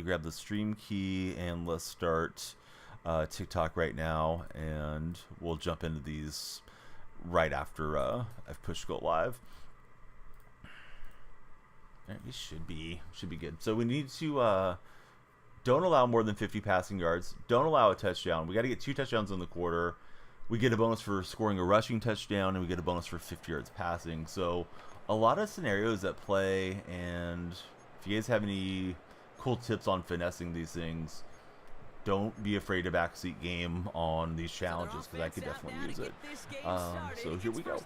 grab the stream key and let's start TikTok right now, and we'll jump into these right after I've pushed go live. All right, we should be good. So we need to don't allow more than 50 passing yards. Don't allow a touchdown. We got to get 2 touchdowns in the quarter. We get a bonus for scoring a rushing touchdown, and we get a bonus for 50 yards passing. So a lot of scenarios at play, and if you guys have any cool tips on finessing these things, don't be afraid to backseat game on these challenges, because I could definitely use it. So here we go.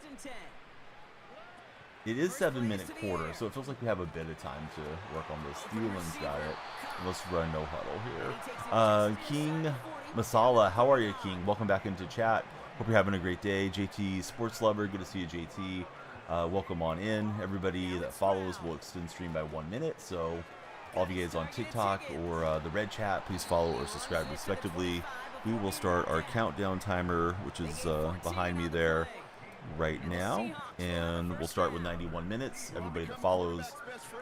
It is 7-minute quarter, so it feels like we have a bit of time to work on this. Thielen's got it. Let's run no huddle here. King Masala, how are you, King? Welcome back into chat. Hope you're having a great day. JT Sports Lover, good to see you, JT. Welcome on in. Everybody that follows will extend stream by 1 minute, so all of you guys on TikTok or the red chat, please follow or subscribe respectively. We will start our countdown timer, which is behind me there right now, and we'll start with 91 minutes. Everybody that follows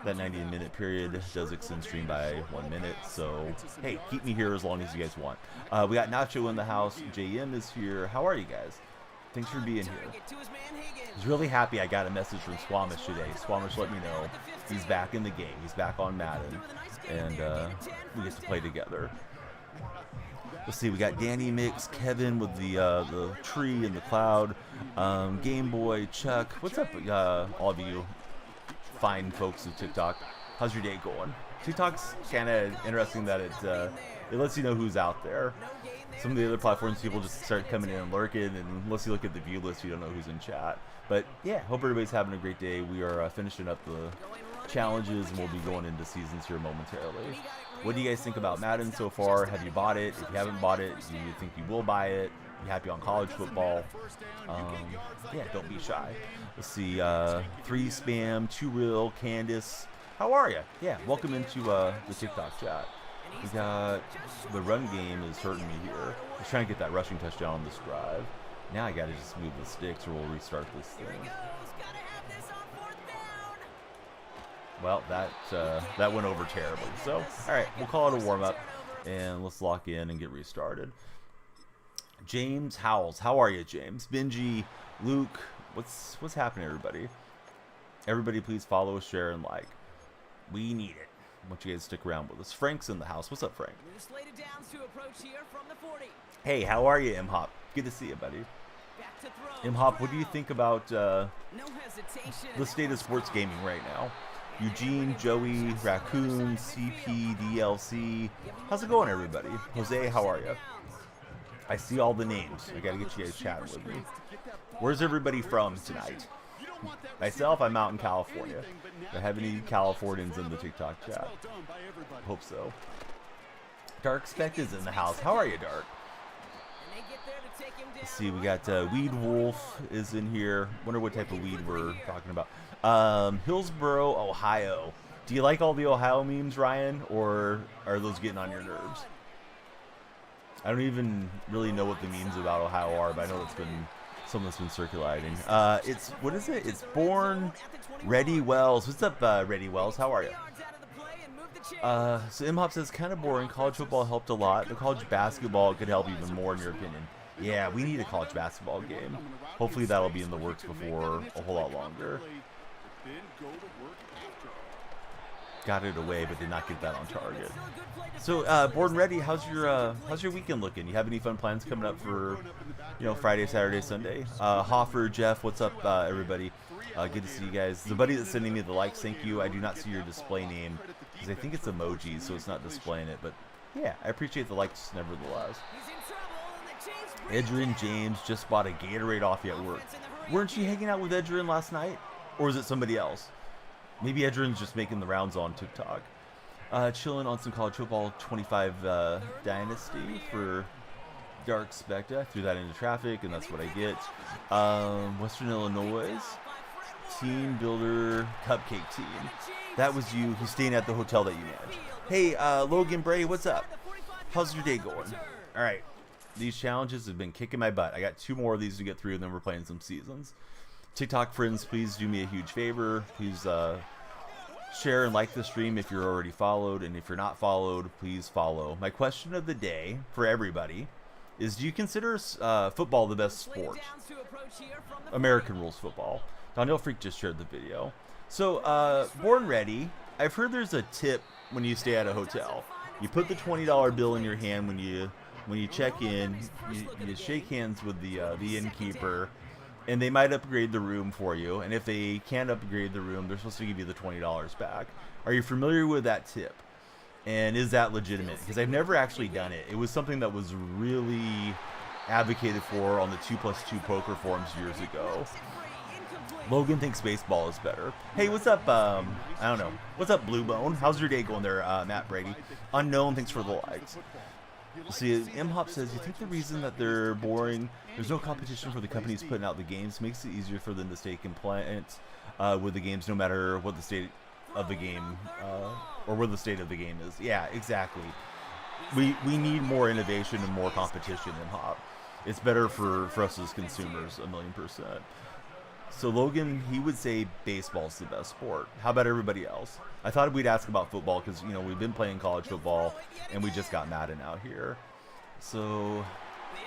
that 90-minute period does extend stream by 1 minute, so hey, keep me here as long as you guys want. We got Nacho in the house. JM is here. How are you guys? Thanks for being here. I was really happy I got a message from Swamish today. Swamish let me know he's back in the game. He's back on Madden, and we get to play together. Let's see, we got Danny Mix, Kevin with the tree and the cloud, Game Boy, Chuck. What's up, all of you fine folks of TikTok? How's your day going? TikTok's kind of interesting that it lets you know who's out there. Some of the other platforms, people just start coming in and lurking, and unless you look at the view list, you don't know who's in chat. But yeah, hope everybody's having a great day. We are finishing up the challenges, and we'll be going into seasons here momentarily. What do you guys think about Madden so far? Have you bought it? If you haven't bought it, do you think you will buy it? You happy on college football? Yeah, don't be shy. Let's see, 3 Spam, 2 Real, Candace. How are you? Yeah, welcome into the TikTok chat. We got the run game is hurting me here. I was trying to get that rushing touchdown on this drive. Now I gotta just move the sticks or we'll restart this thing. Well, that went over terribly. So, all right, we'll call it a warm-up, and let's lock in and get restarted. James Howells, how are you, James? Benji, Luke, what's happening, everybody? Everybody, please follow, share, and like. We need it. I want you guys to stick around with us. Frank's in the house. What's up, Frank? Hey, how are you, M-Hop? Good to see you, buddy. M-Hop, what do you think about the state of sports gaming right now? Eugene, Joey, Raccoon, CP, DLC. How's it going, everybody? Jose, how are you? I see all the names. I gotta get you guys chatting with me. Where's everybody from tonight? Myself, I'm out in California. Do I have any Californians in the TikTok chat? Hope so. Dark Spect is in the house. How are you, Dark? Let's see, we got Weed Wolf is in here. Wonder what type of weed we're talking about. Hillsboro, Ohio. Do you like all the Ohio memes, Ryan, or are those getting on your nerves? I don't even really know what the memes about Ohio are, but I know it's been something that's been circulating. It's, what is it? It's Born Ready Wells. What's up, Ready Wells? How are you? So M-Hop says, kind of boring. College football helped a lot. The college basketball could help even more, in your opinion. Yeah, we need a college basketball game. Hopefully that'll be in the works before a whole lot longer. Got it away, but did not get that on target. So, Born Ready, how's your weekend looking? You have any fun plans coming up for, Friday, Saturday, Sunday? Hoffer, Jeff, what's up, everybody? Good to see you guys. The buddy that's sending me the likes, thank you. I do not see your display name because I think it's emojis, so it's not displaying it. But yeah, I appreciate the likes nevertheless. Edrin James just bought a Gatorade off you at work. Weren't you hanging out with Edrin last night? Or is it somebody else? Maybe Edrin's just making the rounds on TikTok. Chilling on some college football 25 Dynasty for Dark Spectre. I threw that into traffic, and that's what I get. Western Illinois. Team Builder Cupcake Team. That was you who's staying at the hotel that you manage. Hey, Logan Bray, what's up? How's your day going? All right. These challenges have been kicking my butt. I got 2 more of these to get through, and then we're playing some seasons. TikTok friends, please do me a huge favor. Please share and like the stream if you're already followed, and if you're not followed, please follow. My question of the day for everybody is, do you consider football the best sport? American rules football. Daniel Freak just shared the video. So, Born Ready, I've heard there's a tip when you stay at a hotel. You put the $20 bill in your hand when you check in. You shake hands with the innkeeper, and they might upgrade the room for you. And if they can't upgrade the room, they're supposed to give you the $20 back. Are you familiar with that tip? And is that legitimate? Because I've never actually done it. It was something that was really advocated for on the 2+2 poker forums years ago. Logan thinks baseball is better. Hey, what's up? I don't know. What's up, Blue Bone? How's your day going there, Matt Brady? Unknown, thanks for the likes. See, M-Hop says, you think the reason that they're boring, there's no competition for the companies putting out the games, makes it easier for them to stay compliant with the games, no matter what the state of the game, or where the state of the game is. Yeah, exactly. We need more innovation and more competition in M-Hop. It's better for us as consumers, 1,000,000%. So Logan, he would say baseball's the best sport. How about everybody else? I thought we'd ask about football because, you know, we've been playing college football and we just got Madden out here. So,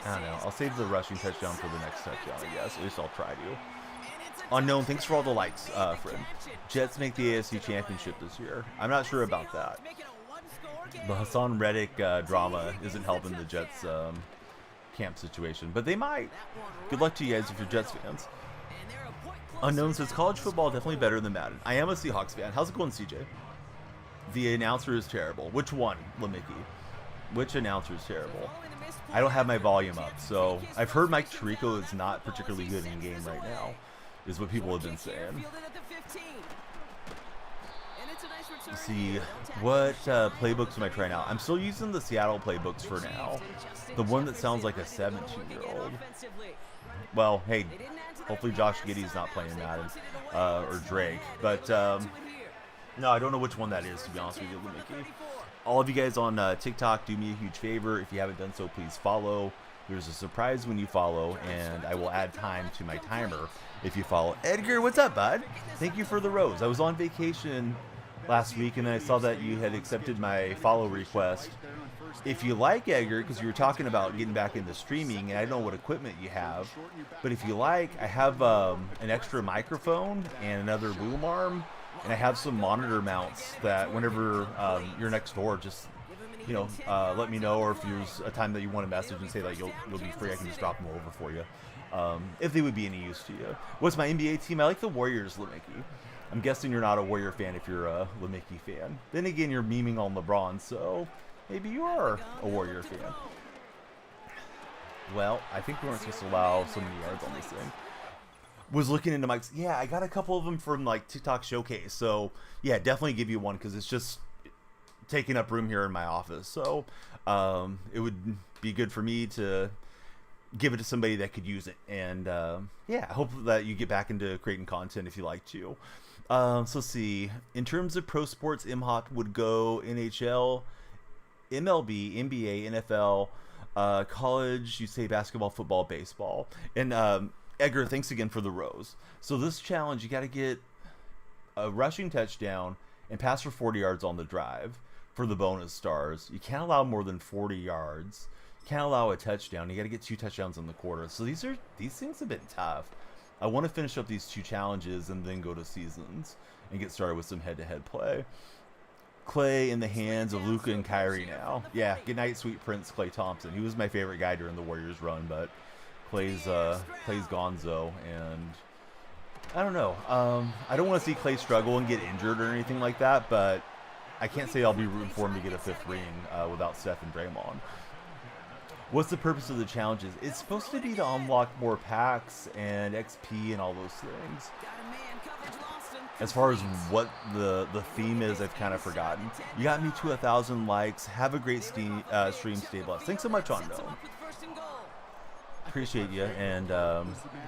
I don't know. I'll save the rushing touchdown for the next touchdown, I guess. At least I'll try to. Unknown, thanks for all the likes, friend. Jets make the AFC Championship this year. I'm not sure about that. The Hassan Reddick drama isn't helping the Jets camp situation, but they might. Good luck to you guys if you're Jets fans. Unknown says, college football definitely better than Madden. I am a Seahawks fan. How's it going, CJ? The announcer is terrible. Which one, Lemicki? Which announcer is terrible? I don't have my volume up, so I've heard Mike Tirico is not particularly good in game right now, is what people have been saying. Let's see, what playbooks am I trying out? I'm still using the Seattle playbooks for now. The one that sounds like a 17-year-old. Well, hey, hopefully Josh Giddey's not playing Madden, or Drake. But, no, I don't know which one that is, to be honest with you, Lemicki. All of you guys on TikTok, do me a huge favor. If you haven't done so, please follow. There's a surprise when you follow, and I will add time to my timer if you follow. Edgar, what's up, bud? Thank you for the rose. I was on vacation last week, and I saw that you had accepted my follow request. If you like, Edgar, because you were talking about getting back into streaming, and I don't know what equipment you have, but if you like, I have an extra microphone and another boom arm, and I have some monitor mounts that whenever you're next door, just, you know, let me know, or if there's a time that you want to message and say that you'll be free, I can just drop them over for you, if they would be any use to you. What's my NBA team? I like the Warriors, Lemicki. I'm guessing you're not a Warrior fan if you're a Lemicki fan. Then again, you're memeing on LeBron, so maybe you are a Warrior fan. Well, I think we weren't supposed to allow so many yards on this thing. Was looking into Mike's. Yeah, I got a couple of them from like TikTok Showcase. So yeah, definitely give you one because it's just taking up room here in my office. So it would be good for me to give it to somebody that could use it. And yeah, I hope that you get back into creating content if you like to. So let's see. In terms of pro sports, M-Hop would go NHL, MLB, NBA, NFL, college, you say basketball, football, baseball. And Edgar, thanks again for the rose. So this challenge, you got to get a rushing touchdown and pass for 40 yards on the drive for the bonus stars. You can't allow more than 40 yards. You can't allow a touchdown. You got to get 2 touchdowns in the quarter. So these things have been tough. I want to finish up these 2 challenges and then go to Seasons and get started with some head-to-head play. Clay in the hands of Luka and Kyrie now. Yeah, good night, sweet Prince Klay Thompson. He was my favorite guy during the Warriors run, but Clay's gonzo, and I don't know. I don't want to see Clay struggle and get injured or anything like that, but I can't say I'll be rooting for him to get a 5th ring without Steph and Draymond. What's the purpose of the challenges? It's supposed to be to unlock more packs and XP and all those things. As far as what the theme is, I've kind of forgotten. You got me to 1,000 likes. Have a great stream, stay blessed. Thanks so much, Unknown. Appreciate you, and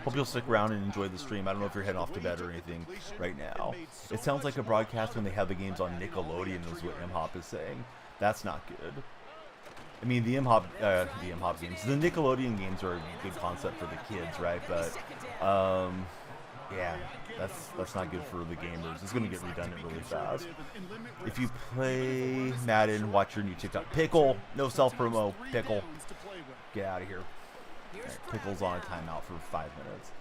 hope you'll stick around and enjoy the stream. I don't know if you're heading off to bed or anything right now. It sounds like a broadcast when they have the games on Nickelodeon is what M-Hop is saying. That's not good. I mean, the M-Hop games, the Nickelodeon games are a good concept for the kids, right? But Yeah, that's not good for the gamers. It's going to get redundant really fast. If you play Madden, watch your new TikTok. Pickle, no self-promo. Pickle, get out of here. All right, Pickle's on a timeout for 5 minutes.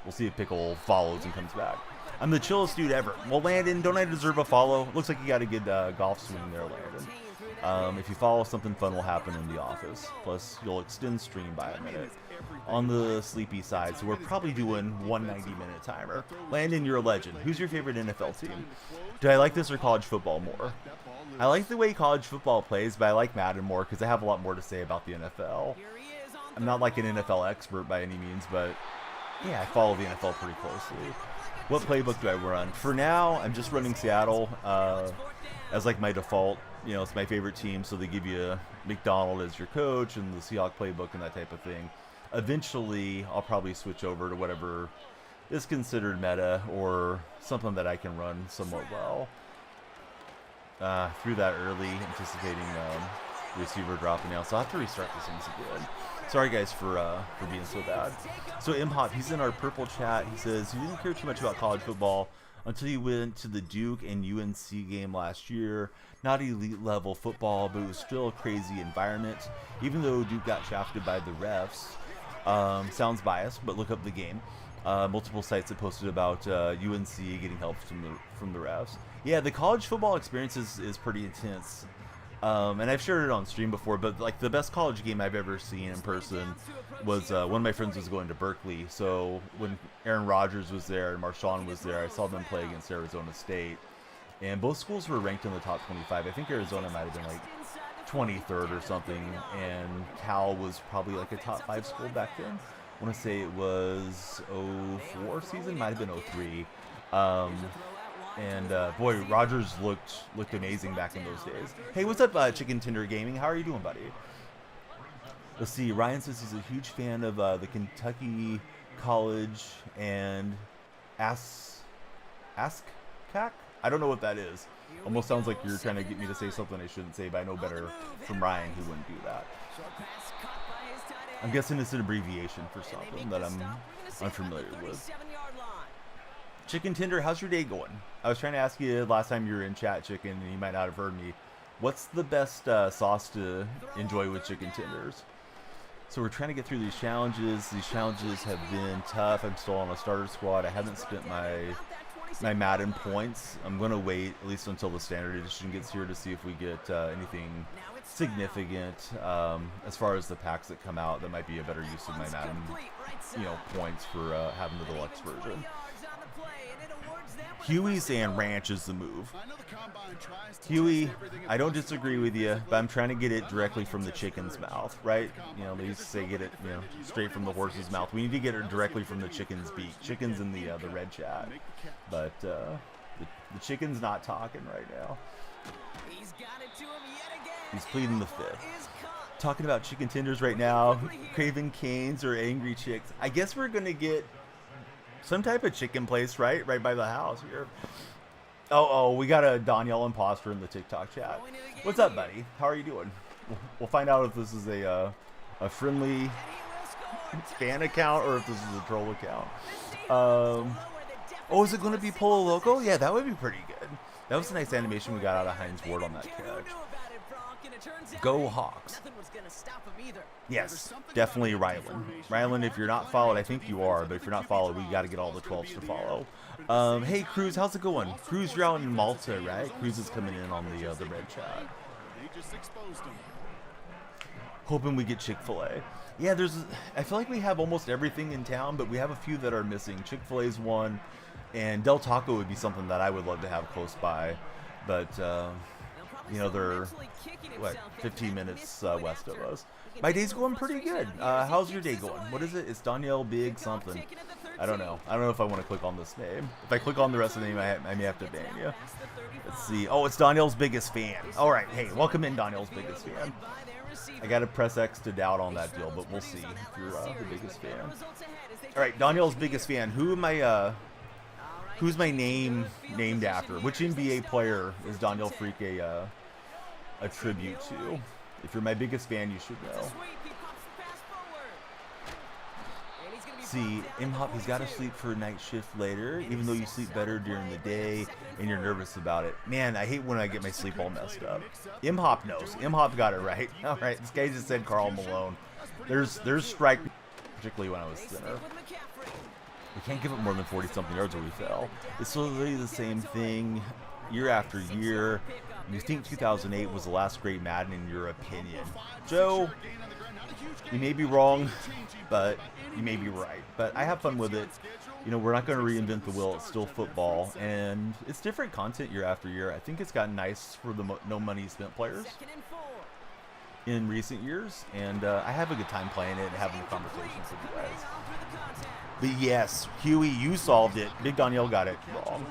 We'll see if Pickle follows and comes back. I'm the chillest dude ever. Well, Landon, don't I deserve a follow? Looks like you got a good golf swing there, Landon. If you follow, something fun will happen in the office. Plus, you'll extend stream by a minute. On the sleepy side, so we're probably doing 190-minute timer. Landon, you're a legend. Who's your favorite NFL team? Do I like this or college football more? I like the way college football plays, but I like Madden more because I have a lot more to say about the NFL. I'm not like an NFL expert by any means, but yeah, I follow the NFL pretty closely. What playbook do I run? For now, I'm just running Seattle as like my default. You know, it's my favorite team, so they give you McDonald as your coach and the Seahawks playbook and that type of thing. Eventually, I'll probably switch over to whatever is considered meta or something that I can run somewhat well. Through that early, anticipating receiver dropping out, so I'll have to restart this things again. Sorry guys for being so bad. So Imhop, he's in our purple chat. He says you didn't care too much about college football until you went to the Duke and UNC game last year. Not elite level football, but it was still a crazy environment. Even though Duke got shafted by the refs. Sounds biased, but look up the game. Multiple sites have posted about UNC getting help from the refs. Yeah, the college football experience is pretty intense. And I've shared it on stream before, but like the best college game I've ever seen in person was one of my friends was going to Berkeley. So when Aaron Rodgers was there and Marshawn was there, I saw them play against Arizona State. And both schools were ranked in the top 25. I think Arizona might have been like 23rd or something, and Cal was probably like a top 5 school back then. I want to say it was 04 season, might have been 03. Boy, Rodgers looked amazing back in those days. Hey, what's up, Chicken Tender Gaming? How are you doing, buddy? Let's see. Ryan says he's a huge fan of the Kentucky College and ASCAC. I don't know what that is. Almost sounds like you're trying to get me to say something I shouldn't say, but I know better from Ryan who wouldn't do that. I'm guessing it's an abbreviation for something that I'm unfamiliar with. Chicken Tender, how's your day going? I was trying to ask you last time you were in chat, Chicken, and you might not have heard me. What's the best sauce to enjoy with chicken tenders? So we're trying to get through these challenges. These challenges have been tough. I'm still on a starter squad. I haven't spent my Madden points. I'm going to wait at least until the standard edition gets here to see if we get anything significant as far as the packs that come out that might be a better use of my Madden points for having the deluxe version. Huey's and ranch is the move. Huey, I don't disagree with you, but I'm trying to get it directly from the chicken's mouth, right? They used to say get it, straight from the horse's mouth. We need to get it directly from the chicken's beak. Chicken's in the red chat, but the chicken's not talking right now. He's pleading the fifth. Talking about chicken tenders right now. Craven Canes or Angry Chicks. I guess we're gonna get some type of chicken place right by the house here. Oh, we got a Danielle imposter in the TikTok chat. What's up, buddy? How are you doing? We'll find out if this is a friendly fan account or if this is a troll account. Is it going to be Polo Loco? Yeah, that would be pretty good. That was a nice animation we got out of Heinz Ward on that catch. Go Hawks. Yes, definitely Rylan. Rylan, if you're not followed, I think you are, but if you're not followed, we got to get all the 12s to follow. Hey, Cruz, how's it going? Cruz, you're out in Malta, right? Cruz is coming in on the red chat. Hoping we get Chick-fil-A. Yeah, I feel like we have almost everything in town, but we have a few that are missing. Chick-fil-A's one, and Del Taco would be something that I would love to have close by, but they're 15 minutes west of us. My day's going pretty good. How's your day going? What is it? It's Danielle Big something. I don't know. I don't know if I want to click on this name. If I click on the rest of the name, I may have to ban you. Let's see. Oh, it's Danielle's biggest fan. All right. Hey, welcome in, Danielle's biggest fan. I got to press X to doubt on that deal, but we'll see if you're the biggest fan. All right, Danielle's biggest fan. Who's my name named after? Which NBA player is Danielle Freak a tribute to? If you're my biggest fan, you should know. See, Imhop, he's got to sleep for a night shift later, even though you sleep better during the day and you're nervous about it. Man, I hate when I get my sleep all messed up. Imhop knows. Imhop got it right. All right, this guy just said Karl Malone. There's strike, particularly when I was thinner. We can't give up more than 40-something yards or we fail. It's literally the same thing year after year. You think 2008 was the last great Madden in your opinion. Joe, you may be wrong, but you may be right. But I have fun with it. You know, we're not going to reinvent the wheel. It's still football, and it's different content year after year. I think it's gotten nice for the no money spent players in recent years, and I have a good time playing it and having the conversations with you guys. But yes, Huey, you solved it. Big Danielle got it wrong.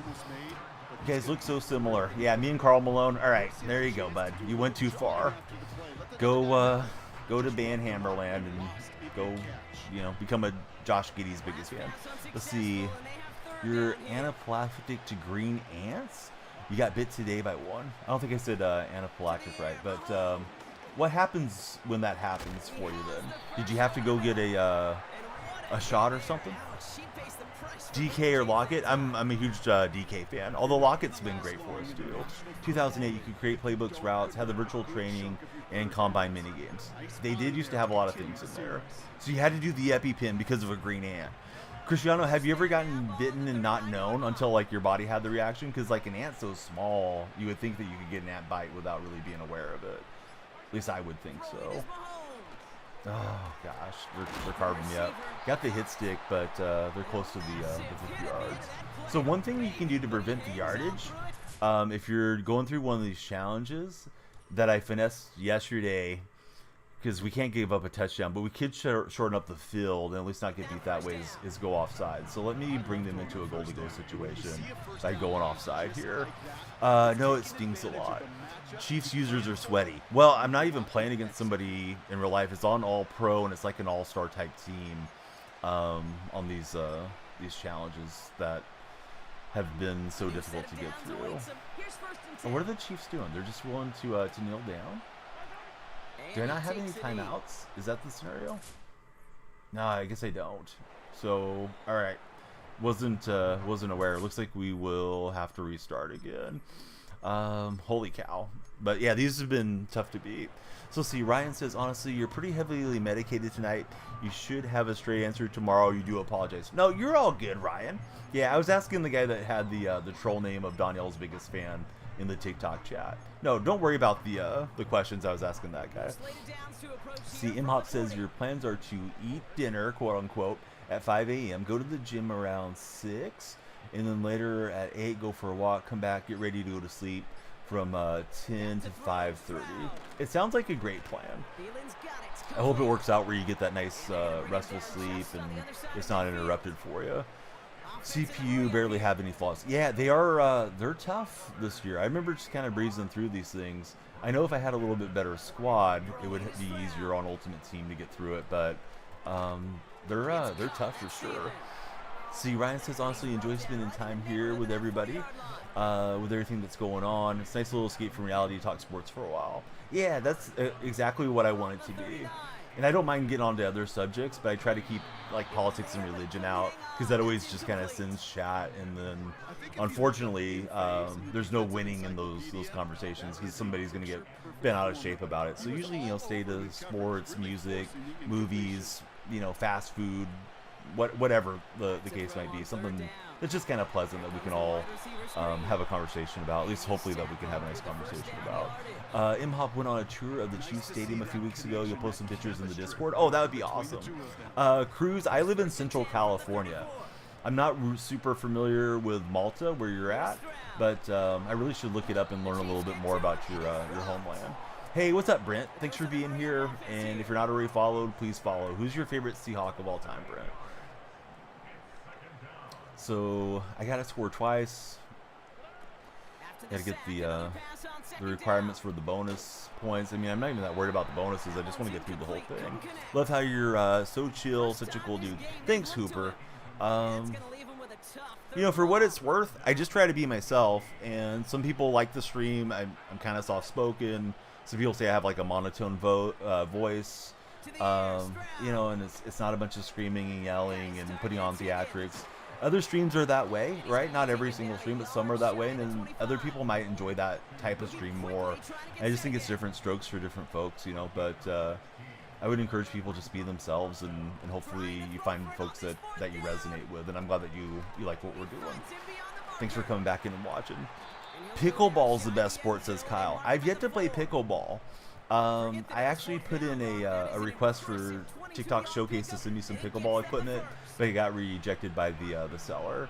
You guys look so similar. Yeah, me and Karl Malone. All right, there you go, bud. You went too far. Go to Banhammerland and go, you know, become a Josh Giddey's biggest fan. Let's see. You're anaphylactic to green ants? You got bit today by one? I don't think I said anaphylactic right, but what happens when that happens for you then? Did you have to go get a shot or something? DK or Lockett? I'm a huge DK fan, although Lockett's been great for us too. 2008, you could create playbooks, routes, have the virtual training, and combine mini games. They did used to have a lot of things in there. So you had to do the EpiPen because of a green ant. Cristiano, have you ever gotten bitten and not known until like your body had the reaction? Because like an ant's so small, you would think that you could get an ant bite without really being aware of it. At least I would think so. Oh gosh, they're carving me up. Got the hit stick, but they're close to the 50 yards. So one thing you can do to prevent the yardage, if you're going through one of these challenges that I finessed yesterday, because we can't give up a touchdown, but we could shorten up the field and at least not get beat that way, is go offside. So let me bring them into a goal-to-go situation by going offside here. No, it stings a lot. Chiefs users are sweaty. Well, I'm not even playing against somebody in real life. It's on All Pro and it's like an all-star type team on these challenges that have been so difficult to get through. And what are the Chiefs doing? They're just willing to kneel down. Do I not have any timeouts? Is that the scenario? No, I guess I don't. So, all right. Wasn't aware. Looks like we will have to restart again. Holy cow. But yeah, these have been tough to beat. So see, Ryan says, honestly, you're pretty heavily medicated tonight. You should have a straight answer tomorrow. You do apologize. No, you're all good, Ryan. Yeah, I was asking the guy that had the troll name of Danielle's biggest fan in the TikTok chat. No, don't worry about the questions. I was asking that guy. See, Imhop says your plans are to eat dinner, quote unquote, at 5 a.m. Go to the gym around 6, and then later at 8 go for a walk, come back, get ready to go to sleep from 10 to 5:30. It sounds like a great plan. I hope it works out where you get that nice restful sleep and it's not interrupted for you. CPU barely have any flaws. Yeah, they are. They're tough this year. I remember just kind of breezing through these things. I know if I had a little bit better squad, it would be easier on Ultimate Team to get through it. But they're tough for sure. See, Ryan says, honestly, enjoy spending time here with everybody, with everything that's going on. It's a nice little escape from reality to talk sports for a while. Yeah, that's exactly what I want it to be. And I don't mind getting on to other subjects, but I try to keep like politics and religion out because that always just kind of sends chat. And then, unfortunately, there's no winning in those conversations because somebody's going to get bent out of shape about it. So usually, stay to sports, music, movies, fast food, whatever the case might be. Something that's just kind of pleasant that we can all have a conversation about. At least hopefully that we can have a nice conversation about. Imhop went on a tour of the Chiefs Stadium a few weeks ago. You'll post some pictures in the Discord. Oh, that would be awesome. Cruz, I live in Central California. I'm not super familiar with Malta, where you're at, but I really should look it up and learn a little bit more about your homeland. Hey, what's up, Brent? Thanks for being here. And if you're not already followed, please follow. Who's your favorite Seahawk of all time, Brent? So I got to score twice. Got to get the requirements for the bonus points. I mean, I'm not even that worried about the bonuses. I just want to get through the whole thing. Love how you're so chill, such a cool dude. Thanks, Hooper. For what it's worth, I just try to be myself. And some people like the stream. I'm kind of soft-spoken. Some people say I have like a monotone voice. You know, and it's not a bunch of screaming and yelling and putting on theatrics. Other streams are that way, right? Not every single stream, but some are that way, and then other people might enjoy that type of stream more. I just think it's different strokes for different folks, you know, but I would encourage people just be themselves, and hopefully you find folks that you resonate with, and I'm glad that you like what we're doing. Thanks for coming back in and watching. Pickleball's the best sport, says Kyle. I've yet to play pickleball. I actually put in a request for TikTok Showcase to send me some pickleball equipment, but it got rejected by the seller.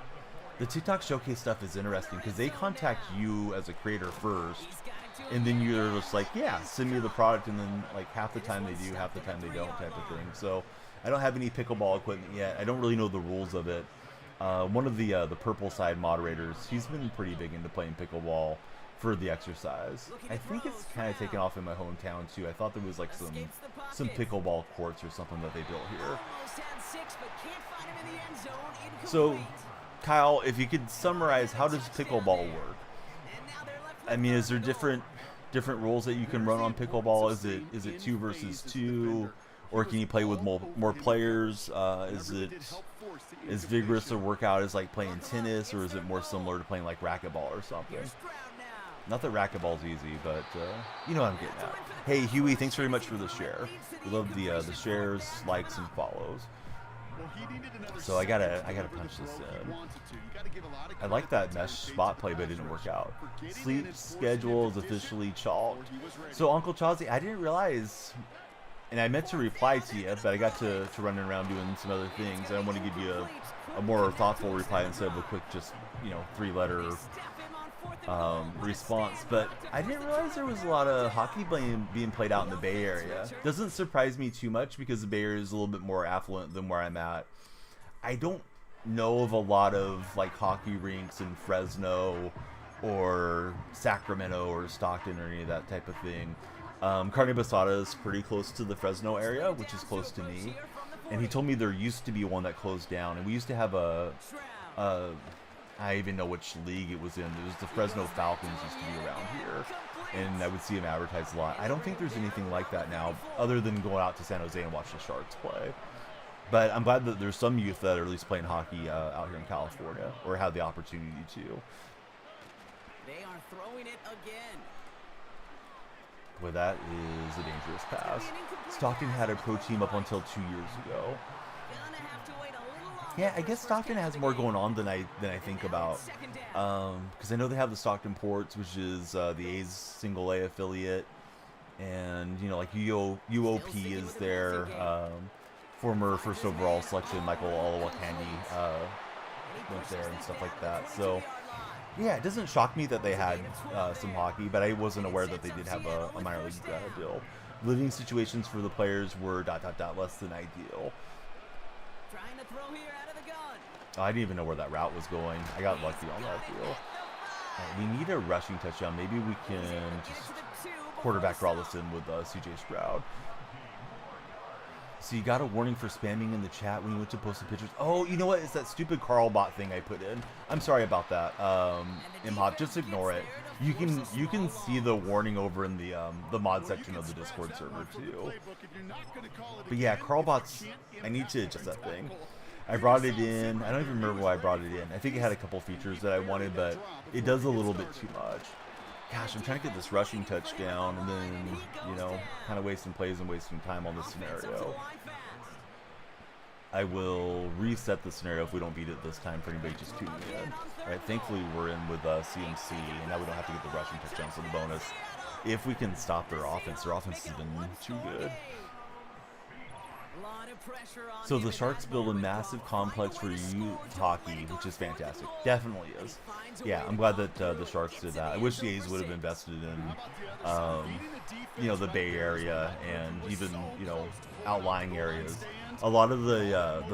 The TikTok Showcase stuff is interesting because they contact you as a creator first, and then you're just like, yeah, send me the product, and then like half the time they do, half the time they don't, type of thing. So I don't have any pickleball equipment yet. I don't really know the rules of it. One of the purple side moderators, he's been pretty big into playing pickleball for the exercise. I think it's kind of taken off in my hometown too. I thought there was like some pickleball courts or something that they built here. So Kyle, if you could summarize, how does pickleball work? I mean, is there different rules that you can run on pickleball? Is it 2 versus 2, or can you play with more players? Is it as vigorous a workout as like playing tennis, or is it more similar to playing like racquetball or something? Not that racquetball's easy, but you know what I'm getting at. Hey Huey, thanks very much for the share. We love the shares, likes, and follows. So I gotta punch this in. I like that mesh spot play, but it didn't work out. Sleep schedule is officially chalked. So Uncle Chazzy, I didn't realize, and I meant to reply to you, but I got to running around doing some other things. I want to give you a more thoughtful reply instead of a quick, just 3-letter response. But I didn't realize there was a lot of hockey being played out in the Bay Area. Doesn't surprise me too much because the Bay Area is a little bit more affluent than where I'm at. I don't know of a lot of like hockey rinks in Fresno or Sacramento or Stockton or any of that type of thing. Carne Basada is pretty close to the Fresno area, which is close to me, and he told me there used to be one that closed down, and we used to have I even know which league it was in. It was the Fresno Falcons used to be around here, and I would see them advertised a lot. I don't think there's anything like that now, other than going out to San Jose and watch the Sharks play. But I'm glad that there's some youth that are at least playing hockey out here in California, or have the opportunity to. They are throwing it again. Boy, that is a dangerous pass. Stockton had a pro team up until 2 years ago. Yeah, I guess Stockton has more going on than I think about, because I know they have the Stockton Ports, which is the A's single A affiliate, and like UOP is there. Former first overall selection Michael Olowokandi went there and stuff like that. So yeah, it doesn't shock me that they had some hockey, but I wasn't aware that they did have a minor league deal. Living situations for the players were ... less than ideal. Trying to throw here out of the gun. I didn't even know where that route was going. I got lucky on that deal. We need a rushing touchdown. Maybe we can just quarterback draw this in with CJ Stroud. So you got a warning for spamming in the chat when you went to post the pictures. Oh, you know what? It's that stupid Carl bot thing I put in. I'm sorry about that. Imhop, just ignore it. You can see the warning over in the mod section of the Discord server too. But yeah, Carl bots. I need to adjust that thing. I brought it in. I don't even remember why I brought it in. I think it had a couple features that I wanted, but it does a little bit too much. Gosh, I'm trying to get this rushing touchdown, and then, kind of wasting plays and wasting time on this scenario. I will reset the scenario if we don't beat it this time for anybody just tuning in. All right, thankfully we're in with CMC, and now we don't have to get the rushing touchdown for the bonus. If we can stop their offense has been too good. So the Sharks build a massive complex for youth hockey, which is fantastic. Definitely is. Yeah, I'm glad that the Sharks did that. I wish the A's would have invested in, the Bay Area and even, outlying areas. A lot of the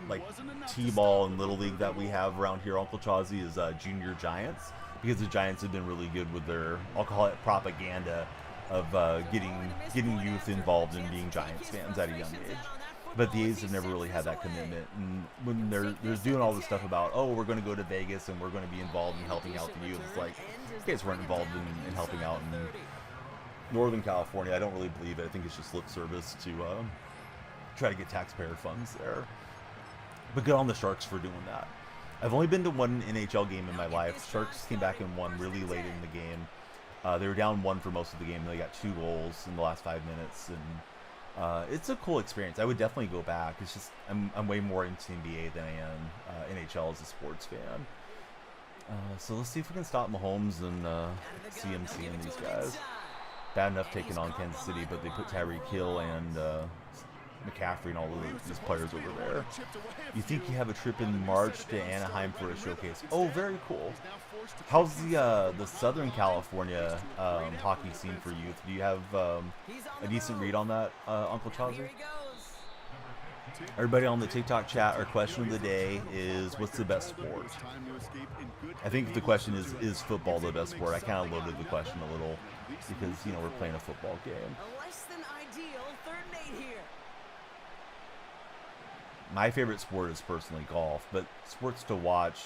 like T-ball and Little League that we have around here, Uncle Chazzy, is junior Giants, because the Giants have been really good with their, I'll call it, propaganda of getting youth involved in being Giants fans at a young age. But the A's have never really had that commitment. And when they're doing all this stuff about, oh, we're going to go to Vegas and we're going to be involved in helping out the youth, it's like, you guys weren't involved in helping out in Northern California. I don't really believe it. I think it's just lip service try to get taxpayer funds there. But good on the Sharks for doing that. I've only been to one NHL game in my life. Sharks came back and won really late in the game. They were down 1 for most of the game. They got 2 goals in the last 5 minutes, and it's a cool experience. I would definitely go back. It's just I'm way more into NBA than I am NHL as a sports fan. So let's see if we can stop Mahomes and CMC and these guys. Bad enough taking on Kansas City, but they put Tyreek Hill and McCaffrey and all of these players over there. You think you have a trip in March to Anaheim for a showcase? Oh, very cool. How's the Southern California hockey scene for youth? Do you have a decent read on that, Uncle Chauzer? Everybody on the TikTok chat, our question of the day is, what's the best sport? I think the question is football the best sport? I kind of loaded the question a little because, you know, we're playing a football game. A less than ideal third mate here. My favorite sport is personally golf, but sports to watch,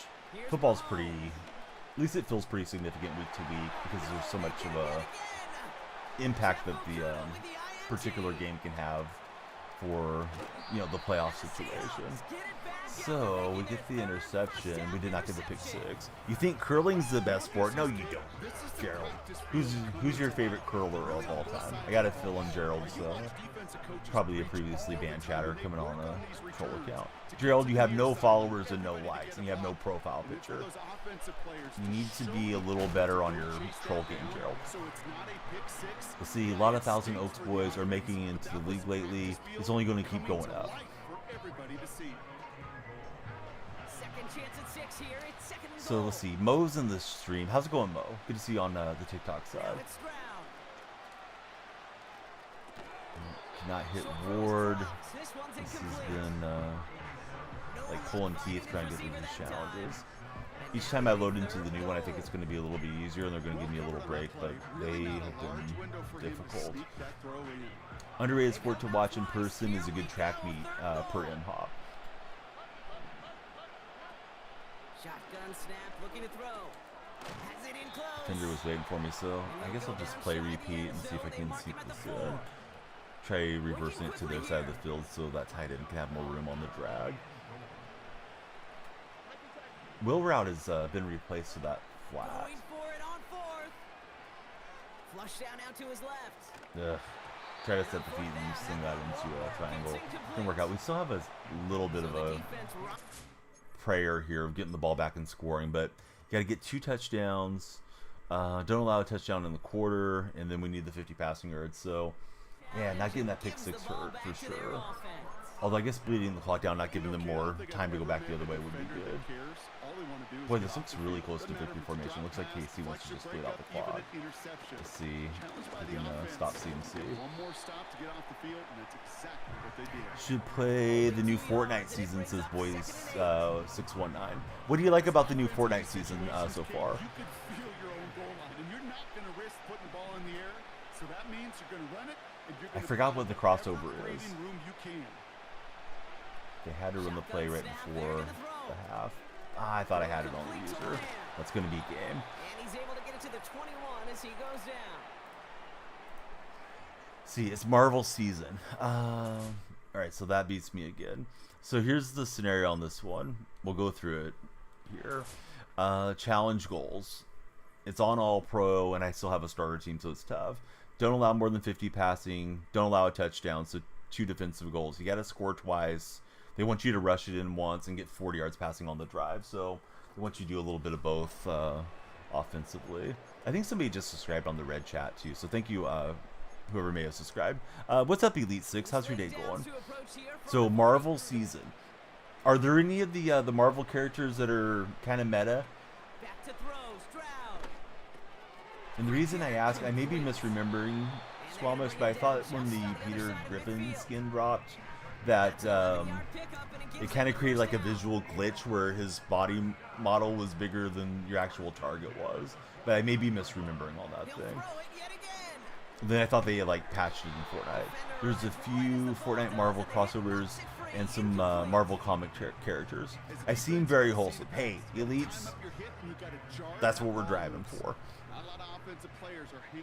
football's pretty, at least it feels pretty significant week to week because there's so much of a impact that the particular game can have for, you know, the playoff situation. So we get the interception. We did not get the pick 6. You think curling's the best sport? No, you don't, Gerald. Who's your favorite curler of all time? I gotta fill in Gerald's probably a previously banned chatter coming on a troll account. Gerald, you have no followers and no likes, and you have no profile picture. You need to be a little better on your troll game, Gerald. Let's see, a lot of Thousand Oaks boys are making it into the league lately. It's only going to keep going up. So let's see, Mo's in the stream. How's it going, Mo? Good to see you on the TikTok side. Cannot hit Ward. This has been like pulling teeth trying to get through these challenges. Each time I load into the new one, I think it's going to be a little bit easier, and they're going to give me a little break, but they have been difficult. Underrated sport to watch in person is a good track meet per M-Hop. Shotgun snap, looking to throw. Has it in close. Tinder was waiting for me, so I guess I'll just play repeat and see if I can seep this in. Try reversing it to their side of the field so that tight end can have more room on the drag. Will route has been replaced to that flat. Going for it on fourth. Flush down out to his left. Ugh. Try to set the feet and sling that into a triangle. Didn't work out. We still have a little bit of a prayer here of getting the ball back and scoring, but you got to get 2 touchdowns. Don't allow a touchdown in the quarter, and then we need the 50 passing yards. So, yeah, not getting that pick 6 hurt for sure. Although I guess bleeding the clock down, not giving them more time to go back the other way would be good. Boy, this looks really close to victory formation. Looks like KC wants to just bleed out the clock. Let's see if we can stop CMC. Should play the new Fortnite season, says Boys 619. What do you like about the new Fortnite season so far? I forgot what the crossover is. They had to run the play right before the half. I thought I had it on the user. That's going to be game. And he's able to get it to the 21 as he goes down. See, it's Marvel season. All right, so that beats me again. So here's the scenario on this one. We'll go through it here. Challenge goals. It's on all pro, and I still have a starter team, so it's tough. Don't allow more than 50 passing. Don't allow a touchdown, so 2 defensive goals. You got to score twice. They want you to rush it in once and get 40 yards passing on the drive. So they want you to do a little bit of both offensively. I think somebody just subscribed on the red chat too. So thank you, whoever may have subscribed. What's up, Elite 6? How's your day going? So Marvel season. Are there any of the Marvel characters that are kind of meta? Back to throw, Stroud. And the reason I ask, I may be misremembering Squamish, but I thought when the Peter Griffin skin dropped, that it kind of created like a visual glitch where his body model was bigger than your actual target was. But I may be misremembering all that thing. Then I thought they had like patched it in Fortnite. There's a few Fortnite Marvel crossovers and some Marvel comic characters. I seem very wholesome. Hey, Elites, that's what we're driving for.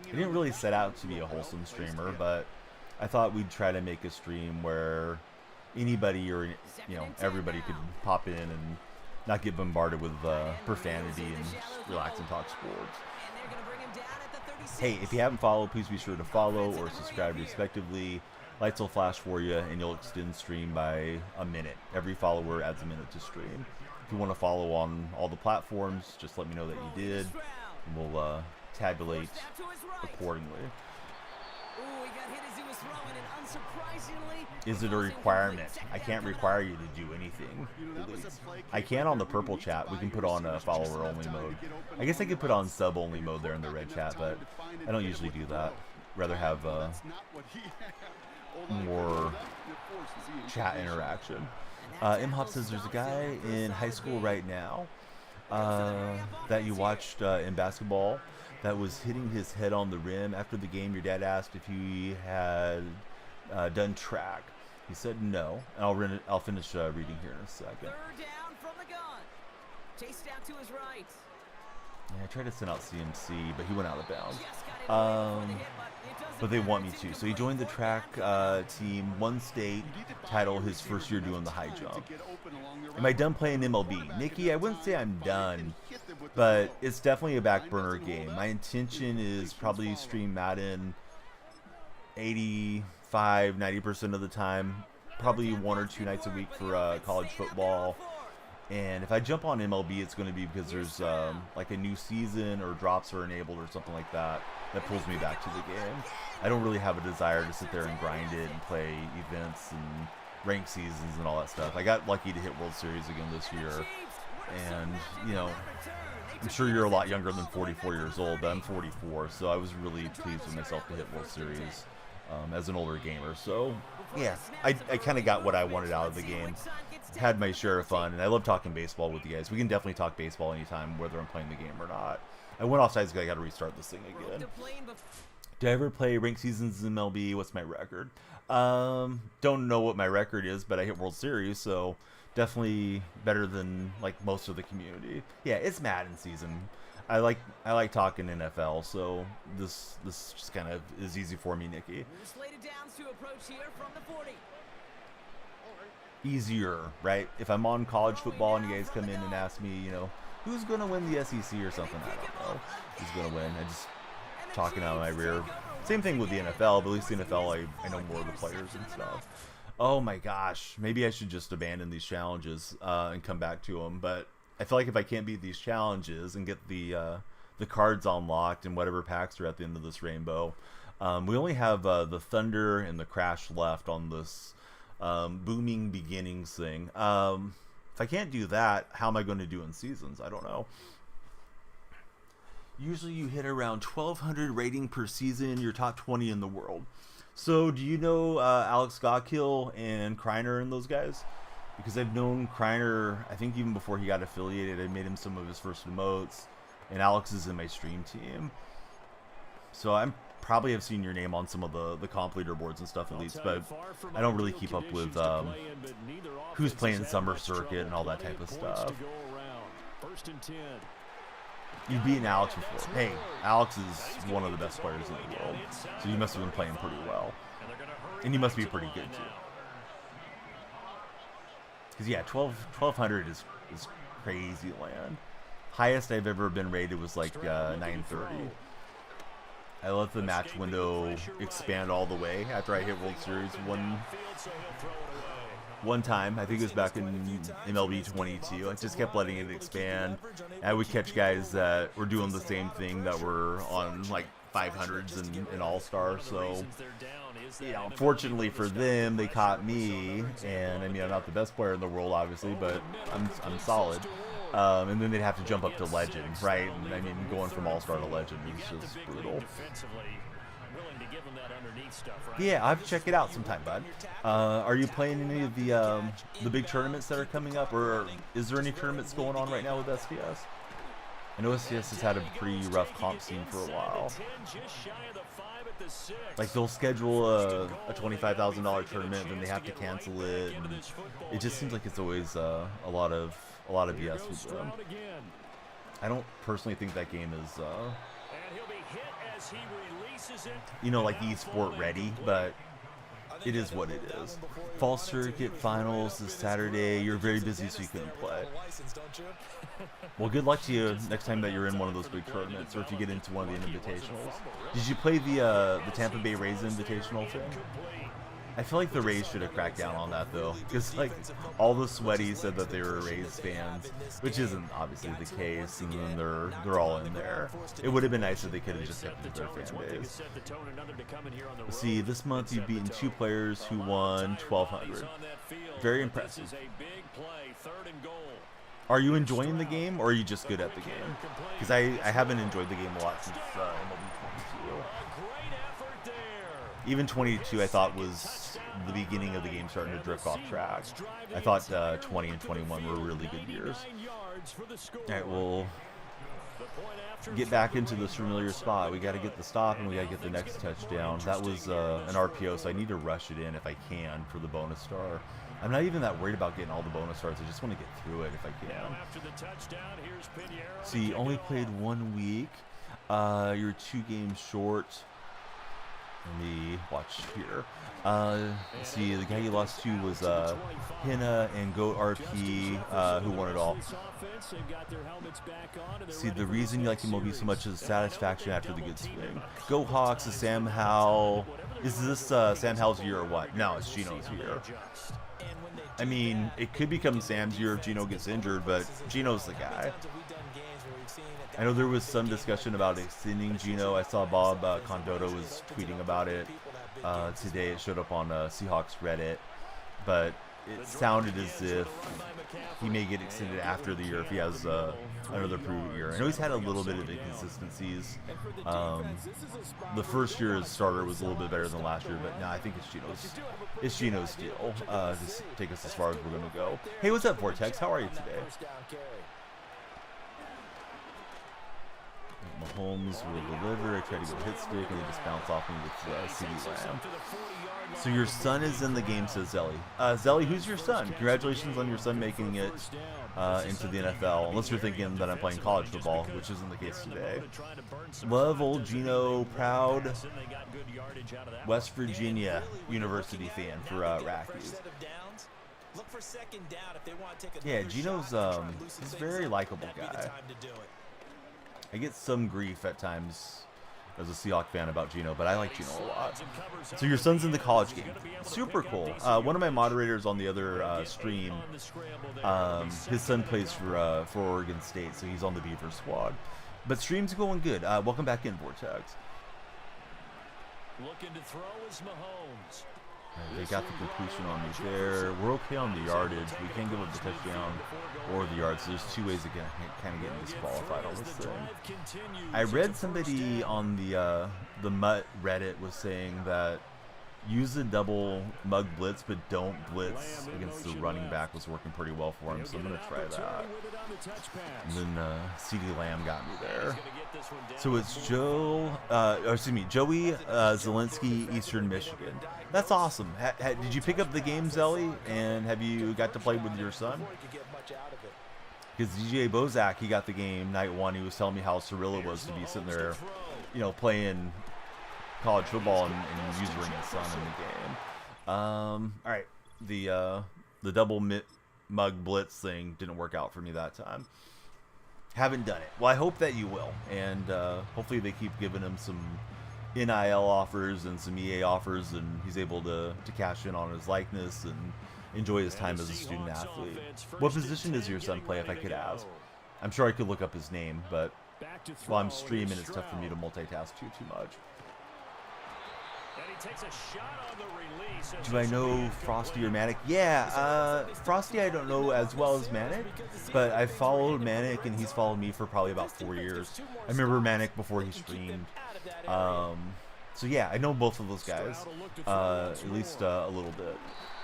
I didn't really set out to be a wholesome streamer, but I thought we'd try to make a stream where anybody or, you know, everybody could pop in and not get bombarded with profanity and just relax and talk sports. Hey, if you haven't followed, please be sure to follow or subscribe respectively. Lights will flash for you, and you'll extend stream by a minute. Every follower adds a minute to stream. If you want to follow on all the platforms, just let me know that you did, and we'll tabulate accordingly. Is it a requirement? I can't require you to do anything. I can on the purple chat. We can put on follower only mode. I guess I could put on sub only mode there in the red chat, but I don't usually do that. Rather have more chat interaction. M-Hop says there's a guy in high school right now that you watched in basketball that was hitting his head on the rim. After the game, your dad asked if he had done track. He said no. And I'll finish reading here in a second. Third down from the gun. Chased out to his right. Yeah, I tried to send out CMC, but he went out of bounds. But they want me to. So he joined the track team, won state title his first year doing the high jump. Am I done playing MLB? Nikki, I wouldn't say I'm done, but it's definitely a back burner game. My intention is probably stream Madden 85-90% of the time, probably 1 or 2 nights a week for college football. And if I jump on MLB, it's going to be because there's like a new season or drops are enabled or something like that that pulls me back to the game. I don't really have a desire to sit there and grind it and play events and rank seasons and all that stuff. I got lucky to hit World Series again this year. And, you know, I'm sure you're a lot younger than 44 years old, but I'm 44, so I was really pleased with myself to hit World Series as an older gamer. So, yeah, I kind of got what I wanted out of the game. Had my share of fun, and I love talking baseball with you guys. We can definitely talk baseball anytime, whether I'm playing the game or not. I went offsides because I got to restart this thing again. Did I ever play ranked seasons in MLB? What's my record? Don't know what my record is, but I hit World Series, so definitely better than like most of the community. Yeah, it's Madden season. I like talking NFL, so this just kind of is easy for me, Nikki. Easier, right? If I'm on college football and you guys come in and ask me, you know, who's going to win the SEC or something, I don't know who's going to win. I just talking out of my rear. Same thing with the NFL, but at least the NFL, I know more of the players and stuff. Oh my gosh, maybe I should just abandon these challenges and come back to them. But I feel like if I can't beat these challenges and get the cards unlocked and whatever packs are at the end of this rainbow, we only have the Thunder and the Crash left on this booming beginnings thing. If I can't do that, how am I going to do in seasons? I don't know. Usually you hit around 1,200 rating per season. You're top 20 in the world. So do you know Alex Gawkill and Kreiner and those guys? Because I've known Kreiner, I think even before he got affiliated, I made him some of his first emotes. And Alex is in my stream team. So I'm probably have seen your name on some of the comp leaderboards and stuff at least, but I don't really keep up with who's playing Summer Circuit and all that type of stuff. You've beaten Alex before. Hey, Alex is one of the best players in the world, so you must have been playing pretty well. And you must be pretty good too. Because yeah, 1,200 is crazy land. Highest I've ever been rated was like 930. I let the match window expand all the way after I hit World Series one time. I think it was back in MLB 22. I just kept letting it expand. I would catch guys that were doing the same thing that were on like 500s and All-Star. So, yeah, unfortunately for them, they caught me. And I mean, I'm not the best player in the world, obviously, but I'm solid. And then they'd have to jump up to legend, right? And I mean, going from all-star to legend is just brutal. Yeah, I'll have to check it out sometime, bud. Are you playing any of the big tournaments that are coming up, or is there any tournaments going on right now with SDS? I know SDS has had a pretty rough comp scene for a while. Like they'll schedule a $25,000 tournament, then they have to cancel it, and it just seems like it's always a lot of BS with them. I don't personally think that game is you know, like esport ready, but it is what it is. Fall Circuit Finals this Saturday. You're very busy, so you couldn't play. Well, good luck to you next time that you're in one of those big tournaments, or if you get into one of the invitationals. Did you play the Tampa Bay Rays Invitational thing? I feel like the Rays should have cracked down on that, though, because like all the sweaties said that they were Rays fans, which isn't obviously the case, and then they're all in there. It would have been nice if they could have just kept it their fan base. Let's see, this month you've beaten 2 players who won 1,200. Very impressive. Are you enjoying the game, or are you just good at the game? Because I haven't enjoyed the game a lot since MLB 22. Even 22 I thought was the beginning of the game starting to drift off track. I thought 20 and 21 were really good years. Alright, we'll get back into this familiar spot. We got to get the stop and we got to get the next touchdown. That was an RPO, so I need to rush it in if I can for the bonus star. I'm not even that worried about getting all the bonus stars. I just want to get through it if I can. So you only played 1 week. You're 2 games short. Let me watch here. Let's see, the guy you lost to was Hina and Goat RP, who won it all. See, the reason you like MLB so much is satisfaction after the good swing. Go Hawks is Sam Howell. Is this Sam Howell's year or what? No, it's Gino's year. I mean, it could become Sam's year if Gino gets injured, but Gino's the guy. I know there was some discussion about extending Gino. I saw Bob Condotta was tweeting about it today. It showed up on Seahawks Reddit, but it sounded as if he may get extended after the year if he has another proven year. I know he's had a little bit of inconsistencies. The first year as starter was a little bit better than last year, but no, I think it's Gino's deal to take us as far as we're going to go. Hey, what's up, Vortex? How are you today? Mahomes will deliver. I try to go hit stick, and they just bounce off me with CD Lamb. So your son is in the game, says Zelly. Zelly, who's your son? Congratulations on your son making it into the NFL, unless you're thinking that I'm playing college football, which isn't the case today. Love old Gino, proud West Virginia University fan for Rackies. Yeah, Gino's he's a very likable guy. I get some grief at times as a Seahawks fan about Gino, but I like Gino a lot. So your son's in the college game. Super cool. One of my moderators on the other stream, his son plays for Oregon State, so he's on the Beaver squad. But stream's going good. Welcome back in, Vortex. Looking to throw is Mahomes. They got the completion on me there. We're okay on the yardage. We can't give up the touchdown or the yards. So there's 2 ways to kind of get disqualified on this thing. I read somebody on the Mutt Reddit was saying that use the double mug blitz, but don't blitz against the running back was working pretty well for him. So I'm going to try that. And then CD Lamb got me there. So it's Joey Zelensky, Eastern Michigan. That's awesome. Did you pick up the game, Zelly? And have you got to play with your son? Because DJ Bozak, he got the game night 1. He was telling me how surreal it was to be sitting there, playing college football and using his son in the game. All right, the double mug blitz thing didn't work out for me that time. Haven't done it. Well, I hope that you will, and hopefully they keep giving him some NIL offers and some EA offers, and he's able to cash in on his likeness and enjoy his time as a student athlete. What position does your son play, if I could ask? I'm sure I could look up his name, but while I'm streaming, it's tough for me to multitask too much. Do I know Frosty or Manic? Yeah, Frosty I don't know as well as Manic, but I've followed Manic and he's followed me for probably about 4 years. I remember Manic before he streamed. So yeah, I know both of those guys, at least a little bit.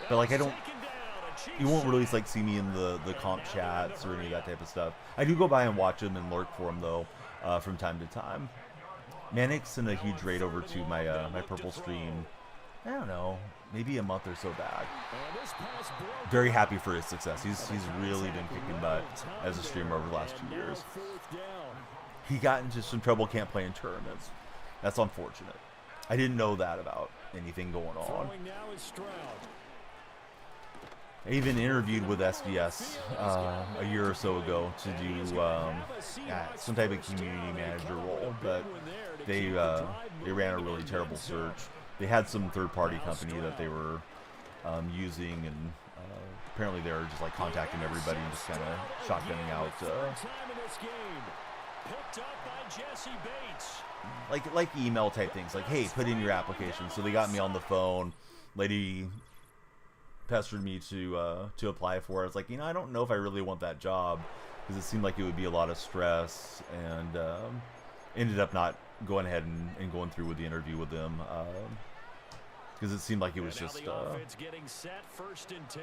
But like you won't really see me in the comp chats or any of that type of stuff. I do go by and watch them and lurk for them though, from time to time. Manic's sent a huge raid over to my my purple stream. I don't know, maybe a month or so back. Very happy for his success. He's really been kicking butt as a streamer over the last 2 years. He got into some trouble, can't play in tournaments. That's unfortunate. I didn't know that about anything going on. Throwing now is Stroud. I even interviewed with SDS a year or so ago to do some type of community manager role, but they ran a really terrible search. They had some third-party company that they were using, and apparently they were just like contacting everybody and just kind of shotgunning out like email type things, like, hey, put in your application. So they got me on the phone. Lady pestered me to apply for it. I was like, I don't know if I really want that job, because it seemed like it would be a lot of stress, and ended up not going ahead and going through with the interview with them, because it seemed like it was just a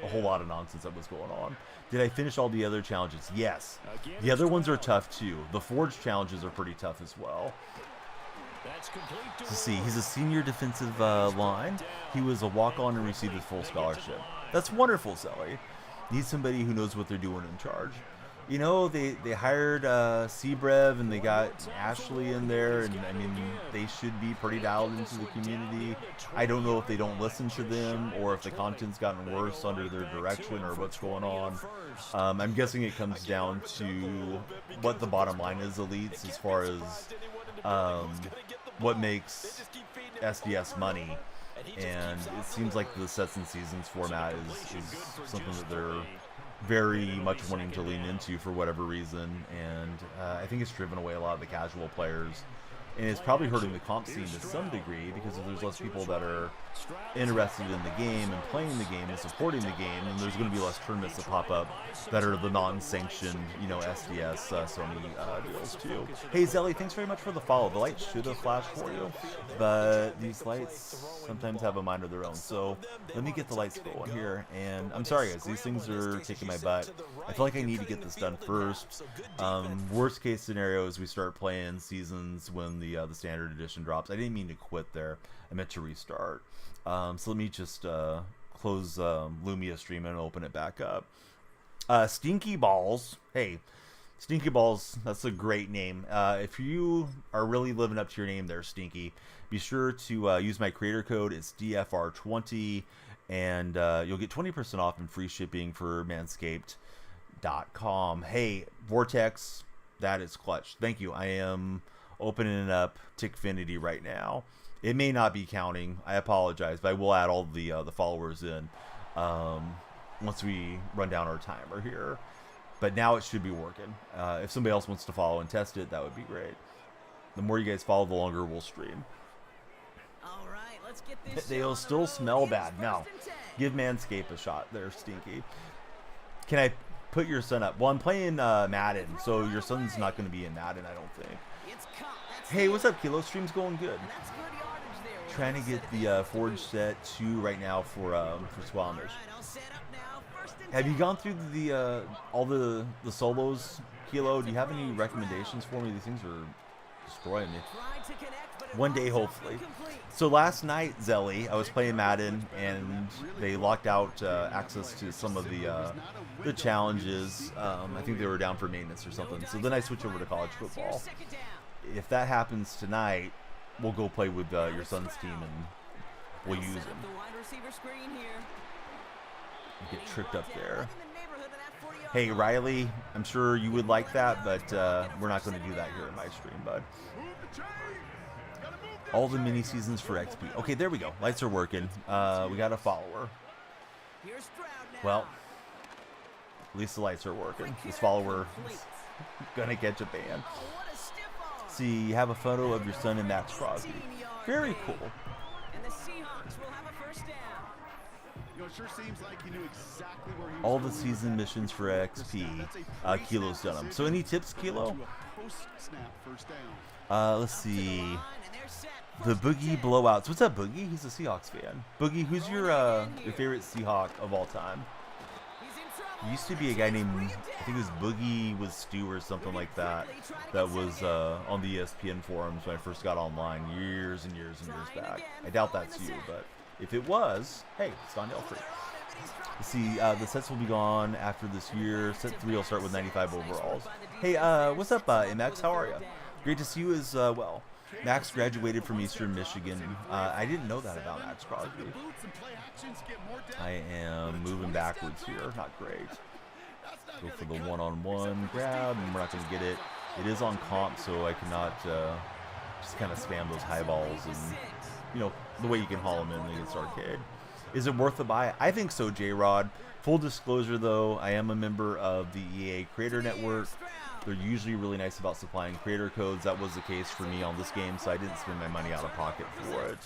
whole lot of nonsense that was going on. Did I finish all the other challenges? Yes. The other ones are tough too. The Forge challenges are pretty tough as well. Let's see, he's a senior defensive line. He was a walk-on and received a full scholarship. That's wonderful, Zelly. Need somebody who knows what they're doing in charge. They hired Sebrev, and they got Ashley in there, and I mean, they should be pretty dialed into the community. I don't know if they don't listen to them, or if the content's gotten worse under their direction, or what's going on. I'm guessing it comes down to what the bottom line is, elites, as far as what makes SDS money. And it seems like the sets and seasons format is something that they're very much wanting to lean into for whatever reason, and I think it's driven away a lot of the casual players, and it's probably hurting the comp scene to some degree, because if there's less people that are interested in the game and playing the game and supporting the game, then there's going to be less tournaments that pop up that are the non-sanctioned, SDS Sony deals too. Hey Zelly, thanks very much for the follow. The lights should have flashed for you, but these lights sometimes have a mind of their own. So let me get the lights going here, and I'm sorry guys, these things are kicking my butt. I feel like I need to get this done first. Worst case scenario is we start playing Seasons when the standard edition drops. I didn't mean to quit there. I meant to restart. So let me just close Lumia stream and open it back up. Stinky Balls. Hey, Stinky Balls, that's a great name. If you are really living up to your name there, Stinky, be sure to use my creator code. It's DFR20, and you'll get 20% off and free shipping for Manscaped.com. Hey, Vortex, that is clutch. Thank you. I am opening up Tickfinity right now. It may not be counting. I apologize, but I will add all the followers in once we run down our timer here. But now it should be working. If somebody else wants to follow and test it, that would be great. The more you guys follow, the longer we'll stream. All right, let's get this. They'll still smell bad. No, give Manscaped a shot. They're stinky. Can I put your son up? Well, I'm playing Madden, so your son's not going to be in Madden, I don't think. Hey, what's up, Kilo? Stream's going good. Trying to get the Forge set 2 right now for Swamish. Have you gone through the all the solos, Kilo? Do you have any recommendations for me? These things are destroying me. One day, hopefully. So last night, Zelly, I was playing Madden, and they locked out access to some of the challenges. I think they were down for maintenance or something. So then I switched over to college football. If that happens tonight, we'll go play with your son's team, and we'll use him. Get tripped up there. Hey, Riley, I'm sure you would like that, but we're not going to do that here in my stream, bud. All the mini seasons for XP. Okay, there we go. Lights are working. We got a follower. Well, at least the lights are working. This follower is going to catch a ban. See, you have a photo of your son and Max Crosby. Very cool. And the Seahawks will have a first down. It sure seems like he knew exactly where he was all the season missions for XP. Kilo's done them. So any tips, Kilo? Let's see. The Boogie Blowouts. What's up, Boogie? He's a Seahawks fan. Boogie, who's your favorite Seahawk of all time? There used to be a guy named, I think it was Boogie with Stu or something like that, that was on the ESPN forums when I first got online years and years and years back. I doubt that's you, but if it was, hey, it's Don Delfrey. Let's see, the sets will be gone after this year. Set 3 will start with 95 overalls. Hey, what's up, MX? How are you? Great to see you as well. Max graduated from Eastern Michigan. I didn't know that about Max Crosby. I am moving backwards here. Not great. Go for the one-on-one grab, and we're not going to get it. It is on comp, so I cannot just kind of spam those high balls and, you know, the way you can haul them in against arcade. Is it worth the buy? I think so, J-Rod. Full disclosure, though, I am a member of the EA Creator Network. They're usually really nice about supplying creator codes. That was the case for me on this game, so I didn't spend my money out of pocket for it.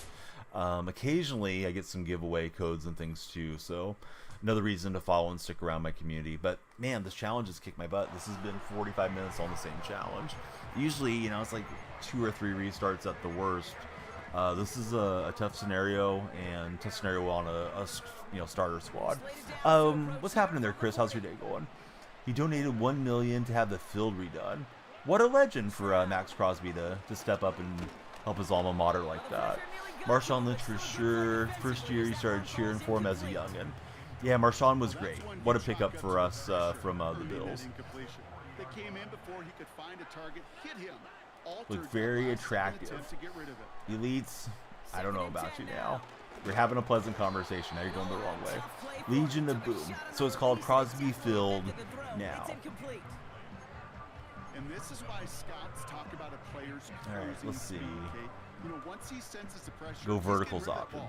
Occasionally, I get some giveaway codes and things, too, so another reason to follow and stick around my community. But, man, this challenge has kicked my butt. This has been 45 minutes on the same challenge. Usually, you know, it's like 2 or 3 restarts at the worst. This is a tough scenario, and tough scenario on a starter squad. What's happening there, Chris? How's your day going? He donated $1 million to have the field redone. What a legend for Max Crosby to step up and help his alma mater like that. Marshawn Lynch for sure. First year he started cheering for him as a youngin. Yeah, Marshawn was great. What a pickup for us from the Bills. Look very attractive. Elites, I don't know about you now. We're having a pleasant conversation. Now you're going the wrong way. Legion of Boom. So it's called Crosby Field now. And this is why scouts talk about a player's all right, let's see. You know, once he senses the pressure, go verticals option.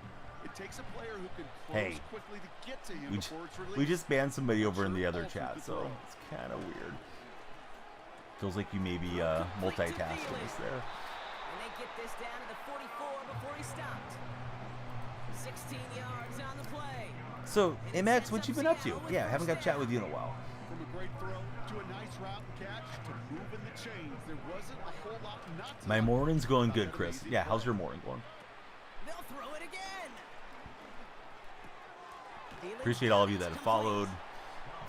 It takes a player who can close quickly to get to him before it's released. We just banned somebody over in the other chat, so it's kind of weird. Feels like you may be multitasking us there. And they get this down to the 44 before he stopped. 16 yards on the play. So, MX, what you been up to? Yeah, I haven't got to chat with you in a while. From a great throw to a nice route and catch to moving the chains, there wasn't a whole lot not to My morning's going good, Chris. Yeah, how's your morning going? They'll throw it again. Appreciate all of you that have followed.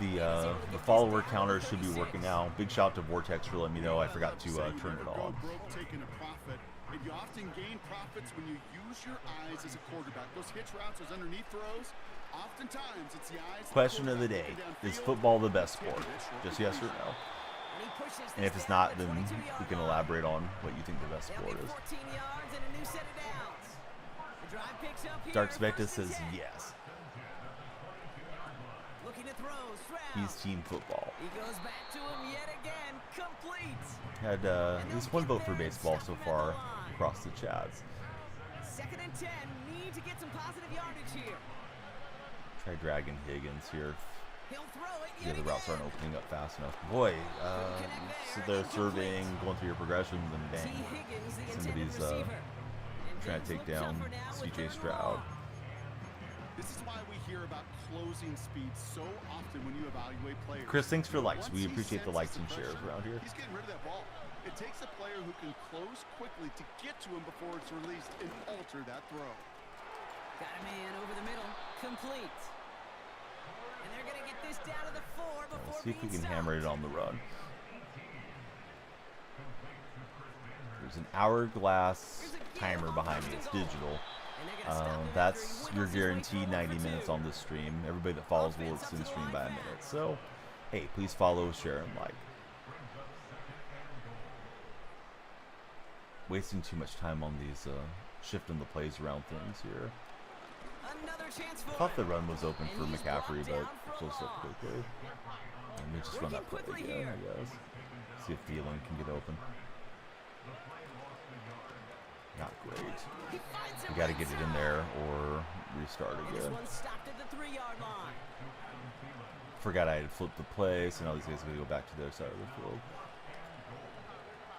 The follower counter should be working now. Big shout out to Vortex for letting me know I forgot to turn it on. And you often gain profits when you use your eyes as a quarterback. Those hitch routes, those underneath throws, oftentimes it's the eyes. Question of the day: is football the best sport? Just yes or no? And if it's not, then we can elaborate on what you think the best sport is. Dark Spectre says yes. He's team football. He goes back to him yet again. Complete. Had at least one vote for baseball so far across the chats. 2nd and 10. Need to get some positive yardage here. Try dragging Higgins here. He'll throw it The yet other routes aren't again. opening up fast enough. Boy, so they're surveying, going through your progressions, and bang, somebody's trying to take down CJ Stroud. This is why we hear about closing speed so often when you evaluate players. Chris, thanks for likes. We appreciate the likes and shares around here. He's getting rid of that ball. It takes a player who can close quickly to get to him before it's released and alter that throw. Got a man over the middle. Complete. And they're going to get this down to the 4 before Let's see if we being can stopped. hammer it on the run. There's an hourglass timer behind me. It's digital. That's your guaranteed 90 minutes on this stream. Everybody that follows will extend stream by a minute. So, hey, please follow, share, and like. Wasting too much time on these shifting the plays around things here. I thought the run was open for McCaffrey, but closed up quickly. And we just run that play again, I guess. See if Thielen can get open. Not great. We got to get it in there or restart again. Forgot I had flipped the play, so now these guys are going to go back to their side of the field.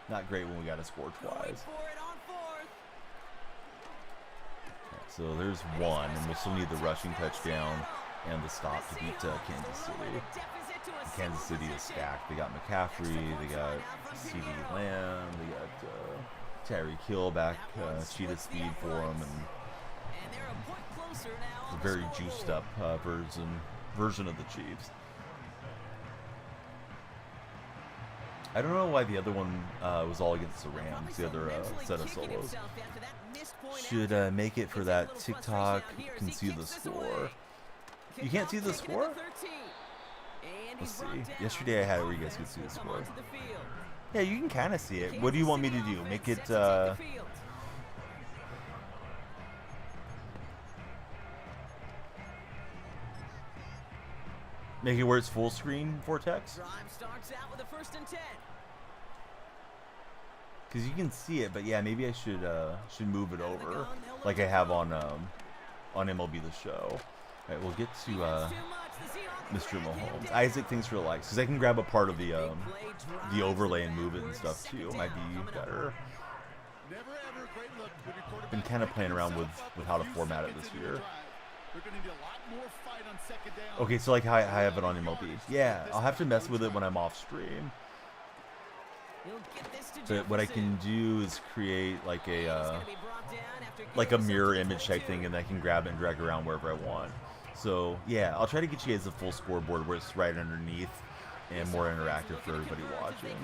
Not great when we got to score twice. Okay, so there's one, and we still need the rushing touchdown and the stop to beat Kansas City. Kansas City is stacked. They got McCaffrey, they got CD Lamb, they got Tyreek Hill back, cheetah speed for him, and a very juiced up version of the Chiefs. I don't know why the other one was all against the Rams, the other set of solos. Should make it for that TikTok, can see the score. You can't see the score? Let's see. Yesterday I had it where you guys could see the score. Yeah, you can kind of see it. What do you want me to do? Make it, make it where it's full screen, Vortex? Drive starts out with a 1st and 10. Because you can see it, but yeah, maybe I should move it over like I have on MLB The Show. All right, we'll get to Mr. Mahomes. Isaac, thanks for the likes, because I can grab a part of the overlay and move it and stuff too. Might be better. Been kind of playing around with how to format it this year. Okay, so like how I have it on MLB. Yeah, I'll have to mess with it when I'm off stream. But what I can do is create like a mirror image type thing, and I can grab it and drag around wherever I want. So yeah, I'll try to get you guys a full scoreboard where it's right underneath and more interactive for everybody watching.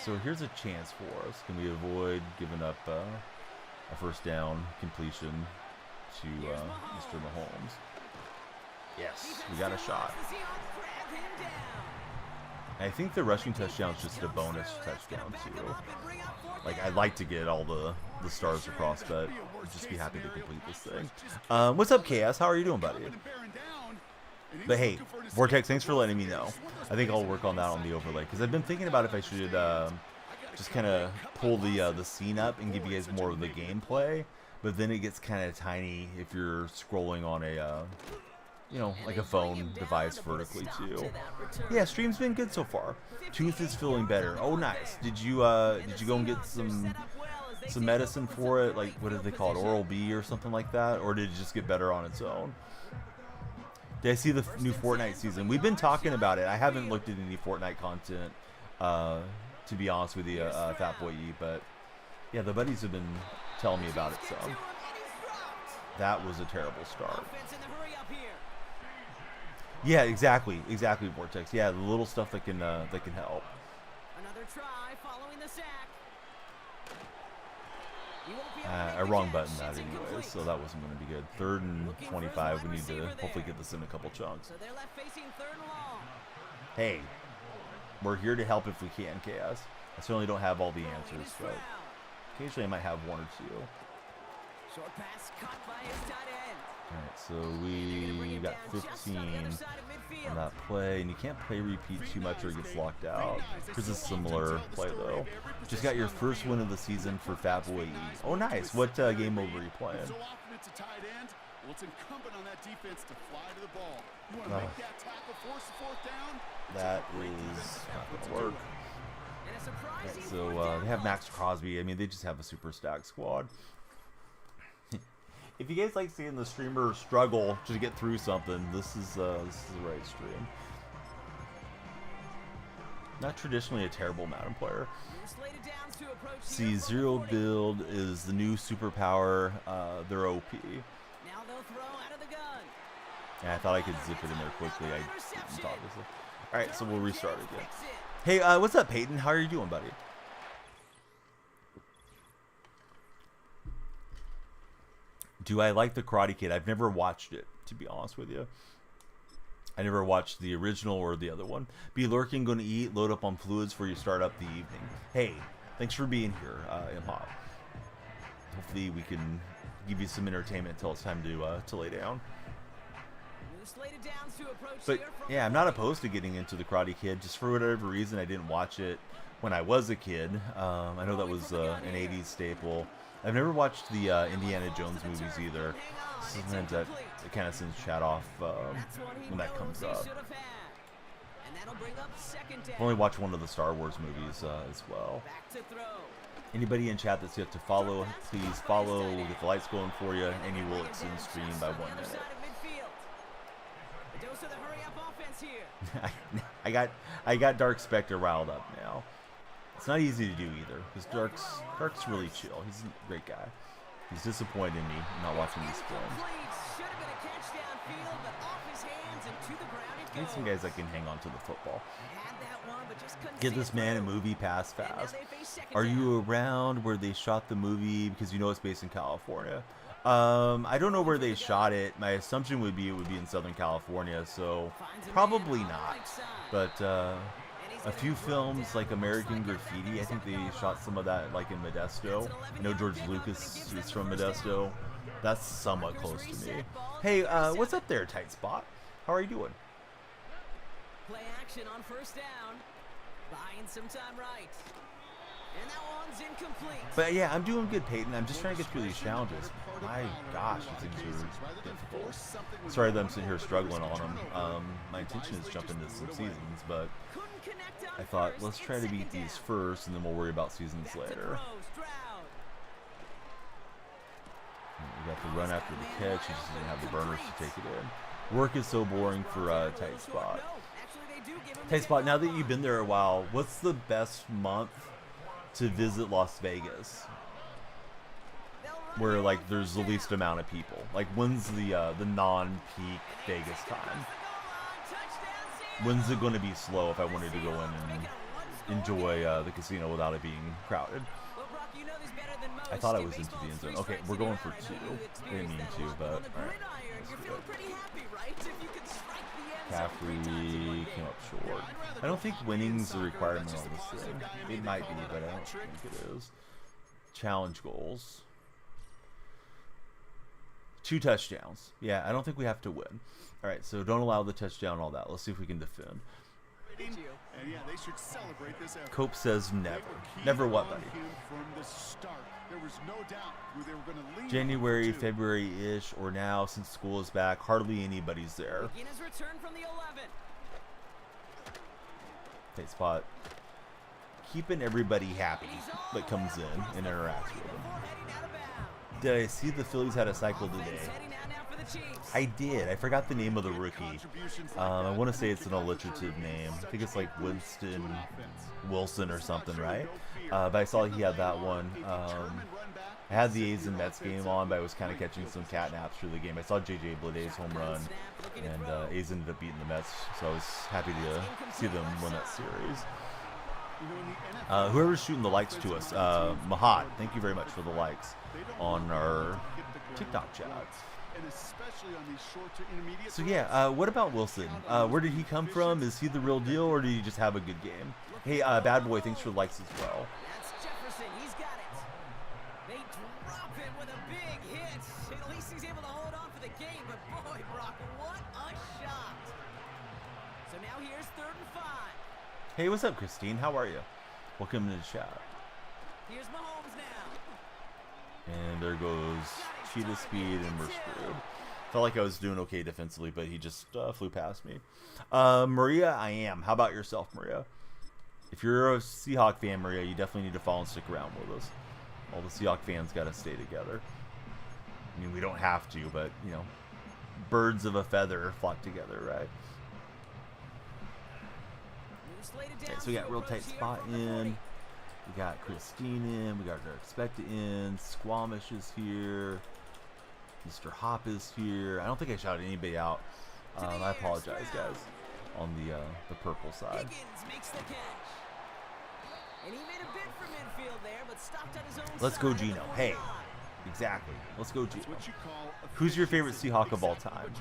So here's a chance for us. Can we avoid giving up a 1st down completion to Mr. Mahomes? Yes, we got a shot. I think the rushing touchdown is just a bonus touchdown too. Like, I'd like to get all the stars across, but I'd just be happy to complete this thing. What's up, KS? How are you doing, buddy? But hey, Vortex, thanks for letting me know. I think I'll work on that on the overlay, because I've been thinking about if I should just kind of pull the scene up and give you guys more of the gameplay, but then it gets kind of tiny if you're scrolling on a you know, like a phone device vertically too. Yeah, stream's been good so far. Tooth is feeling better. Oh, nice. Did you go and get some medicine for it? Like, what did they call it? Oral B or something like that? Or did it just get better on its own? Did I see the new Fortnite season? We've been talking about it. I haven't looked at any Fortnite content, to be honest with you, Fat Boy E, but yeah, the buddies have been telling me about it some. That was a terrible start. Yeah, exactly, Vortex. Yeah, the little stuff that can help. Another try following the sack. I wrong button that anyway, so that wasn't going to be good. 3rd and 25. We need to hopefully get this in a couple chunks. So they're left facing 3rd and long. Hey, we're here to help if we can, Chaos. I certainly don't have all the answers, but occasionally I might have 1 or 2. Short pass caught by his tight end. Alright, so we got 15 on that play, and you can't play repeat too much or it gets locked out. Here's a similar play though. Just got your 1st win of the season for Fat Boy E. Oh, nice. What game mode were you playing? So often it's a tight end. Well, it's incumbent on that defense to fly to the ball. You want to make that tackle, force the 4th down? That is not going to work. Right, so they have Max Crosby. I mean, they just have a super stacked squad. If you guys like seeing the streamer struggle to get through something, this is the right stream. Not traditionally a terrible Madden player. See, Zero Build is the new superpower. They're OP. Now they'll throw out of the gun. Yeah, I thought I could zip it in there quickly. I didn't, obviously. All right, so we'll restart again. Hey, what's up, Peyton? How are you doing, buddy? Do I like the Karate Kid? I've never watched it, to be honest with you. I never watched the original or the other one. Be lurking, going to eat, load up on fluids before you start up the evening. Hey, thanks for being here, Imhop. Hopefully we can give you some entertainment until it's time to lay down. But yeah, I'm not opposed to getting into the Karate Kid. Just for whatever reason, I didn't watch it when I was a kid. I know that was an 80s staple. I've never watched the Indiana Jones movies either. Sometimes that it kind of sends chat off when that comes up. I've only watched one of the Star Wars movies as well. Anybody in chat that's yet to follow, please follow. We'll get the lights going for you, and you will extend stream by 1 minute. I got Dark Spectre riled up now. It's not easy to do either, because Dark's really chill. He's a great guy. He's disappointed in me not watching these films. I need some guys that can hang on to the football. Get this man a movie pass fast. Are you around where they shot the movie? Because you know it's based in California. I don't know where they shot it. My assumption would be it would be in Southern California, so probably not. But A few films like American Graffiti, I think they shot some of that like in Modesto. I know George Lucas is from Modesto. That's somewhat close to me. Hey, what's up there, Tight Spot? How are you doing? Play action on first down. Buying some time right. And that one's incomplete. But yeah, I'm doing good, Peyton. I'm just trying to get through these challenges. My gosh, these things are difficult. Sorry that I'm sitting here struggling on them. My intention is jump into some seasons, but I thought let's try to beat these first, and then we'll worry about seasons later. We got the run after the catch. He just didn't have the burners to take it in. Work is so boring for Tight Spot. Tight Spot, now that you've been there a while, what's the best month to visit Las Vegas where like there's the least amount of people? Like when's the non-peak Vegas time? When's it going to be slow if I wanted to go in and enjoy the casino without it being crowded? I thought I was into the end zone. Okay, we're going for 2. I didn't mean to, but alright. Caffrey came up short. I don't think winning's a requirement on this thing. It might be, but I don't think it is. Challenge goals. 2 touchdowns. Yeah, I don't think we have to win. Alright, so don't allow the touchdown, all that. Let's see if we can defend. Cope says never. Never what, buddy? January, February-ish, or now since school is back, hardly anybody's there. Tight Spot. Keeping everybody happy that comes in and interacts with them. Did I see the Phillies had a cycle today? I did. I forgot the name of the rookie. I want to say it's an alliterative name. I think it's like Winston Wilson or something, right? But I saw he had that one. I had the A's and Mets game on, but I was kind of catching some catnaps through the game. I saw J.J. Bleday's home run, and A's ended up beating the Mets, so I was happy to see them win that series. Whoever's shooting the likes to us, Mahat, thank you very much for the likes on our TikTok chat. So yeah, what about Wilson? Where did he come from? Is he the real deal, or did he just have a good game? Hey, Bad Boy, thanks for the likes as well. That's Jefferson. He's got it. They drop him with a big hit. At least he's able to hold on for the game, but boy, Brock, what a shot. So now here's 3rd and 5. Hey, what's up, Christine? How are you? Welcome to the chat. Here's Mahomes now. And there goes cheetah speed, and we're screwed. Felt like I was doing okay defensively, but he just flew past me. Maria, I am. How about yourself, Maria? If you're a Seahawk fan, Maria, you definitely need to follow and stick around with us. All the Seahawk fans got to stay together. I mean, we don't have to, but, you know, birds of a feather flock together, right? Okay, so we got real tight spot in. We got Christine in. We got our expected in. Squamish is here. Mr. Hop is here. I don't think I shouted anybody out. I apologize, guys, on the purple side. Let's go, Gino. Hey, exactly. Let's go, Gino. Who's your favorite Seahawk of all time?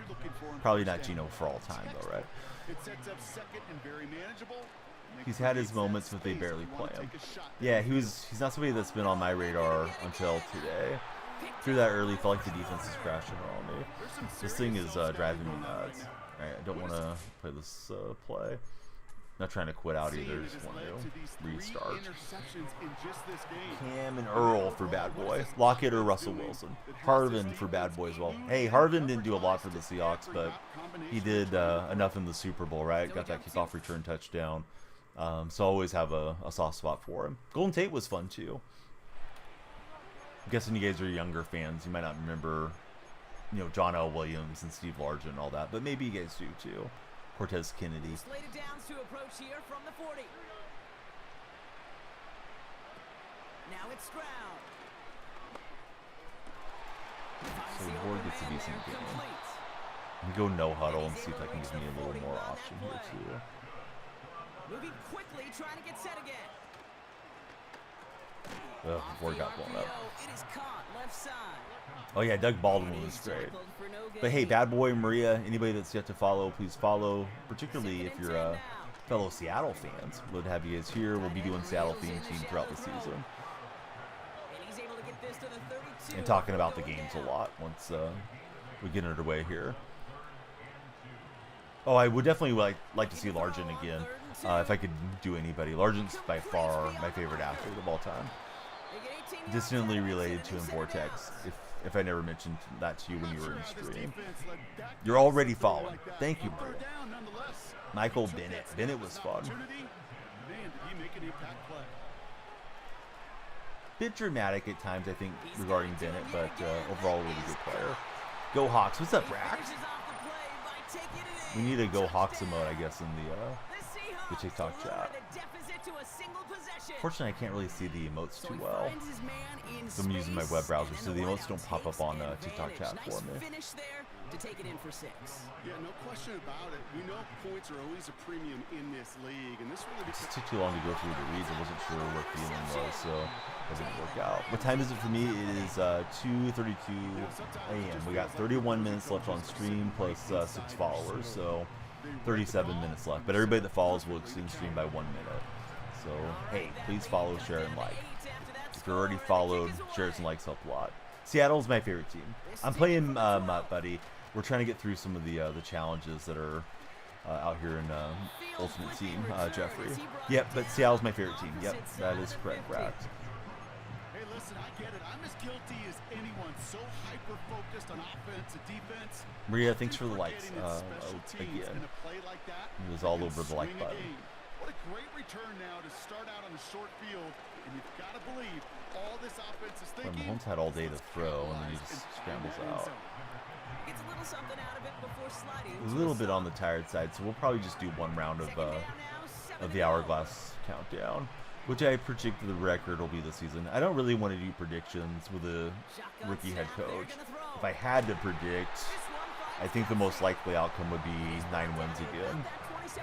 Probably not Gino for all time, though, right? He's had his moments, but they barely play him. Yeah, he's not somebody that's been on my radar until today. Through that early, felt like the defense is crashing on me. This thing is driving me nuts. Alright, I don't want to play this play. Not trying to quit out either, just want to restart. Cam and Earl for Bad Boy. Lockett or Russell Wilson. Harvin for Bad Boy as well. Hey, Harvin didn't do a lot for the Seahawks, but he did enough in the Super Bowl, right? Got that kickoff return touchdown. So I always have a soft spot for him. Golden Tate was fun too. I'm guessing you guys are younger fans. You might not remember, you know, John L. Williams and Steve Largent and all that, but maybe you guys do too. Cortez Kennedy. Slated downs to approach here from the 40. Now it's Stroud. So Ward gets a decent game. I'm gonna go no huddle and see if I can give me a little more option here too. Moving quickly, trying to get set again. Ugh, Ward got blown up. It is caught left side. Oh yeah, Doug Baldwin was great. But hey, Bad Boy, Maria, anybody that's yet to follow, please follow. Particularly if you're fellow Seattle fans. Would have you guys here. We'll be doing Seattle theme team throughout the season. And he's able to get this to the 32. And talking about the games a lot once we get underway here. Oh, I would definitely like to see Largent again. If I could do anybody. Largent's by far my favorite athlete of all time. Distantly related to him, Vortex, if I never mentioned that to you when you were in stream. You're already following. Thank you, bro. Michael Bennett. Bennett was fun. Bit dramatic at times, I think, regarding Bennett, but overall, really good player. Go Hawks. What's up, Rax? We need a Go Hawks emote, I guess, in the TikTok chat. Fortunately, I can't really see the emotes too well. So I'm using my web browser, so the emotes don't pop up on TikTok chat for me. To take it in for 6. Yeah, no question about it. We know points are always a premium in this league, and this really It just took too long to go through the reads. I wasn't sure what feeling was, so it didn't work out. What time is it for me? It is 2:32 a.m. We got 31 minutes left on stream plus 6 followers, so 37 minutes left. But everybody that follows will extend stream by 1 minute. So hey, please follow, share, and like. If you're already followed, shares and likes help a lot. Seattle's my favorite team. I'm playing Mutt, buddy. We're trying to get through some of the challenges that are out here in Ultimate Team, Jeffrey. Yep, but Seattle's my favorite team. Yep, that is correct, Rax. Hey, listen, I get it. I'm as guilty as anyone. So hyper-focused on offense and defense. Maria, thanks for the likes. Again, it was all over the like button. What a great return now to start out on the short field. And you've got to believe all this offense is thinking. Mahomes had all day to throw, and then he just scrambles out. Gets a little something out of it before sliding. A little bit on the tired side, so we'll probably just do one round of the hourglass countdown, which I predict the record will be this season. I don't really want to do predictions with a rookie head coach. If I had to predict, I think the most likely outcome would be 9 wins again.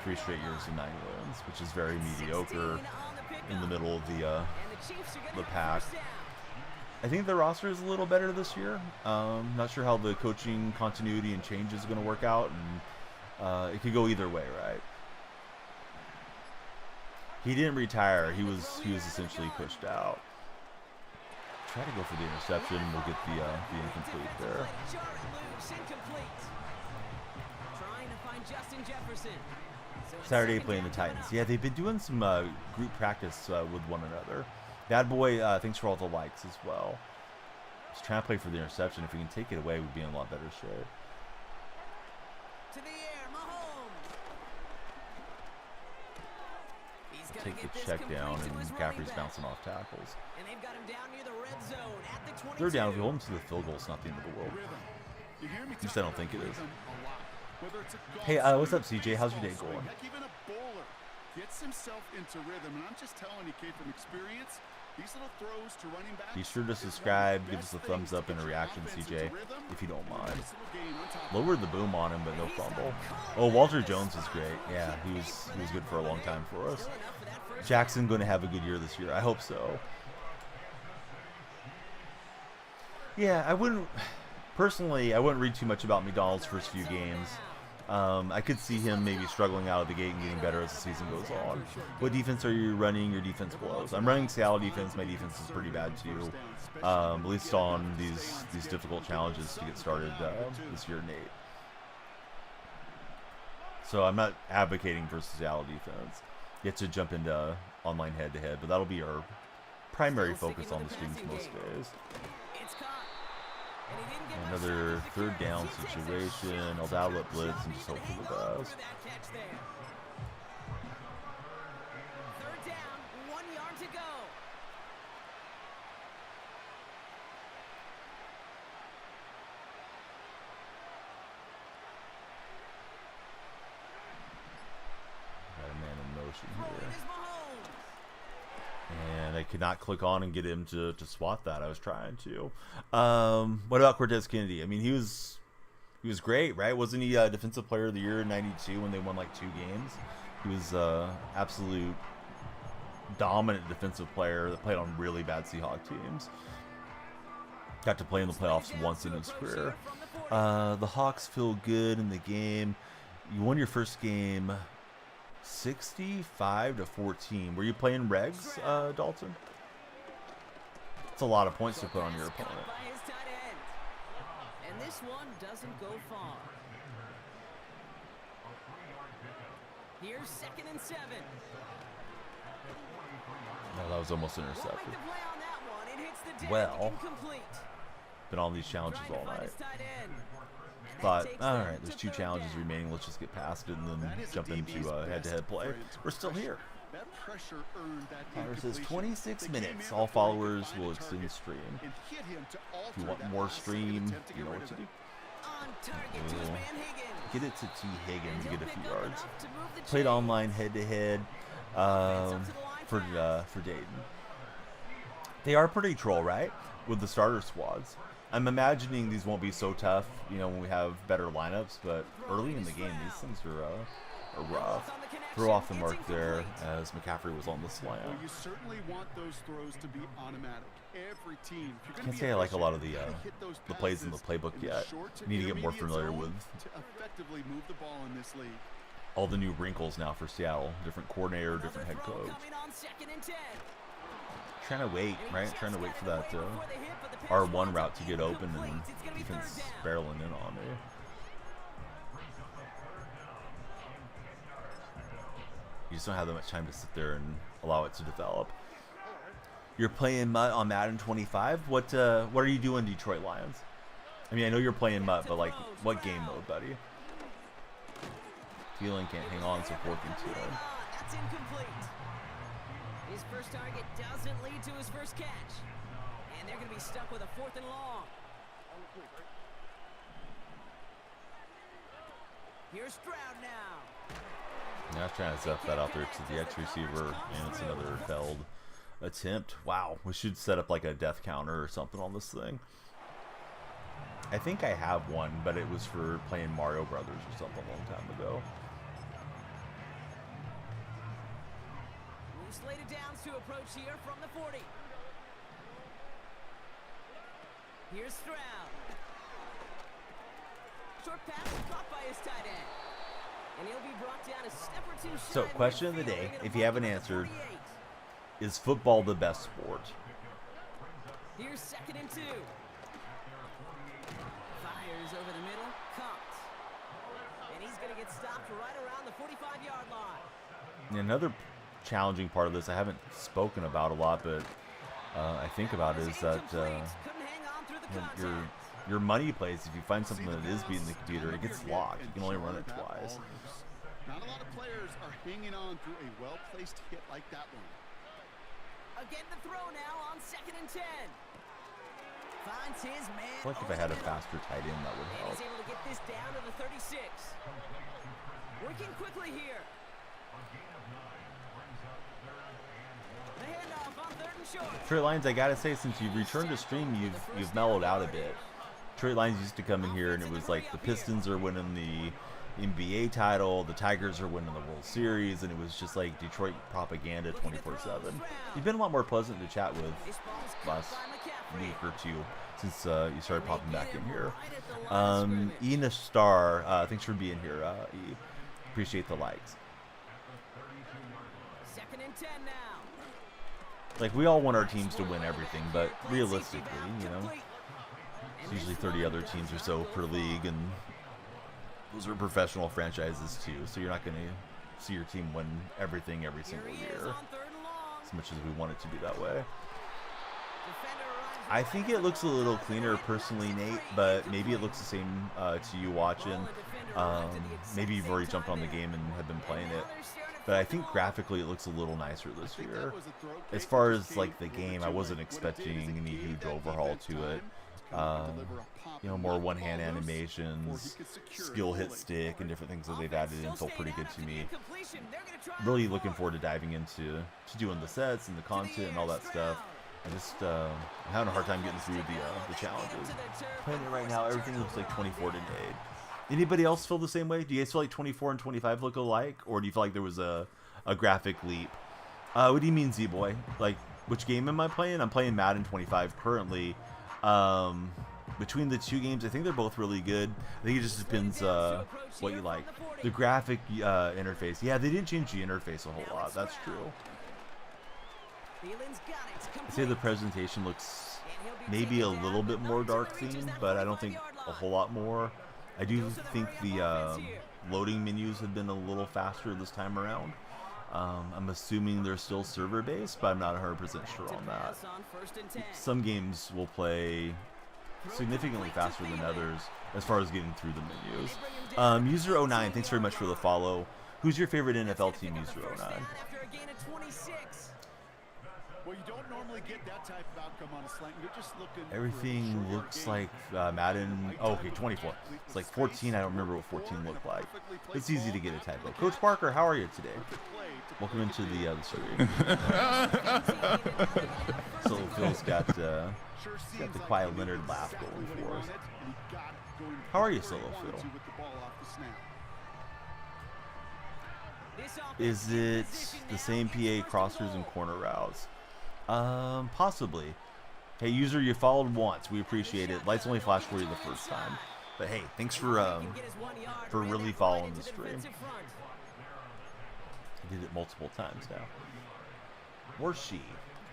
3 straight years of 9 wins, which is very mediocre in the middle of the pack. I think the roster is a little better this year. Not sure how the coaching continuity and change is going to work out, and it could go either way, right? He didn't retire. He was essentially pushed out. Try to go for the interception. We'll get the incomplete there. Saturday playing the Titans. Yeah, they've been doing some group practice with one another. Bad Boy, thanks for all the likes as well. Just trying to play for the interception. If we can take it away, we'd be in a lot better shape. To the air, Mahomes. Take the check down, and McCaffrey's bouncing off tackles. And they've got him down near the red zone at the 22. Third down, if you hold him to the field goal, it's not the end of the world. At least I don't think it is. Hey, what's up, CJ? How's your day going? Even a bowler gets himself into rhythm, and I'm just telling you, kid, from experience, these little throws to running back. Be sure to subscribe, give us a thumbs up and a reaction, CJ, if you don't mind. Lowered the boom on him, but no fumble. Oh, Walter Jones is great. Yeah, he was good for a long time for us. Jackson going to have a good year this year. I hope so. Yeah, I wouldn't read too much about McDonald's first few games. I could see him maybe struggling out of the gate and getting better as the season goes on. What defense are you running? Your defense blows. I'm running Seattle defense. My defense is pretty bad too. At least on these difficult challenges to get started this year, Nate. So I'm not advocating for Seattle defense. You have to jump into online head-to-head, but that'll be our primary focus on the streams most days. Another third down situation. I'll dial up blitz and just hope for the best. Third down, 1 yard to go. Got a man in motion here. And I could not click on and get him to swat that. I was trying to. What about Cortez Kennedy? I mean, he was great, right? Wasn't he Defensive Player of the Year in '92 when they won like 2 games? He was absolute dominant defensive player that played on really bad Seahawk teams. Got to play in the playoffs once in his career. The Hawks feel good in the game. You won your first game 65-14. Were you playing regs, Dalton? It's a lot of points to put on your opponent. By his tight end. And this one doesn't go far. Here's 2nd and 7. No, that was almost Won't make intercepted. the play on that one. It hits the deck. Well. Incomplete. Been on these challenges Trying to all find night. his tight end. And that Thought, takes all them right, to there's 2 third challenges down. remaining. Let's just get past it and then That is a jump into DB's head-to-head best play. friend. We're still here. That pressure earned that Tyler says incompletion. 26 They came minutes. in All before he could followers find a will target extend stream. and hit him to If you alter want that more last second stream, attempt to you get know rid what to of do. it. On target to his man Higgins. Get it to T. Higgins to And get a he'll few pick up yards. enough to move the Played chains. online head-to-head for Dayton. They are pretty troll, right? With the starter squads. I'm imagining these won't be so tough, you know, when we have better lineups, but early in the game, these things are rough. Throw off the mark there as McCaffrey was on the slant. Well, you certainly want those throws to be automatic. Every team. If you're gonna Can't be say I like a lot of efficient, the you gotta hit those plays in the passes playbook in the yet. short to Need to get more intermediate familiar zone with to effectively move the ball in this league. all the new wrinkles now for Seattle. Different coordinator, different head coach. Trying to wait, right? Trying to wait for that R1 route to get open and defense barreling in on me. You just don't have that much time to sit there and allow it to develop. You're playing MUT on Madden 25. What are you doing, Detroit Lions? I mean, I know you're playing MUT, but like, what game mode, buddy? Feeling can't hang on, so 4th and 2. That's incomplete. His first target doesn't lead to his first catch. And they're going to be stuck with a 4th and long. Here's Stroud now. Yeah, I was trying to zap that out there to the X receiver, and it's another failed attempt. Wow, we should set up like a death counter or something on this thing. I think I have one, but it was for playing Mario Brothers or something a long time ago. Moves slated downs to approach here from the 40. Here's Stroud. Short pass caught by his tight end. And he'll be brought down a step or two shy. So, question of the day, if you haven't answered, is football the best sport? Here's 2nd and 2. Fires over the middle, caught. And he's going to get stopped right around the 45-yard line. Another challenging part of this I haven't spoken about a lot, but I think about is that Couldn't hang on through the contact. your money plays, if you find something that is beating the computer, it gets locked. You can only run it twice. Not a lot of players are hanging on through a well-placed hit like that one. Again the throw now on 2nd and 10. Finds his man. I feel like if I had a faster tight end, that would And help. he's able to get this down to the 36. Working quickly here. The handoff on 3rd and short. Detroit Lions, I gotta say, since you've returned to stream, you've mellowed out a bit. Detroit Lions used to come in here and it was like the Pistons are winning the NBA title, the Tigers are winning the World Series, and it was just like Detroit propaganda 24/7. You've been a lot more pleasant to chat with last week or two since you started popping back in here. Ian Star, thanks for being here, E. Appreciate the likes. 2nd and 10 now. Like, we all want our teams to win everything, but realistically, you know, it's usually 30 other teams or so per league, and those are professional franchises too, so you're not going to see your team win everything every single year, as much as we want it to be that way. I think it looks a little cleaner personally, Nate, but maybe it looks the same to you watching. Maybe you've already jumped on the game and have been playing it. But I think graphically it looks a little nicer this year. As far as like the game, I wasn't expecting any huge overhaul to it. You know, more one-hand animations, skill hit stick, and different things that they've added in feel pretty good to me. Really looking forward to diving into doing the sets and the content and all that stuff. I just I'm having a hard time getting through the challenges. Playing it right now, everything looks like 24 today. Anybody else feel the same way? Do you guys feel like 24 and 25 look alike, or do you feel like there was a graphic leap? What do you mean, Z-Boy? Like, which game am I playing? I'm playing Madden 25 currently. between the two games, I think they're both really good. I think it just depends what you like. The graphic interface, yeah, they didn't change the interface a whole lot. That's true. I'd say the presentation looks maybe a little bit more dark themed, but I don't think a whole lot more. I do think the loading menus have been a little faster this time around. I'm assuming they're still server based, but I'm not 100% sure on that. Some games will play significantly faster than others as far as getting through the menus. User09, thanks very much for the follow. Who's your favorite NFL team, User09? Well, you don't normally get that type of outcome on a slant. You're just looking Everything looks like Madden. Oh, okay, 24. It's like 14. I don't remember what 14 looked like. It's easy to get a typo. Coach Parker, how are you today? Welcome into the stream. So Phil's got the Kawhi Leonard laugh going for us. How are you, Solo Phil? Is it the same PA crossers and corner routes? Possibly. Hey, user, you followed once. We appreciate it. Lights only flashed for you the first time. But hey, thanks for really following the stream. I did it multiple times now. Or she.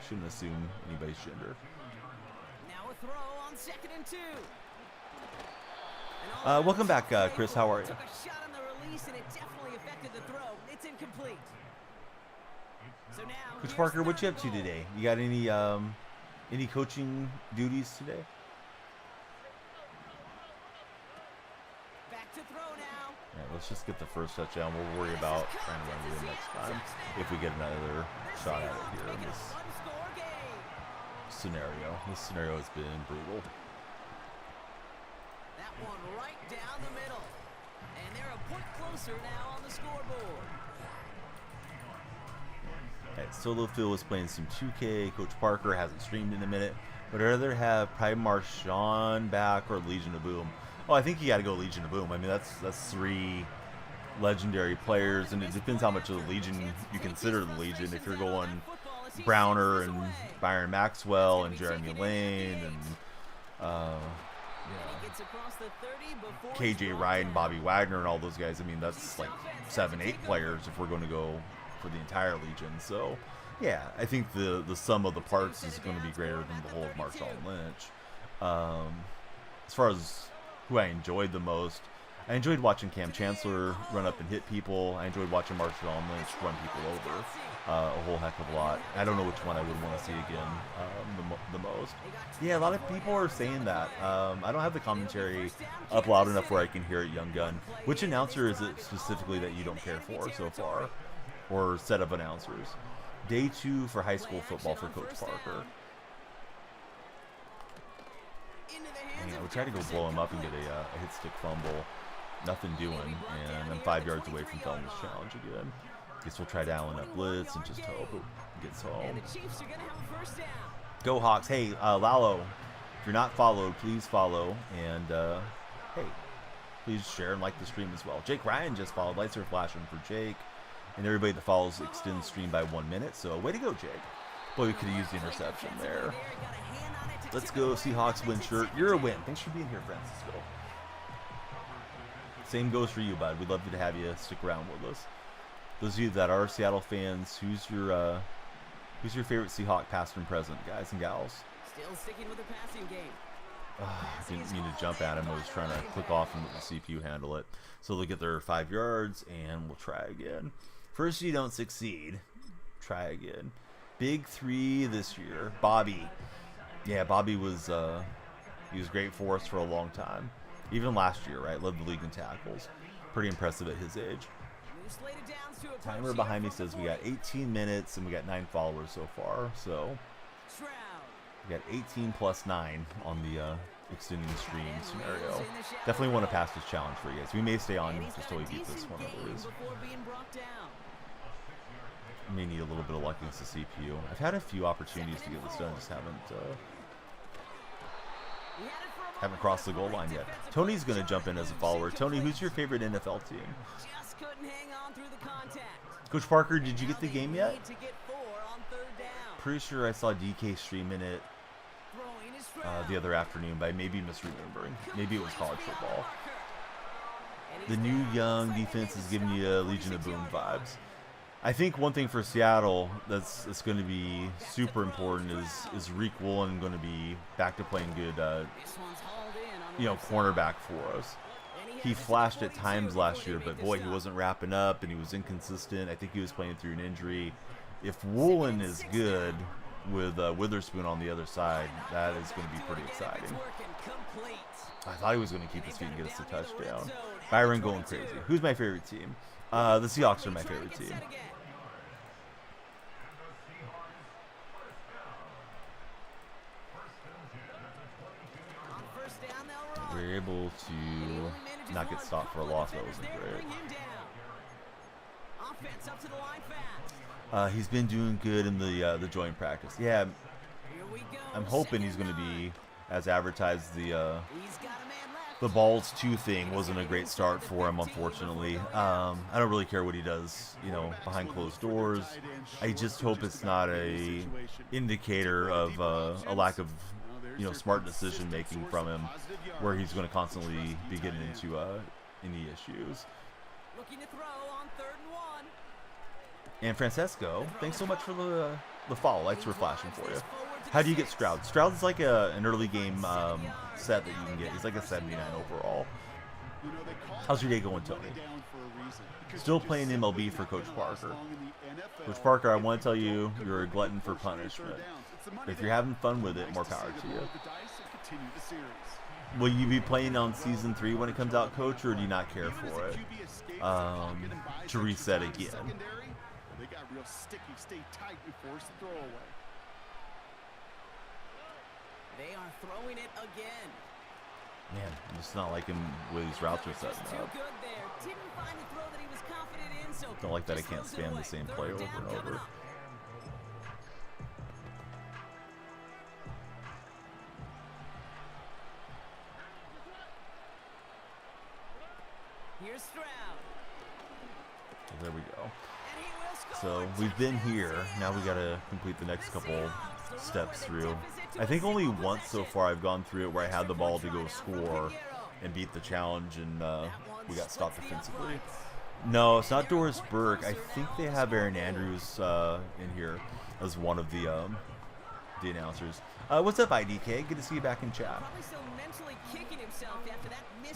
Shouldn't assume anybody's gender. Now a throw on 2nd and 2. Welcome back, Chris. How are you? Took a shot on the release and it definitely affected the throw. It's incomplete. So now Coach Parker, what you up to today? You got any coaching duties today? back to throw now. Yeah, let's just get the first touchdown. We'll worry about trying to run it in next time if we get another shot at it here in this scenario. This scenario has been brutal. That one right down the middle. And they're a point closer now on the scoreboard. Okay, Solo Phil is playing some 2K. Coach Parker hasn't streamed in a minute. But I'd rather have Pride Marshawn back or Legion of Boom. Oh, I think you got to go Legion of Boom. I mean, that's 3 legendary players, and it depends how much of the Legion you consider the Legion. If you're going Browner and Byron Maxwell and Jeremy Lane and KJ Wright and Bobby Wagner and all those guys, I mean, that's like 7, 8 players if we're going to go for the entire Legion. So, yeah, I think the sum of the parts is going to be greater than the whole of Marshawn Lynch. As far as who I enjoyed the most, I enjoyed watching Cam Chancellor run up and hit people. I enjoyed watching Marshawn Lynch run people over a whole heck of a lot. I don't know which one I would want to see again the most. Yeah, a lot of people are saying that. I don't have the commentary up loud enough where I can hear it, Young Gun. Which announcer is it specifically that you don't care for so far? Or set of announcers? Day 2 for high school football for Coach Parker. Man, we tried to go blow him up and get a hit stick fumble. Nothing doing, and I'm 5 yards away from failing this challenge again. Guess we'll try to Allen up blitz and just hope it gets home. Go Hawks. Hey, Lalo, if you're not followed, please follow. And, hey, please share and like the stream as well. Jake Ryan just followed. Lights are flashing for Jake. And everybody that follows extends stream by 1 minute. So, way to go, Jake. Boy, we could have used the interception there. Let's go, Seahawks win shirt. You're a win. Thanks for being here, Francisco. Same goes for you, bud. We'd love to have you stick around with us. Those of you that are Seattle fans, who's your favorite Seahawk past and present, guys and gals? Still sticking with the passing game. I didn't mean to jump at him. I was trying to click off and let the CPU handle it. So they'll get their 5 yards, and we'll try again. First, you don't succeed. Try again. Big 3 this year. Bobby. Yeah, Bobby was he was great for us for a long time. Even last year, right? Led the league in tackles. Pretty impressive at his age. Timer behind me says we got 18 minutes and we got 9 followers so far. So we got 18 plus 9 on the extending stream scenario. Definitely want to pass this challenge for you guys. We may stay on just till we beat this one of these. May need a little bit of luck against the CPU. I've had a few opportunities to get this done, just haven't crossed the goal line yet. Tony's going to jump in as a follower. Tony, who's your favorite NFL team? Coach Parker, did you get the game yet? Pretty sure I saw DK streaming it the other afternoon, but I may be misremembering. Maybe it was college football. The new young defense is giving you a Legion of Boom vibes. I think one thing for Seattle that's going to be super important is Reek Woolen going to be back to playing good, cornerback for us. He flashed at times last year, but boy, he wasn't wrapping up and he was inconsistent. I think he was playing through an injury. If Woolen is good with Witherspoon on the other side, that is going to be pretty exciting. I thought he was going to keep his feet and get us a touchdown. Byron going crazy. Who's my favorite team? The Seahawks are my favorite team. We were able to not get stopped for a loss. That wasn't great. He's been doing good in the joint practice. Yeah, I'm hoping he's going to be as advertised. The balls 2 thing wasn't a great start for him, unfortunately. I don't really care what he does, behind closed doors. I just hope it's not a indicator of a lack of, smart decision making from him, where he's going to constantly be getting into any issues. Looking to throw on 3rd and 1. And Francesco, thanks so much for the follow. Lights were flashing for you. How do you get Stroud? Stroud is like an early game set that you can get. He's like a 79 overall. How's your day going, Tony? Still playing MLB for Coach Parker. Coach Parker, I want to tell you, you're a glutton for punishment. If you're having fun with it, more power to you. Will you be playing on Season 3 when it comes out, Coach, or do you not care for it? To reset again. They got real sticky. Stay tight and force the throw away. They are throwing it again. Man, it's not like him with his routes are setting up. Don't like that I can't spam the same play over and over. Here's Stroud. There we go. So we've been here. Now we got to complete the next couple steps through. I think only once so far I've gone through it where I had the ball to go score and beat the challenge, and we got stopped defensively. No, it's not Doris Burke. I think they have Aaron Andrews in here as one of the announcers. What's up, IDK? Good to see you back in chat.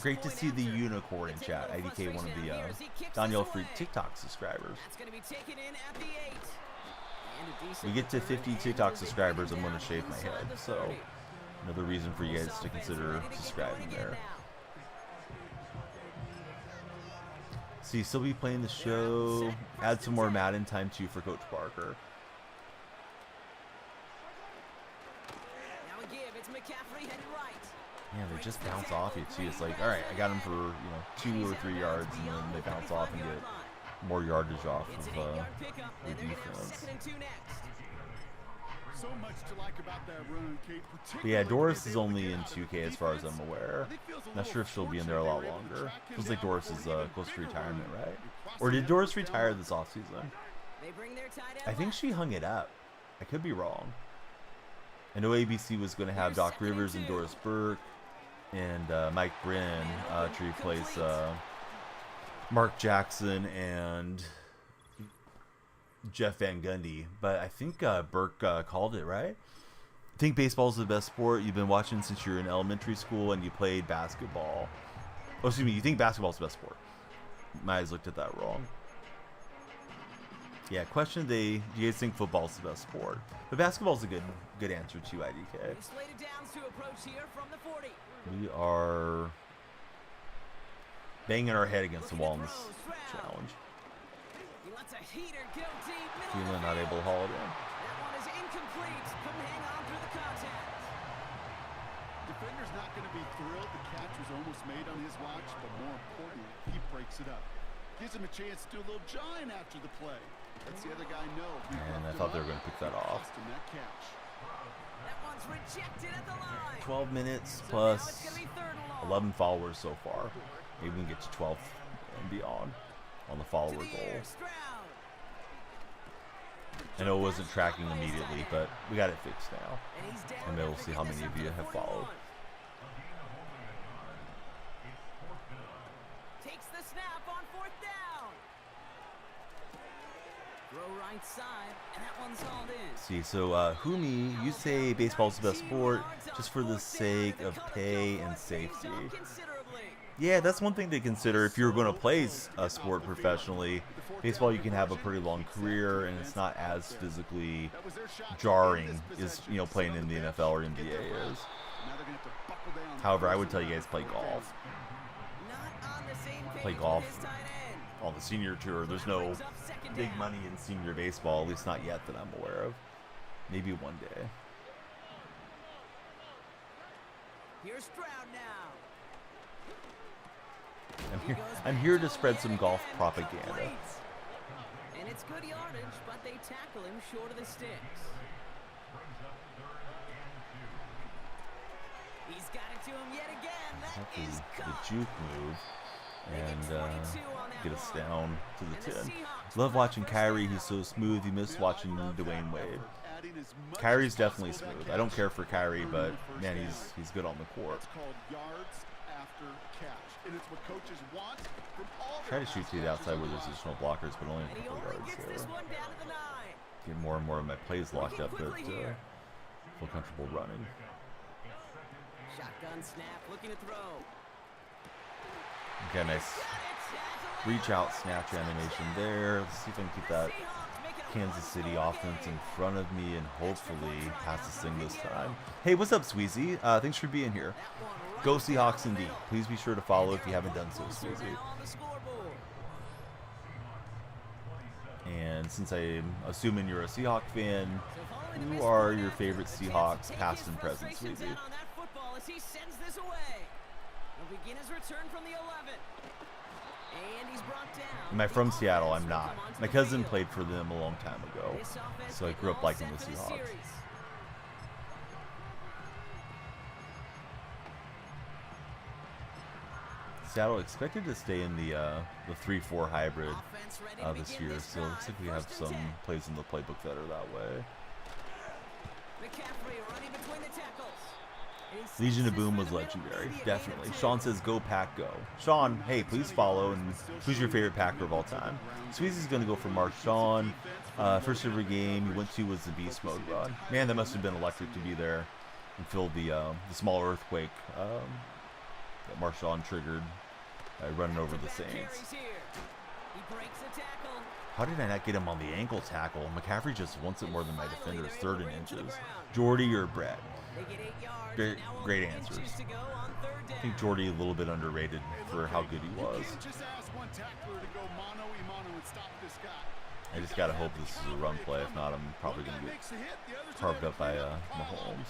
Great to see the unicorn in chat. IDK, one of the Danielle Freak TikTok subscribers. We get to 50 TikTok subscribers, I'm going to shave my head. So another reason for you guys to consider subscribing there. So you still be playing the show. Add some more Madden time too for Coach Parker. Yeah, they just bounce off you too. It's like, all right, I got them for 2 or 3 yards, and then they bounce off and get more yardage off of the defense. So much to like about that run, Kate. But yeah, Doris is only in 2K as far as I'm aware. Not sure if she'll be in there a lot longer. Feels like Doris is close to retirement, right? Or did Doris retire this offseason? I think she hung it up. I could be wrong. I know ABC was going to have Doc Rivers and Doris Burke and Mike Brin to replace Mark Jackson and Jeff Van Gundy, but I think Burke called it, right? I think baseball's the best sport. You've been watching since you were in elementary school and you played basketball. Oh, excuse me, you think basketball's the best sport. My eyes looked at that wrong. Yeah, question day, do you guys think football's the best sport? But basketball's a good answer too, IDK. We are banging our head against the wall in this challenge. Keelan not able to haul it in. Defender's not going to be thrilled. The catch was almost made on his watch, but more importantly, he breaks it up. Gives him a chance to do a little jawing after the play. Lets the other guy know. And I thought they were going to pick that off. 12 minutes plus 11 followers so far. Maybe we can get to 12 and beyond on the follower goal. I know it wasn't tracking immediately, but we got it fixed now. And he's down And maybe we'll after see how getting many this of you up to have the followed. 41. Takes the snap on 4th down. Throw right side, and that one's hauled in. See, so Humi, you say baseball's the best sport just for the sake of pay and safety. Yeah, that's one thing to consider if you're going to play a sport professionally. Baseball, you can have a pretty long career, and it's not as physically jarring as playing in the NFL or NBA is. However, I would tell you guys play golf. Play golf on the senior tour. There's no big money in senior baseball, at least not yet that I'm aware of. Maybe one day. Here's Stroud now. I'm here to spread some golf propaganda. And it's good yardage, but they tackle him short of the sticks. He's got it to him yet again. That is the juke move and get us down to the 10. Love watching Kyrie. He's so smooth. You miss watching Dwayne Wade. Kyrie's definitely smooth. I don't care for Kyrie, but man, he's good on the court. Try to shoot to the outside where there's additional blockers, but only a couple yards there. Get more and more of my plays locked up, but feel comfortable running. Shotgun snap, looking to throw. Okay, nice reach out snatch animation there. Let's see if I can keep that Kansas City offense in front of me and hopefully pass this thing this time. Hey, what's up, Sweezy? Thanks for being here. Go Seahawks indeed. Please be sure to follow if you haven't done so, Sweezy. And since I'm assuming you're a Seahawk fan, who are your favorite Seahawks, past and present, Sweezy? Am I from Seattle? I'm not. My cousin played for them a long time ago, so I grew up liking the Seahawks. Seattle expected to stay in the 3-4 hybrid this year, so it looks like we have some plays in the playbook that are that way. Legion of Boom was legendary, definitely. Sean says, go Pack, go. Sean, hey, please follow, and who's your favorite Packer of all time? Sweezy's going to go for Marshawn. First ever game he went to was the Beast Mode run. Man, that must have been electric to be there and feel the small earthquake that Marshawn triggered running over the Saints. How did I not get him on the ankle tackle? McCaffrey just wants it more than my defender's 3rd and inches. Jordy or Brett? Great answers. I think Jordy a little bit underrated for how good he was. I just gotta hope this is a run play. If not, I'm probably gonna get carved up by Mahomes.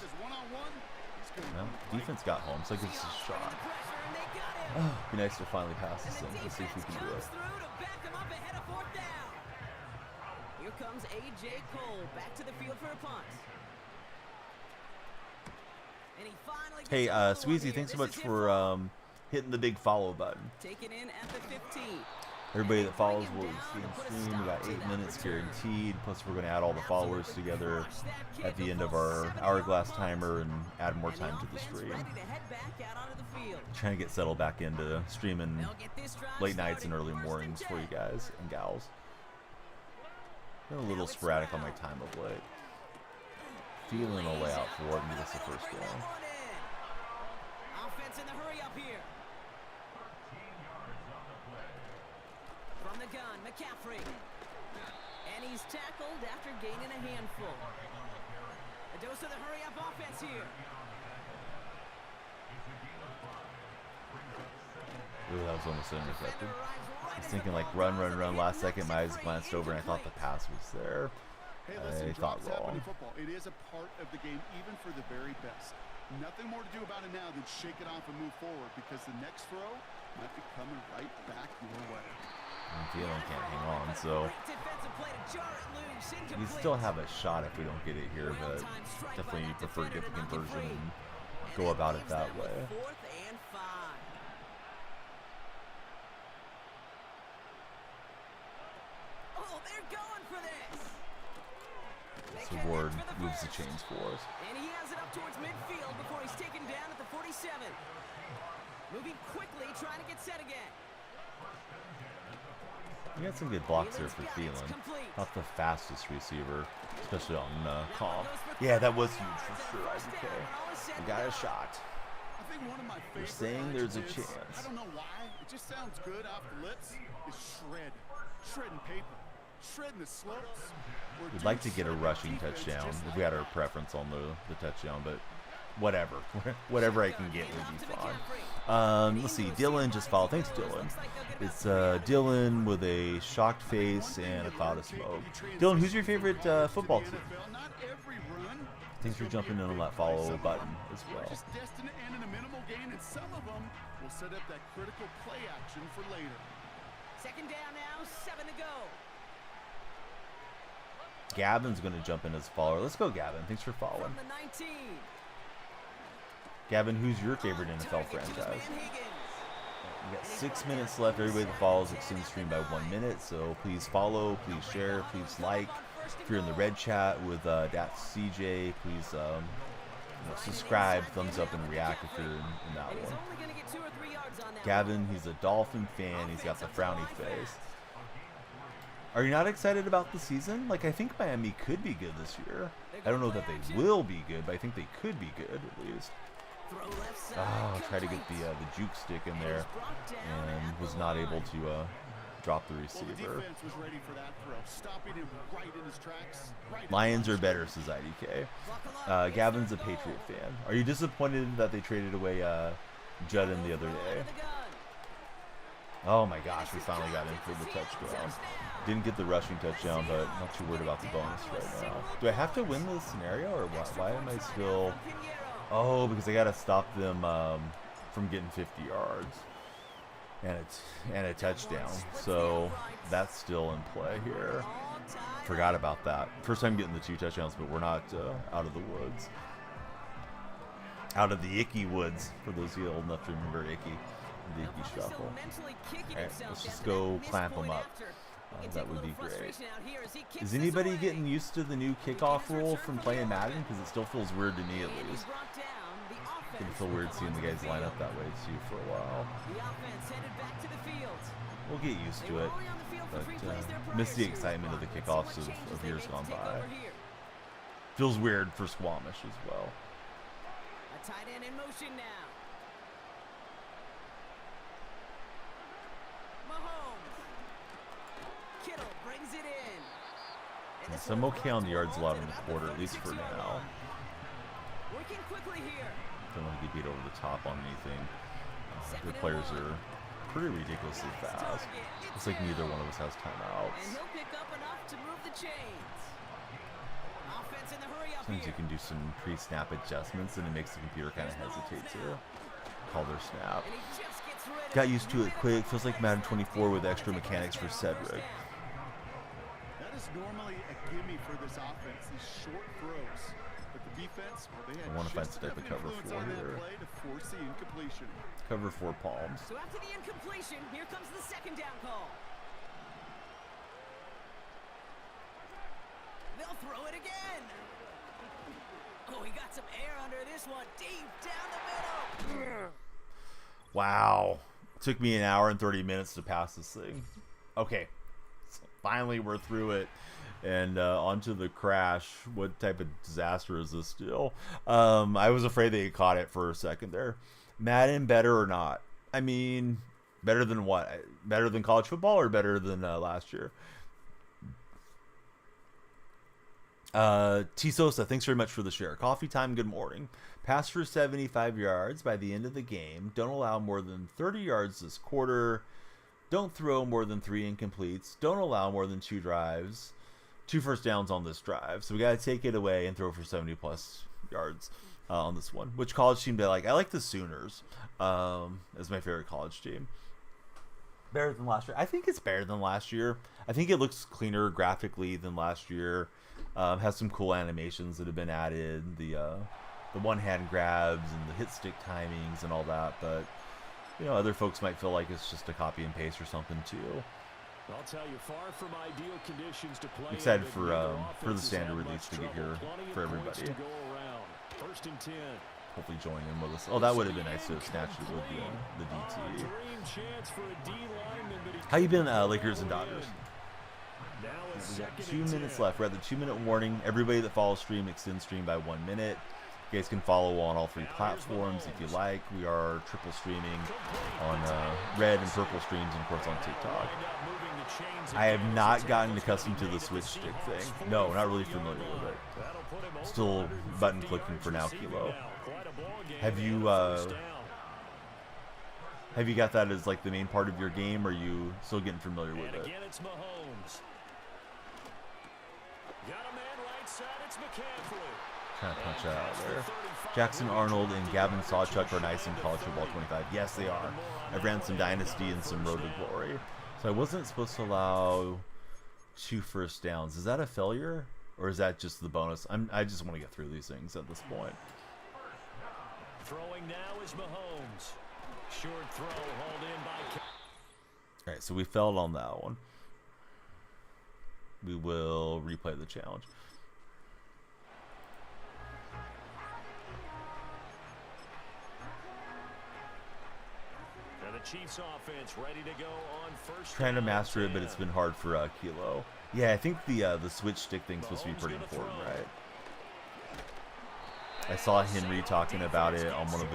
Well, defense got home, so I guess it's a shot. Oh, be nice to finally pass this thing. Let's see if we can do it. Here comes A.J. Cole back to the field for a punt. Hey, Sweezy, thanks so much for hitting the big follow button. Taken in at the 15. Everybody that follows will see and stream. We got 8 minutes guaranteed. Plus, we're going to add all the followers together at the end of our hourglass timer and add more time to the stream. Trying to get settled back into streaming late nights and early mornings for you guys and gals. Been a little sporadic on my time of late. Feeling a way out for it. Maybe that's the first down. Offense in the hurry up here. From the gun, McCaffrey. And he's tackled after gaining a handful. A dose of the hurry up offense here. Ooh, that was almost intercepted. I was thinking like run last second. My eyes glanced over and I thought the pass was there. Hey, listen, I thought wrong. It is a part of the game, even for the very best. Nothing more to do about it now than shake it off and move forward, because the next throw might be coming right back your way. I'm feeling can't hang on, so we still have a shot if we don't get it here, but definitely prefer to get the conversion and go about it that way. So Ward moves the chains for us. And he has it up towards midfield before he's taken down at the 47. Moving quickly, trying to get set again. We got some good blocks there for Thielen. Not the fastest receiver, especially on comp. Yeah, that was huge for sure, IDK. We got a shot. I think one of my You're favorite saying there's a actions is, chance. I don't know why, it just sounds good off the lips, is shredding paper, shredding the slopes. We'd like to get a rushing touchdown if we had our preference on the touchdown, but whatever. Whatever I can get would be fine. Let's see. Dylan just followed. Thanks, Dylan. It's Dylan with a shocked face and a cloud of smoke. Dylan, who's your favorite football team? Not every run Thanks for jumping in on that follow button as are well. just destined to end in a minimal gain, and some of them will set up that critical play action for later. Second down now, 7 to go. Gavin's going to jump in as follower. Let's go, Gavin. Thanks for following. From the 19. Gavin, who's your favorite NFL franchise? We got 6 minutes left. Everybody that follows extends stream by 1 minute, so please follow, please share, please like. If you're in the red chat with CJ, please subscribe, thumbs up, and react if you're in that one. Gavin, he's a Dolphin fan. He's got the frowny face. Are you not excited about the season? Like, I think Miami could be good this year. I don't know that they will be good, but I think they could be good at least. Try to get the juke stick in there, and was not able to drop the receiver. Lions are better, says IDK. Gavin's a Patriot fan. Are you disappointed that they traded away Judden the other day? Oh my gosh, we finally got in for the touchdown. Didn't get the rushing touchdown, but not too worried about the bonus right now. Do I have to win this scenario, or what? Why am I still... Oh, because I got to stop them from getting 50 yards and a touchdown. So that's still in play here. Forgot about that. First time getting the 2 touchdowns, but we're not out of the woods. Out of the icky woods, for those of you old enough to remember icky. The icky shuffle. Alright, let's just go clamp them up. That would be great. Is anybody getting used to the new kickoff rule from playing Madden? Because it still feels weird to me, at least. It's going to feel weird seeing the guys line up that way, too, for a while. We'll get used to it. But miss the excitement of the kickoffs of years gone by. Feels weird for Squamish as well. A tight end in motion now. So I'm okay on the yards allowed in the quarter, at least for now. Don't want to get beat over the top on anything. The players are pretty ridiculously fast. Looks like neither one of us has timeouts. Sometimes you can do some pre-snap adjustments, and it makes the computer kind of hesitate to call their snap. Got used to it quick. Feels like Madden 24 with extra mechanics for Cedric. Normally a gimme for this offense, these short throws. But the defense, well, they had I want to find just some type of enough cover influence 4 on that here. play to force the incompletion. Cover 4 palms. So after the incompletion, here comes the second down call. They'll throw it again. Oh, he got some air under this one, deep down the middle. Wow. Took me an hour and 30 minutes to pass this thing. Okay. Finally, we're through it, and onto the crash. What type of disaster is this still? I was afraid they caught it for a second there. Madden, better or not? I mean, better than what? Better than college football or better than last year? T. Sosa, thanks very much for the share. Coffee time, good morning. Pass for 75 yards by the end of the game. Don't allow more than 30 yards this quarter. Don't throw more than 3 incompletes. Don't allow more than 2 drives. 2 first downs on this drive. So we got to take it away and throw for 70-plus yards on this one. Which college team do I like? I like the Sooners as my favorite college team. Better than last year. I think it's better than last year. I think it looks cleaner graphically than last year. Has some cool animations that have been added. The one-hand grabs and the hit stick timings and all that. But... you know, other folks might feel like it's just a copy and paste or something too. I'll tell you, far from ideal conditions to play. Excited for the standard release to get here for everybody. First and 10. Hopefully join in with us. Oh, that would have been nice to have snatched it with the DT. How you been, Lakers and Dodgers? We got 2 minutes left. We're at the 2-minute warning. Everybody that follows stream, extend stream by 1 minute. You guys can follow on all 3 platforms if you like. We are triple streaming on red and purple streams, and of course on TikTok. I have not gotten accustomed to the switch stick thing. No, not really familiar with it. Still button clicking for now, Kilo. Have you got that as like the main part of your game, or are you still getting familiar with it? Trying to punch that out there. Jackson Arnold and Gavin Sawchuk are nice in college football 25. Yes, they are. I've ran some Dynasty and some Road to Glory. So I wasn't supposed to allow 2 first downs. Is that a failure? Or is that just the bonus? I just want to get through these things at this point. Throwing now is Mahomes. Short throw, hauled in by... All right, so we failed on that one. We will replay the challenge. And the Chiefs offense ready to go on first. Trying to master it, but it's been hard for Kilo. Yeah, I think the switch stick thing's supposed to be pretty important, right? I saw Henry talking about it on one of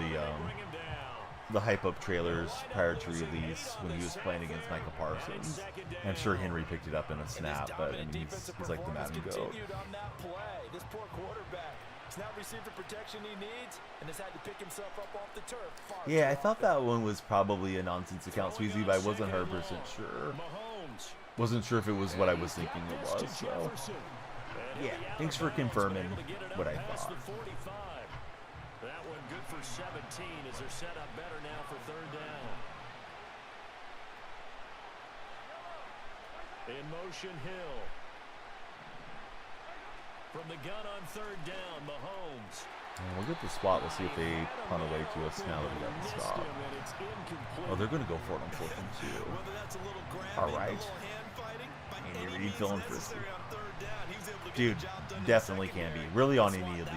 the hype up trailers prior to release when he was playing against Michael Parsons. I'm sure Henry picked it up in a snap, but I mean, he's like the Madden GOAT. This poor quarterback has not received the protection he needs and has had to pick himself up off the turf. Yeah, I thought that one was probably a nonsense account, Sweezy, but I wasn't 100% sure. Wasn't sure if it was what I was thinking it was, so yeah, thanks for confirming what I thought. That one good for 17 as they're set up better now for third down. In motion, Hill. From the gun on third down, Mahomes. And we'll get the spot. We'll see if they punt away to us now that we got the stop. Oh, they're going to go for it on 4th and 2. All right. Andy Reid feeling frisky. Dude, definitely can be. Really on any of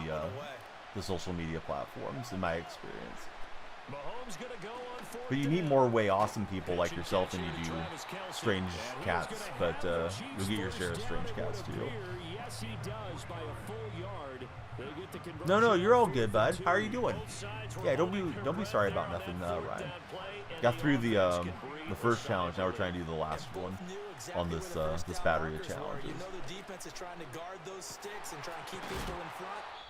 the social media platforms, in my experience. But you need more way awesome people like yourself than you do strange cats. But you'll get your share of strange cats too. No, you're all good, bud. How are you doing? Yeah, don't be sorry about nothing, Ryan. Got through the first challenge. Now we're trying to do the last one on this battery of challenges.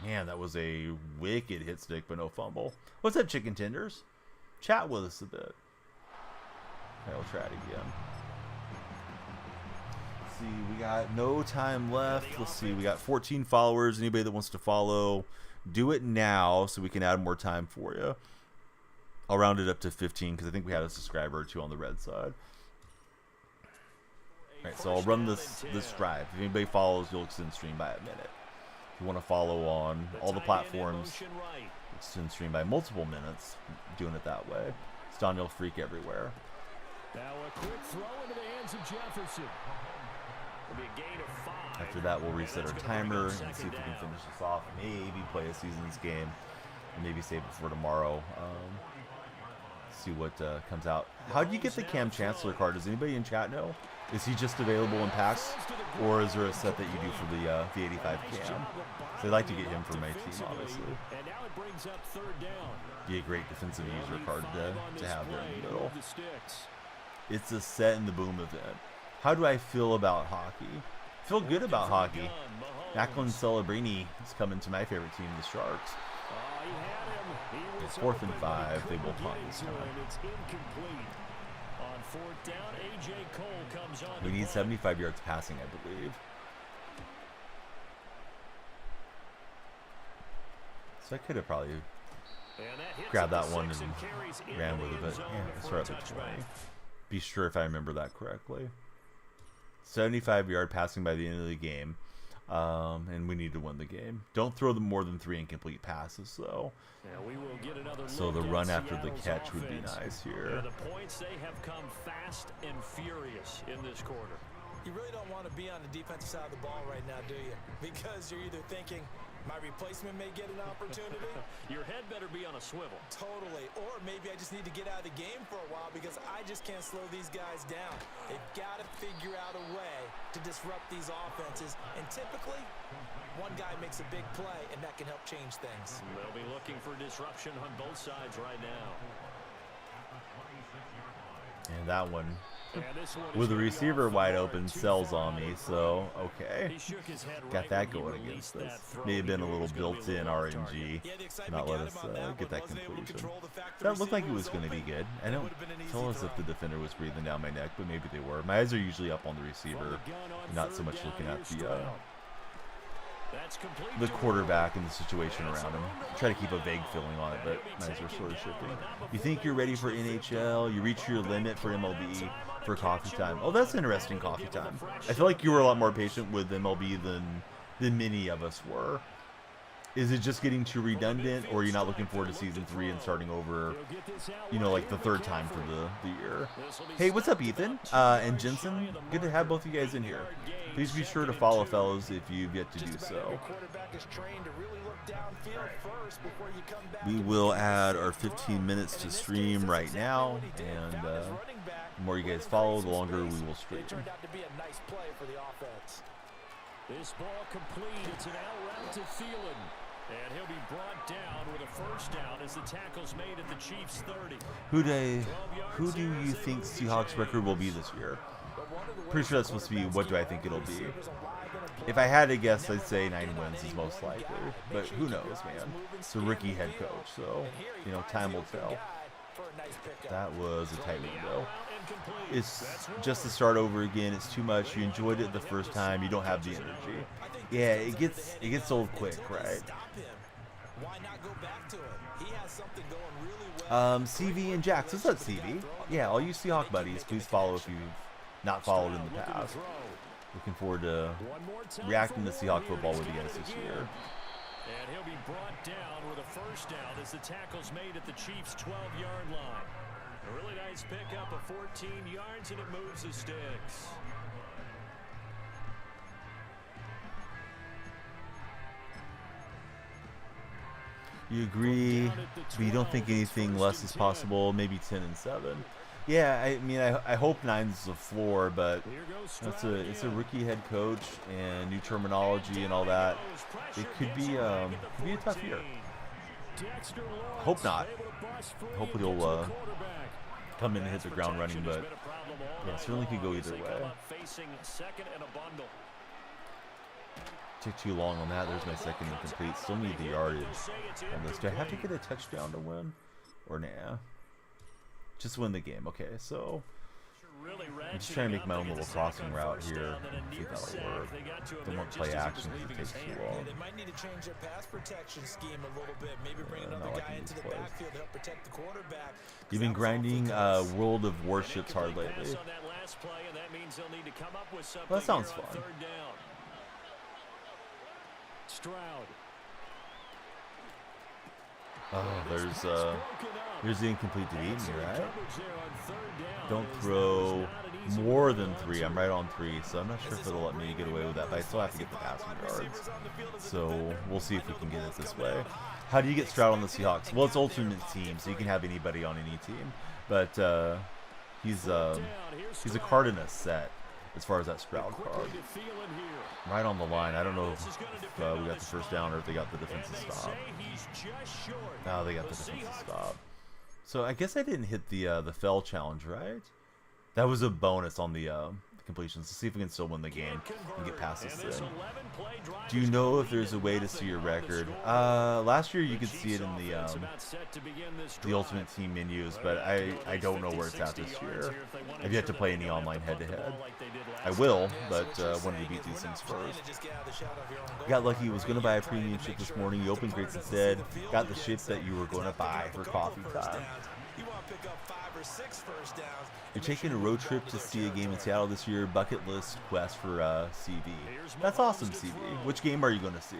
Man, that was a wicked hit stick, but no fumble. What's up, chicken tenders? Chat with us a bit. Okay, we'll try it again. Let's see, we got no time left. Let's see, we got 14 followers. Anybody that wants to follow, do it now so we can add more time for you. I'll round it up to 15 because I think we had a subscriber or 2 on the red side. All right, so I'll run this drive. If anybody follows, you'll extend stream by a minute. If you want to follow on all the platforms, extend stream by multiple minutes. Doing it that way. It's Daniel Freak everywhere. Now a quick throw into the hands of Jefferson. It'll be a gain of 5. After that, we'll reset our timer and see if we can finish this off. Maybe play a Seasons game, and maybe save it for tomorrow. See what comes out. How do you get the Cam Chancellor card? Does anybody in chat know? Is he just available in packs, or is there a set that you do for the 85 Cam? So I'd like to get him for my team, obviously. Be a great defensive user card to have there in the middle. It's a set in the boom event. How do I feel about hockey? I feel good about hockey. Jacqueline Celebrini is coming to my favorite team, the Sharks. It's 4th and 5. They will punt this time. We need 75 yards passing, I believe. So I could have probably grabbed that one and ran with it, but yeah, let's start at the 20. Be sure if I remember that correctly. 75-yard passing by the end of the game. And we need to win the game. Don't throw them more than 3 incomplete passes, though. So the run after the catch would be nice here. The points, they have come fast and furious in this quarter. You really don't want to be on the defensive side of the ball right now, do you? Because you're either thinking, my replacement may get an opportunity. Your head better be on a swivel. Totally. Or maybe I just need to get out of the game for a while because I just can't slow these guys down. They've got to figure out a way to disrupt these offenses. And typically, one guy makes a big play, and that can help change things. They'll be looking for disruption on both sides right now. And that one, with the receiver wide open, sells on me. So, okay. Got that going against us. May have been a little built-in RNG to not let us get that completion. That looked like it was going to be good. I don't feel as if the defender was breathing down my neck, but maybe they were. My eyes are usually up on the receiver, not so much looking at the quarterback and the situation around him. Try to keep a vague feeling on it, but my eyes are sort of shifting. You think you're ready for NHL? You reach your limit for MLB for coffee time. Oh, that's interesting, coffee time. I feel like you were a lot more patient with MLB than many of us were. Is it just getting too redundant, or are you not looking forward to season 3 and starting over, you know, like the 3rd time for the year? Hey, what's up, Ethan? And Jensen? Good to have both of you guys in here. Please be sure to follow, fellas, if you've yet to do so. We will add our 15 minutes to stream right now, and the more you guys follow, the longer we will stream. This ball complete. It's an out route to Thielen. And he'll be brought down with a first down as the tackle's made at the Chiefs' 30. Who do you think Seahawks record will be this year? Pretty sure that's supposed to be what do I think it'll be. If I had to guess, I'd say 9 wins is most likely. But who knows, man? It's a rookie head coach, so, you know, time will tell. That was a tight window. It's just to start over again. It's too much. You enjoyed it the first time. You don't have the energy. Yeah, it gets old quick, right? CV and Jax. What's up, CV? Yeah, all you Seahawk buddies, please follow if you've not followed in the past. Looking forward to reacting to Seahawk football with you guys this year. And he'll be brought down with a first down as the tackle's made at the Chiefs' 12-yard line. A really nice pickup of 14 yards, and it moves the sticks. You agree, but you don't think anything less is possible, maybe 10-7. Yeah, I mean, I hope 9's the floor, but it's a rookie head coach and new terminology and all that. It could be a tough year. Hope not. Hopefully he'll come in and hit the ground running, but yeah, it certainly could go either way. Took too long on that. There's my second incomplete. Still need the yardage on this. Do I have to get a touchdown to win? Or nah? Just win the game. Okay, so I'm just trying to make my own little crossing route here. I think that'll work. Don't want to play action because it takes too long. They might need to change their pass protection scheme a little bit. Maybe bring another guy into the backfield to help protect the quarterback. You've been grinding World of Warships hard lately. Well, that sounds fun. Stroud. Oh, there's the incomplete to Eden, right? Don't throw more than 3. I'm right on 3, so I'm not sure if it'll let me get away with that, but I still have to get the passing yards. So we'll see if we can get it this way. How do you get Stroud on the Seahawks? Well, it's ultimate team, so you can have anybody on any team. But he's a card in a set as far as that Stroud card. Right on the line. I don't know if we got the first down or if they got the defensive stop. No, they got the defensive stop. So I guess I didn't hit the fell challenge, right? That was a bonus on the completions. Let's see if we can still win the game and get past this thing. Do you know if there's a way to see your record? Last year you could see it in the Ultimate Team menus, but I don't know where it's at this year. I've yet to play any online head-to-head. I will, but wanted to beat these things first. Got lucky. Was going to buy a premium ship this morning. You opened crates instead. Got the ship that you were going to buy for coffee time. for 6 first downs. You're taking a road trip to see a game in Seattle this year. Bucket list quest for CV. That's awesome, CV. Which game are you going to see?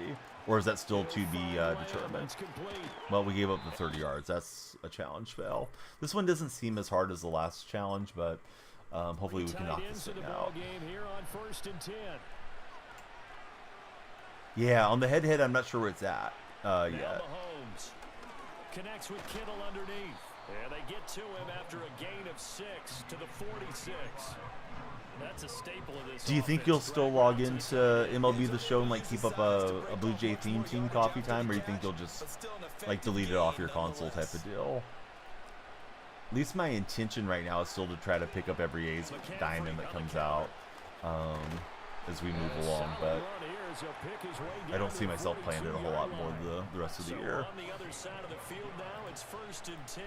Or is that still to be determined? Well, we gave up the 30 yards. That's a challenge fail. This one doesn't seem as hard as the last challenge, but hopefully we can knock this thing out. Yeah, on the head-to-head, I'm not sure where it's at yet. Connects with Kittle underneath. And they get to him after a gain of 6 to the 46. That's a staple of this. Do you think you'll still log into MLB The Show and like keep up a Blue Jay theme tune coffee time, or you think you'll just like delete it off your console type of deal? At least my intention right now is still to try to pick up every A's diamond that comes out as we move along, but I don't see myself playing it a whole lot more the rest of the year. On the other side of the field now, it's 1st and 10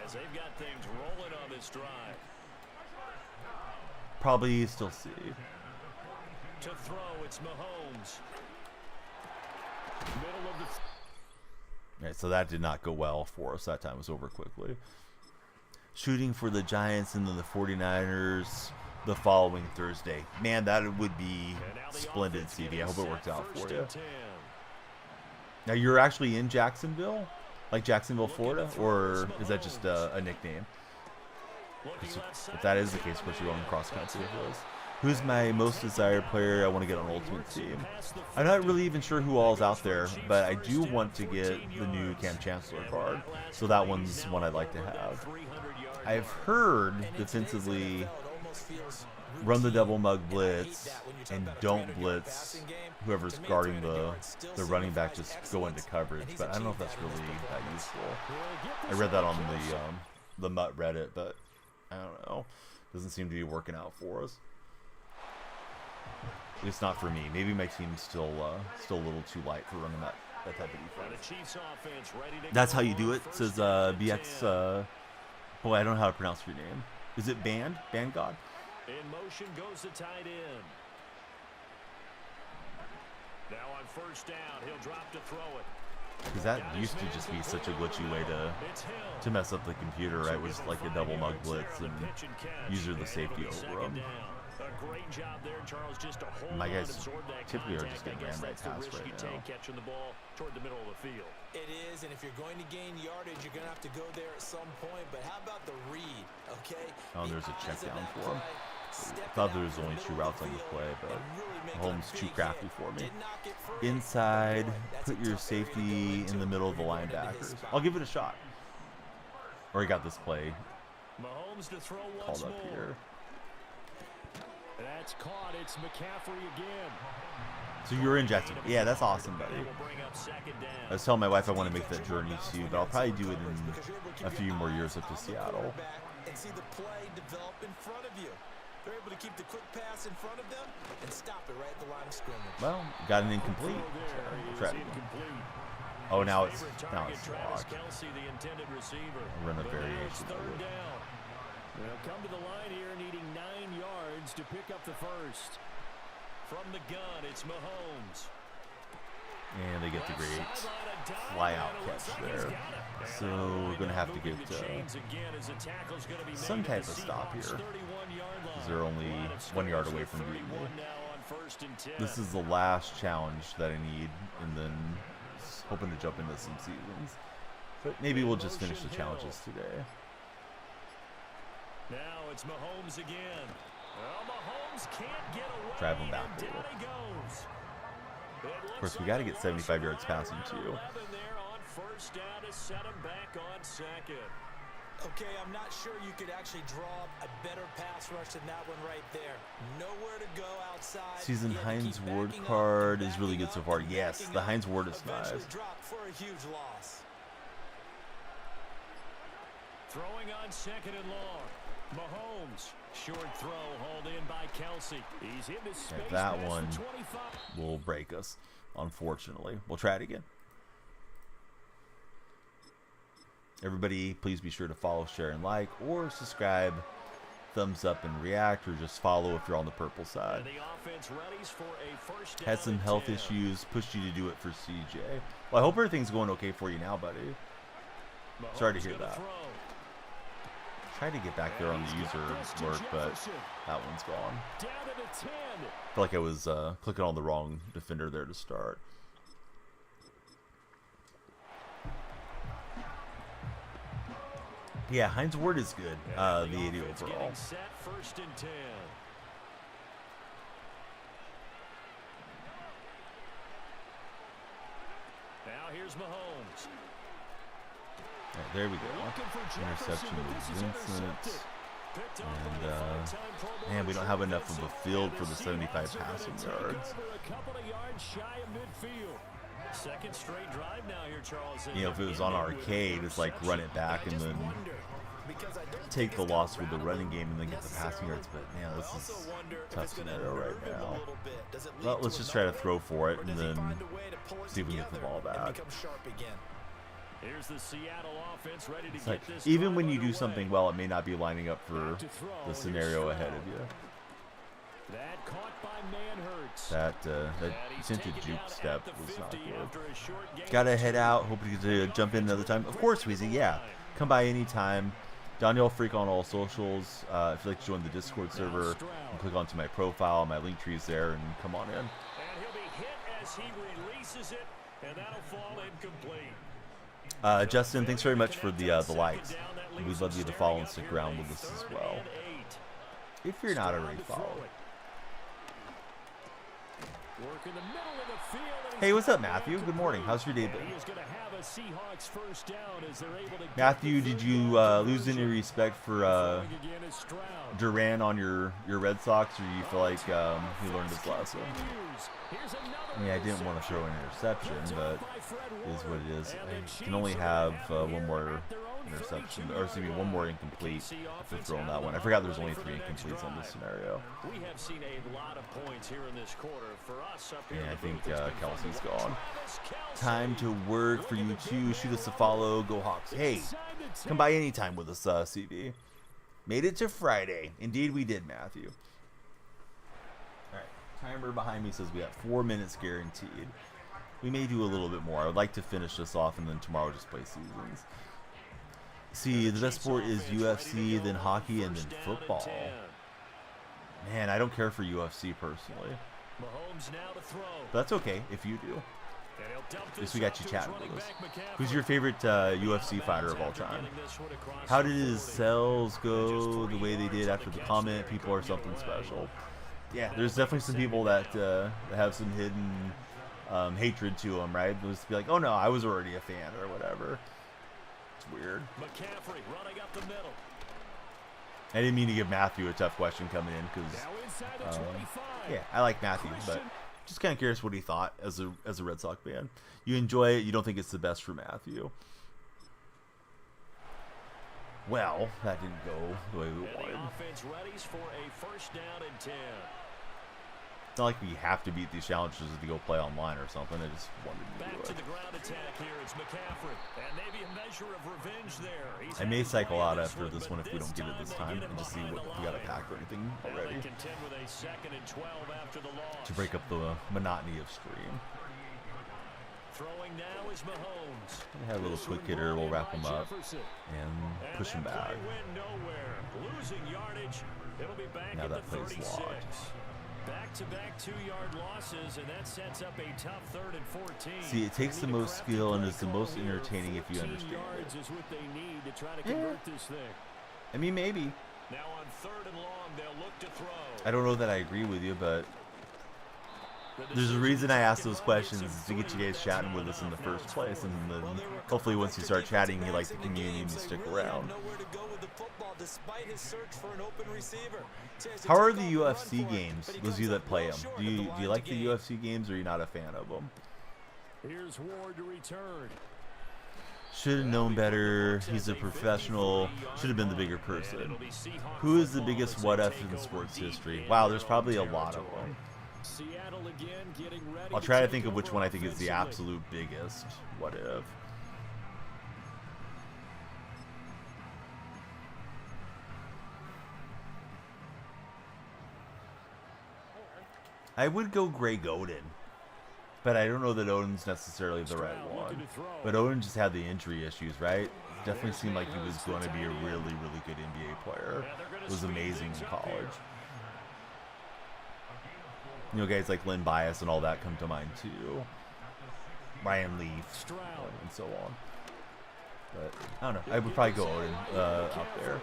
as they've got things rolling on this drive. Probably still see. To throw, it's Mahomes. Middle of the. All right, so that did not go well for us. That time was over quickly. Shooting for the Giants and then the 49ers the following Thursday. Man, that would be splendid, CV. I hope it works out for you. Now, you're actually in Jacksonville? Like Jacksonville, Florida? Or is that just a nickname? If that is the case, of course, you're going cross country with those. Who's my most desired player I want to get on Ultimate Team? I'm not really even sure who all is out there, but I do want to get the new Cam Chancellor card. So that one's one I'd like to have. I've heard defensively run the double mug blitz and don't blitz whoever's guarding the running back, just go into coverage, but I don't know if that's really that useful. I read that on the Mutt Reddit, but I don't know. Doesn't seem to be working out for us. It's not for me. Maybe my team's still a little too light for running that type of defense. That's how you do it, says BX. Boy, I don't know how to pronounce your name. Is it Band? Band God? In motion goes the tight end. Now on 1st down, he'll drop to throw it. Because that used to just be such a glitchy way to mess up the computer, right? It was like a double mug blitz and user the safety over them. Great job there, Charles. Just a whole my guys that typically are just getting ran right past right now. Catching the ball toward the middle of the field. It is, and if you're going to gain yardage, you're going to have to go there at some point. But how about the read, okay? Oh, there's a check down for him. I thought there was only 2 routes on the play, but Mahomes too crafty for me. Inside, put your safety in the middle of the linebackers. I'll give it a shot. Or he got this play Mahomes to throw called up here. That's caught. It's McCaffrey again. So you're in Jacksonville. Yeah, that's awesome, buddy. I was telling my wife I want to make that journey too, but I'll probably do it in a few more years up to Seattle. And see the play develop in front of you. They're able to keep the quick pass in front of them and stop it right at the line of scrimmage. Well, got an incomplete. Oh, now it's locked. I'll run a variation of it. They'll come to the line here needing 9 yards to pick up the 1st. From the gun, it's Mahomes. And they get the great fly-out catch there. So we're going to have to get some type of stop here. Because they're only 1 yard away from beating me. This is the last challenge that I need, and then hoping to jump into some seasons. But maybe we'll just finish the challenges today. Now it's Mahomes again. Well, Mahomes can't get away. Drive him back a little. Of course, we got to get 75 yards passing too. There on 1st down to set him back on 2nd. Okay, I'm not sure you could actually draw a better pass rush than that one right there. Nowhere to go outside. Season Hines Ward card is really good so far. Yes, the Hines Ward is nice. For a huge loss. Throwing on 2nd and long. Mahomes, short throw, hauled in by Kelsey. He's into space. That one will break us, unfortunately. We'll try it again. Everybody, please be sure to follow, share, and like, or subscribe, thumbs up, and react, or just follow if you're on the purple side. Had some health issues, pushed you to do it for CJ. Well, I hope everything's going okay for you now, buddy. Sorry to hear that. Tried to get back there on the user alert, but that one's gone. Down to the 10. I feel like I was clicking on the wrong defender there to start. Yeah, Heinz Ward is good. The 80 overall. Set, 1st and 10. Now here's Mahomes. Right, there we go. Interception with Vincent. And man, we don't have enough of a field for the 75 passing yards. A couple of yards shy of midfield. Second straight drive now here, Charles. You know, if it was on arcade, it's like run it back and then take the loss with the running game and then get the passing yards. But man, this is a tough scenario right now. Well, let's just try to throw for it and then see if we can get the ball back. Here's the Seattle offense ready to Like, get this even when you do something well, it may not be lining up for the scenario ahead of you. That caught by Manhurts. That tinted juke step was not good. Gotta head out. Hoping to jump in another time. Of course, Weezy. Yeah, come by anytime. Daniel Freak on all socials. If you'd like to join the Discord server, you can click onto my profile. My link tree's there, and come on in. And he'll be hit as he releases it, and that'll fall incomplete. Justin, thanks very much for the likes. We'd love you to follow and stick around with us as well, if you're not already followed. Hey, what's up, Matthew? Good morning. How's your day been? Matthew, did you lose any respect for Duran on your Red Sox, or do you feel like he learned his lesson? I mean, I didn't want to throw an interception, but it is what it is. I can only have one more interception, or excuse me, one more incomplete for throwing that one. I forgot there's only 3 incompletes on this scenario. We have seen a lot of points here in this quarter. For us up here, and I think Kelsey's gone. Time to work for you too. Shoot us a follow. Go Hawks. Hey, come by anytime with us, CV. Made it to Friday. Indeed we did, Matthew. Alright, timer behind me says we have 4 minutes guaranteed. We may do a little bit more. I would like to finish this off and then tomorrow just play Seasons. See, the best sport is UFC, then hockey, and then football. Man, I don't care for UFC personally. But that's okay if you do. At least we got you chatting with us. Who's your favorite UFC fighter of all time? How did his sales go the way they did after the comment? People are something special. Yeah, there's definitely some people that have some hidden hatred to him, right? They'll just be like, oh no, I was already a fan or whatever. It's weird. McCaffrey running up the middle. I didn't mean to give Matthew a tough question coming in because, yeah, I like Matthew, but just kind of curious what he thought as a Red Sox fan. You enjoy it. You don't think it's the best for Matthew. Well, that didn't go the way we wanted. Offense ready for a 1st down and 10. It's not like we have to beat these challenges to go play online or something. I just wanted to do it. Back to the ground attack here. It's McCaffrey. And maybe a measure of revenge there. I may cycle out after this one if we don't get it this time and just see what if we got a pack or anything already. To break up the monotony of stream. Throwing now is Mahomes. We have a little quick hitter. We'll wrap him up and push him back. Losing yardage. It'll be back now at that the plays 36. logged. Back-to-back 2-yard losses, and that sets up a tough 3rd and 14. See, it takes the most skill and is the most entertaining if you understand it. Is what they need to try to convert this thing. I mean, maybe. Now on 3rd and long, they'll look to throw. I don't know that I agree with you, but there's a reason I ask those questions is to get you guys chatting with us in the first place, and then hopefully once you start chatting, you like the community and you stick around. How are the UFC games? Those of you that play them, do you like the UFC games, or are you not a fan of them? Here's Ward to return. Should have known better. He's a professional. Should have been the bigger person. Who is the biggest what if in sports history? Wow, there's probably a lot of them. I'll try to think of which one I think is the absolute biggest what if. I would go Greg Oden, but I don't know that Oden's necessarily the right one. But Oden just had the injury issues, right? Definitely seemed like he was going to be a really, really good NBA player. Was amazing in college. You know, guys like Lynn Bias and all that come to mind too. Ryan Leaf and so on. But I don't know. I would probably go Odin up there.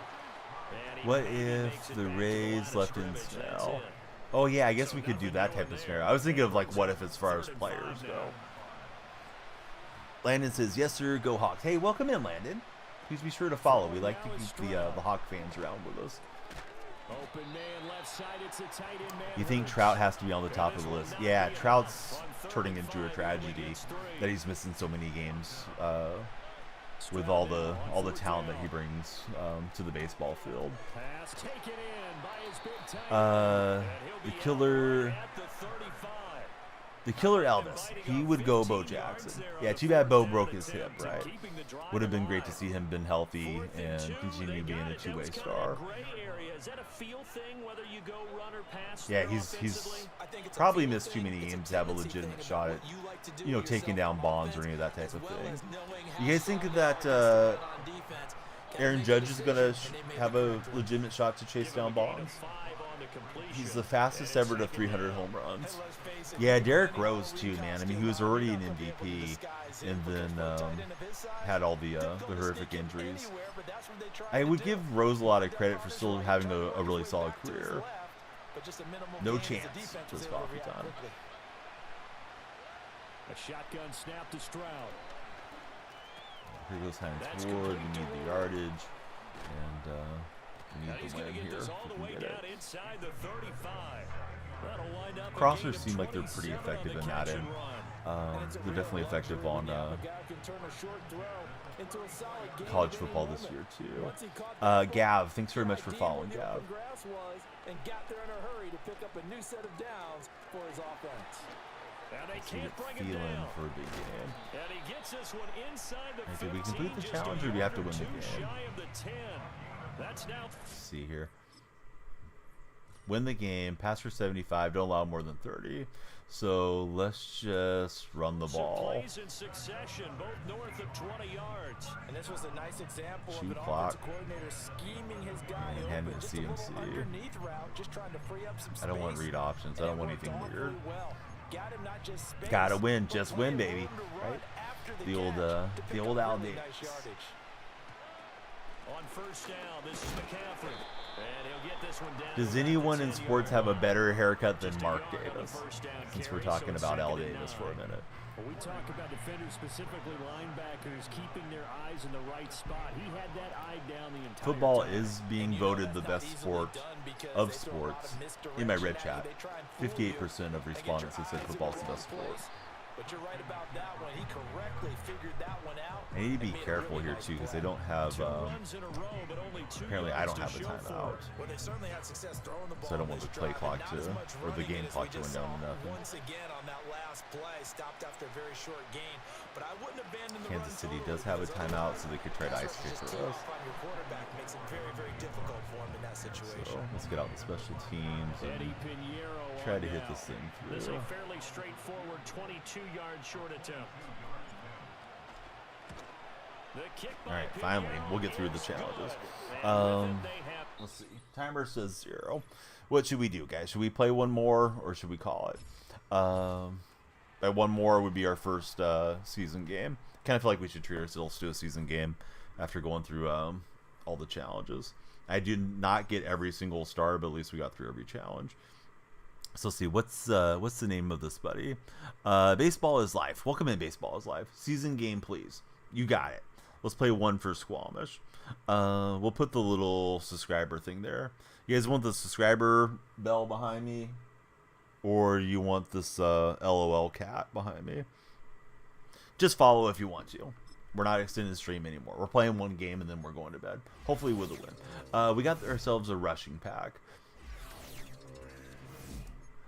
What if the Rays left in Snell? Oh yeah, I guess we could do that type of scenario. I was thinking of like what if as far as players go. Landon says, yes sir, go Hawks. Hey, welcome in, Landon. Please be sure to follow. We like to keep the Hawk fans around with us. You think Trout has to be on the top of the list? Yeah, Trout's turning into a tragedy that he's missing so many games with all the talent that he brings to the baseball field. The killer Elvis. He would go Bo Jackson. Yeah, too bad Bo broke his hip, right? Would have been great to see him been healthy and continue being a two-way star. Yeah, he's probably missed too many games to have a legitimate shot at, you know, taking down Bonds or any of that type of thing. You guys think that Aaron Judge is going to have a legitimate shot to chase down Bonds? He's the fastest ever to 300 home runs. Yeah, Derrick Rose too, man. I mean, he was already an MVP, and then had all the horrific injuries. I would give Rose a lot of credit for still having a really solid career. No chance this coffee time. A shotgun snap to Stroud. Here goes Hines Ward. We need the yardage, and we need the win here if we can get it. Crossers seem like they're pretty effective in that end. They're definitely effective on college football this year too. Gav, thanks very much for following, Gav. Let's get feeling for a big game. Did we complete the challenge or do we have to win the game? Let's see here. Win the game, pass for 75, don't allow more than 30. So let's just run the ball. Plays in succession, both north of 20 yards. And this was a nice example shoot of an clock. offensive coordinator scheming his guy And hand open, it to just a little CMC. underneath route, just trying to free up some I don't want space. read options. I don't want anything weird. Got him not just space, Gotta win, but just plenty win, of baby. room to run Right? after The old catch to pick up Al really Davis. nice yardage. On first down, this is McCaffrey. And he'll get this one down. Does anyone in sports have a better haircut than Mark Davis? Since we're talking about Al Davis for a minute. When we talk about defenders, specifically linebackers, keeping their eyes in the right spot, he had that eye down the entire Football time. is being voted the best sport of sports. In my red chat, 58% of respondents have said football's the best sport. But you're right about that one. He correctly figured that one out. I need to be careful here too because they don't have. Apparently, I don't have a timeout, Well, they certainly had success throwing the ball so I don't want the this play drive, clock and not to as much or the running game as clock we to just run down to saw nothing. Once again on that last play, stopped after a very short gain. But I wouldn't abandon the Kansas run City totally does have a because timeout, otherwise so they could try to ice just kick for teeing us. off on your quarterback makes it very, very difficult for him in that situation. So let's get out the special teams and Eddie Pinheiro try on to hit down. this thing This is through. a fairly straightforward 22-yard short attempt. All right, finally, we'll get through the challenges. Let's see. Timer says 0. What should we do, guys? Should we play one more or should we call it? That one more would be our first season game. Kind of feel like we should treat ourselves to a season game after going through all the challenges. I did not get every single star, but at least we got through every challenge. So let's see, what's the name of this, buddy? Baseball is Life. Welcome in, Baseball is Life. Season game, please. You got it. Let's play one for Squamish. We'll put the little subscriber thing there. You guys want the subscriber bell behind me? Or you want this LOL cat behind me? Just follow if you want to. We're not extending the stream anymore. We're playing one game and then we're going to bed. Hopefully with a win. We got ourselves a rushing pack.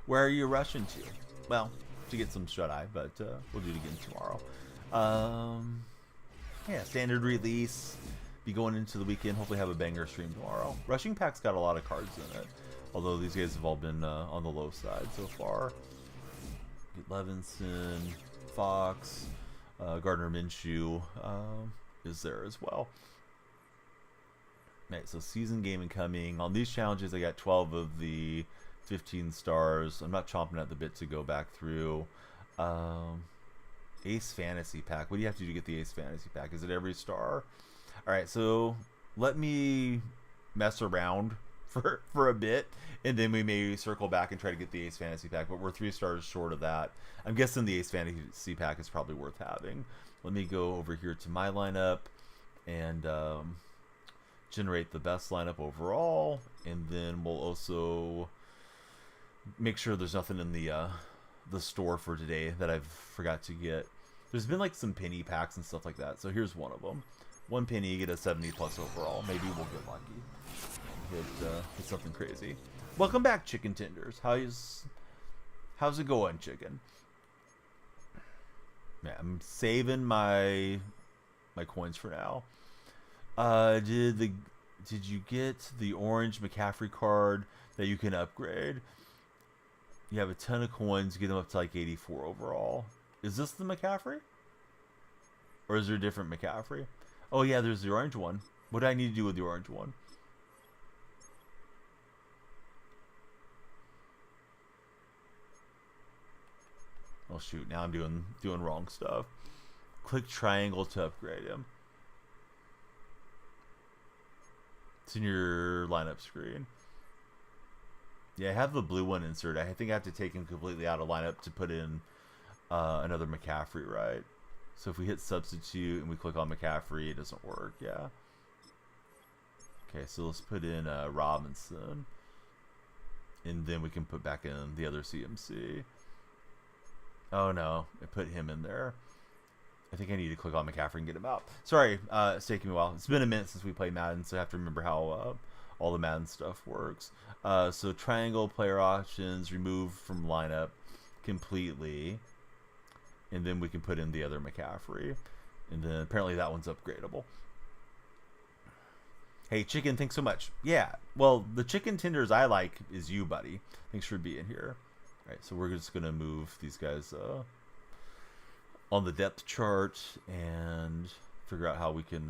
Where are you rushing to? Well, to get some shut-eye, but we'll do it again tomorrow. Yeah, standard release. Be going into the weekend. Hopefully have a banger stream tomorrow. Rushing Pack's got a lot of cards in it. Although these guys have all been on the low side so far. Get Levinson, Fox, Gardner Minshew. is there as well. Right, so season game incoming. On these challenges, I got 12 of the 15 stars. I'm not chomping at the bit to go back through. Ace Fantasy Pack. What do you have to do to get the Ace Fantasy Pack? Is it every star? All right, so let me mess around for a bit, and then we may circle back and try to get the Ace Fantasy Pack, but we're 3 stars short of that. I'm guessing the Ace Fantasy Pack is probably worth having. Let me go over here to my lineup and generate the best lineup overall, and then we'll also make sure there's nothing in the store for today that I've forgot to get. There's been like some penny packs and stuff like that, so here's one of them. 1 penny, you get a 70 plus overall. Maybe we'll get lucky. Hit something crazy. Welcome back, Chicken Tenders. How's it going, chicken? Yeah, I'm saving my coins for now. Did you get the orange McCaffrey card that you can upgrade? You have a ton of coins, get them up to like 84 overall. Is this the McCaffrey? Or is there a different McCaffrey? Oh yeah, there's the orange one. What do I need to do with the orange one? Oh shoot, now I'm doing wrong stuff. Click triangle to upgrade him. It's in your lineup screen. Yeah, I have the blue one inserted. I think I have to take him completely out of lineup to put in another McCaffrey, right? So if we hit substitute and we click on McCaffrey, it doesn't work, yeah. Okay, so let's put in Robinson. And then we can put back in the other CMC. Oh no, I put him in there. I think I need to click on McCaffrey and get him out. Sorry, it's taking me a while. It's been a minute since we played Madden, so I have to remember how all the Madden stuff works. So triangle, player options, remove from lineup completely. And then we can put in the other McCaffrey. And then apparently that one's upgradable. Hey, Chicken, thanks so much. Yeah, well, the chicken tenders I like is you, buddy. Thanks for being here. All right, so we're just going to move these guys on the depth chart and figure out how we can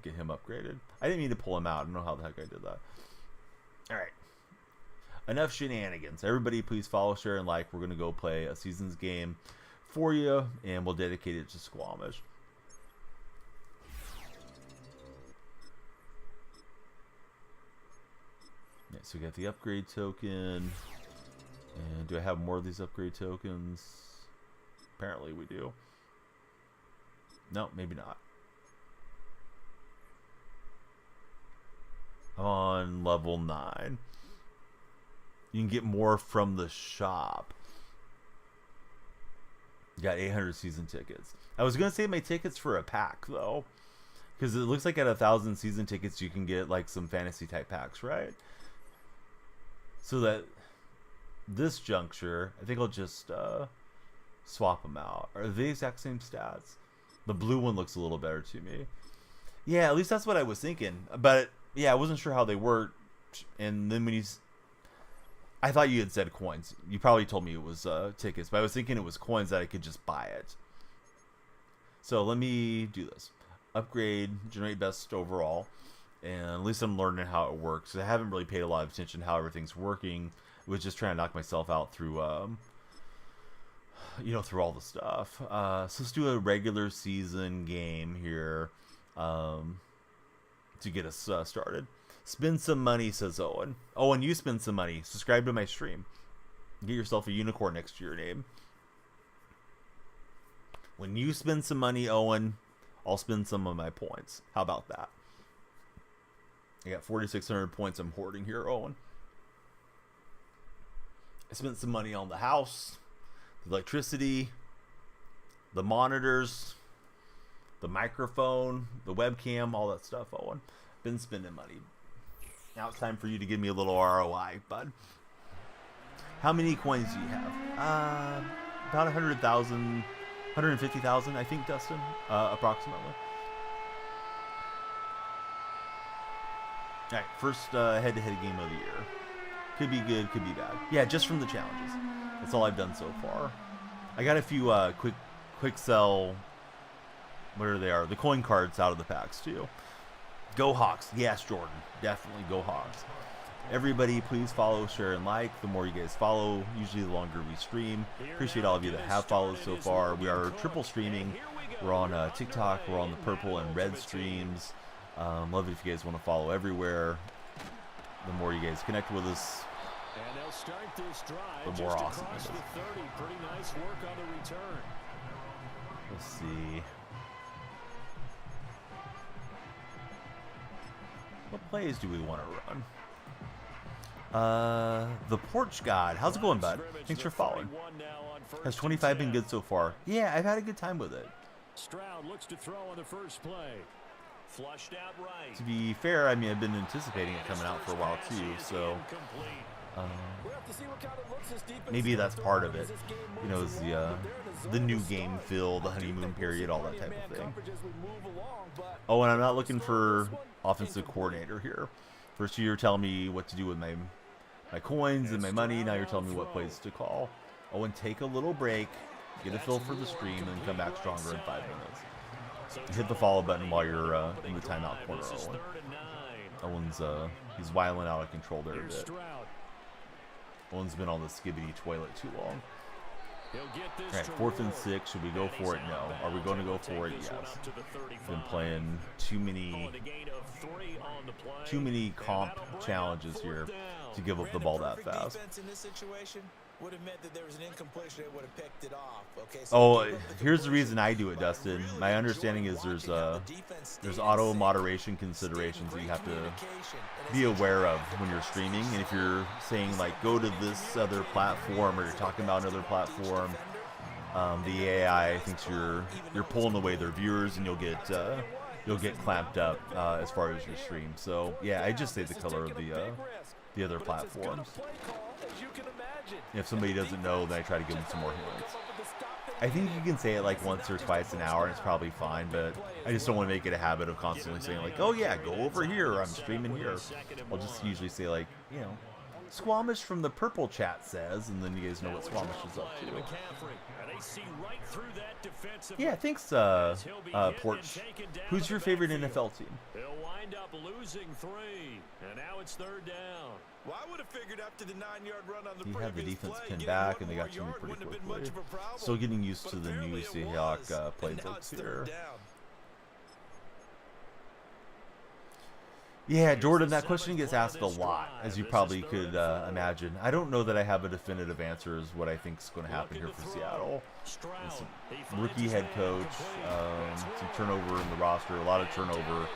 get him upgraded. I didn't mean to pull him out. I don't know how the heck I did that. All right. Enough shenanigans. Everybody please follow, share, and like. We're going to go play a Seasons game for you, and we'll dedicate it to Squamish. Yeah, so we got the upgrade token. And do I have more of these upgrade tokens? Apparently we do. No, maybe not. I'm on level 9. You can get more from the shop. You got 800 season tickets. I was going to save my tickets for a pack, though. Because it looks like at 1,000 season tickets, you can get, like, some fantasy type packs, right? So that this juncture, I think I'll just swap them out. Are they the exact same stats? The blue one looks a little better to me. Yeah, at least that's what I was thinking. But, yeah, I wasn't sure how they worked. And then when you... I thought you had said coins. You probably told me it was tickets, but I was thinking it was coins that I could just buy it. So let me do this. Upgrade, generate best overall, and at least I'm learning how it works. I haven't really paid a lot of attention to how everything's working. I was just trying to knock myself out through, through all the stuff. So let's do a regular season game here to get us started. Spend some money, says Owen. Owen, you spend some money. Subscribe to my stream. Get yourself a unicorn next to your name. When you spend some money, Owen, I'll spend some of my points. How about that? I got 4,600 points I'm hoarding here, Owen. I spent some money on the house, the electricity, the monitors, the microphone, the webcam, all that stuff, Owen. Been spending money. Now it's time for you to give me a little ROI, bud. How many coins do you have? About 100,000, 150,000, I think, Dustin, approximately. All right, first head-to-head game of the year. Could be good, could be bad. Yeah, just from the challenges. That's all I've done so far. I got a few quick sell where they are. The coin cards out of the packs too. Go Hawks. Yes, Jordan. Definitely go Hawks. Everybody, please follow, share, and like. The more you guys follow, usually the longer we stream. Appreciate all of you that have followed so far. We are triple streaming. We're on TikTok. We're on the purple and red streams. Love it if you guys want to follow everywhere. The more you guys connect with us, And they'll start this drive the more just awesome across it the is. 30. Pretty nice work on the return. Let's see. What plays do we want to run? The Porch God. How's it going, bud? Thanks for following. Has 25 been good so far? Yeah, I've had a good time with it. Stroud looks to throw on the first play. Flushed out right. To be fair, I mean, I've been anticipating it coming out for a while too, so maybe that's part of it. You know, is the new game feel, the honeymoon period, all that type of thing. Oh, and I'm not looking for offensive coordinator here. First you're telling me what to do with my coins and my money. Now you're telling me what plays to call. Oh, and take a little break, get a feel for the stream, and come back stronger in 5 minutes. Hit the follow button while you're in the timeout corner, Owen. Owen's he's wiling out of control there a bit. Owen's been on the skibbity toilet too long. All right, 4th and 6. Should we go for it? No. Are we going to go for it? Yes. Been playing too many comp challenges here to give up the ball that fast. Would have meant that there was an incompletion that would have picked it off. Okay, so oh, here's the reason I do it, Dustin. My understanding is there's auto moderation considerations that you have to be aware of when you're streaming, and if you're saying like go to this other platform or you're talking about another platform, the AI thinks you're pulling away their viewers, and you'll get clamped up as far as your stream. So yeah, I just say the color of the other platforms. If somebody doesn't know, then I try to give them some more hints. I think you can say it like once or twice an hour and it's probably fine, but I just don't want to make it a habit of constantly saying like, oh yeah, go over here, I'm streaming here. I'll just usually say like, you know, Squamish from the purple chat says, and then you guys know what Squamish is up to. Yeah, thanks, Porch. Who's your favorite NFL team? He'll wind up losing 3, and now it's 3rd down. Well, I would have figured after the 9-yard run on the You have the previous defense play, pinned getting back, one and they more got to me yard pretty wouldn't have been quickly. much of a problem. Still getting used But to the new apparently it Seahawk was, and now playbooks it's here. 3rd down. Yeah, Jordan, that question gets asked a lot, as you probably could imagine. I don't know that I have a definitive answer as what I think is going to happen here for Seattle. Some rookie head coach, some turnover in the roster, a lot of turnover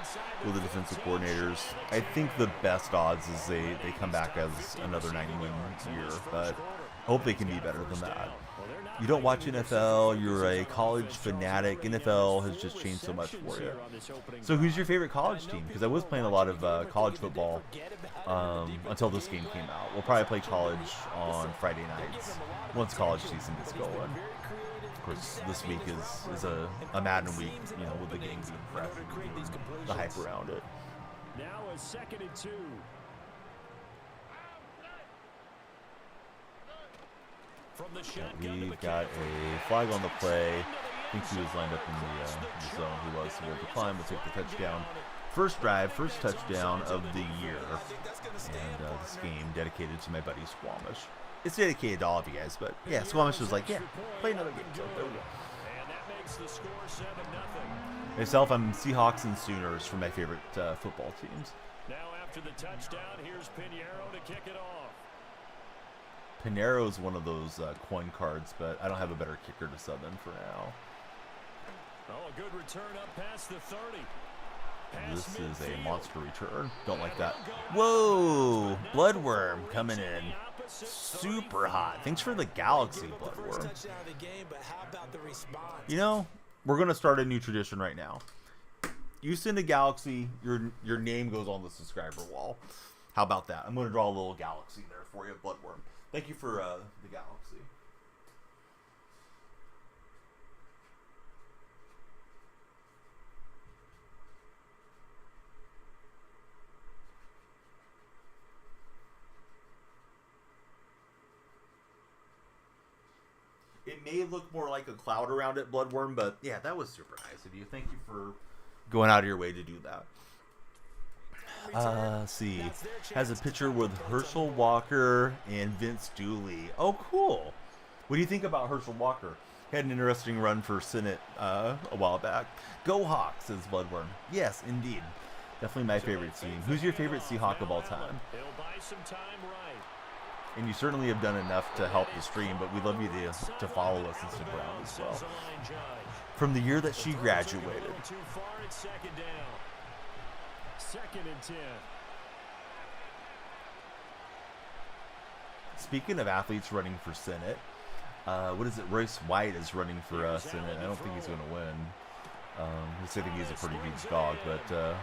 with the defensive coordinators. I think the best odds is they come back as another 9-win year, but I hope they can be better than that. You don't watch NFL, you're a college fanatic. NFL has just changed so much for you. So who's your favorite college team? Because I was playing a lot of college football until this game came out. We'll probably play college on Friday nights once college season gets going. Of course, this week is a Madden week, you know, with the game being fresh, the hype around it. Now a 2nd and 2. We've got a flag on the play. I think he was lined up in the zone. He was. So we'll decline. We'll take the touchdown. First drive, first touchdown of the year. And this game dedicated to my buddy Squamish. It's dedicated to all of you guys, but yeah, Squamish was like, yeah, play another game. So there we go. And that makes the score 7-0. Myself, I'm Seahawks and Sooners for my favorite football teams. Now after the touchdown, here's Pinheiro to kick it off. Pinheiro is one of those coin cards, but I don't have a better kicker to sub in for now. Oh, a good return up past the 30. This is a monster return. Don't like that. Whoa! Bloodworm coming in. Super hot. Thanks for the galaxy, Bloodworm. You know, we're going to start a new tradition right now. You send a galaxy, your name goes on the subscriber wall. How about that? I'm going to draw a little galaxy there for you, Bloodworm. Thank you for the galaxy. It may look more like a cloud around it, Bloodworm, but yeah, that was super nice of you. Thank you for going out of your way to do that. Let's see. Has a picture with Herschel Walker and Vince Dooley. Oh, cool. What do you think about Herschel Walker? Had an interesting run for Senate a while back. Go Hawks, says Bloodworm. Yes, indeed. Definitely my favorite team. Who's your favorite Seahawk of all time? And you certainly have done enough to help the stream, but we'd love you to follow us and stick around as well. From the year that she graduated. Second and 10. Speaking of athletes running for Senate, what is it? Royce White is running for Senate. I don't think he's going to win. I think he's a pretty huge dog, but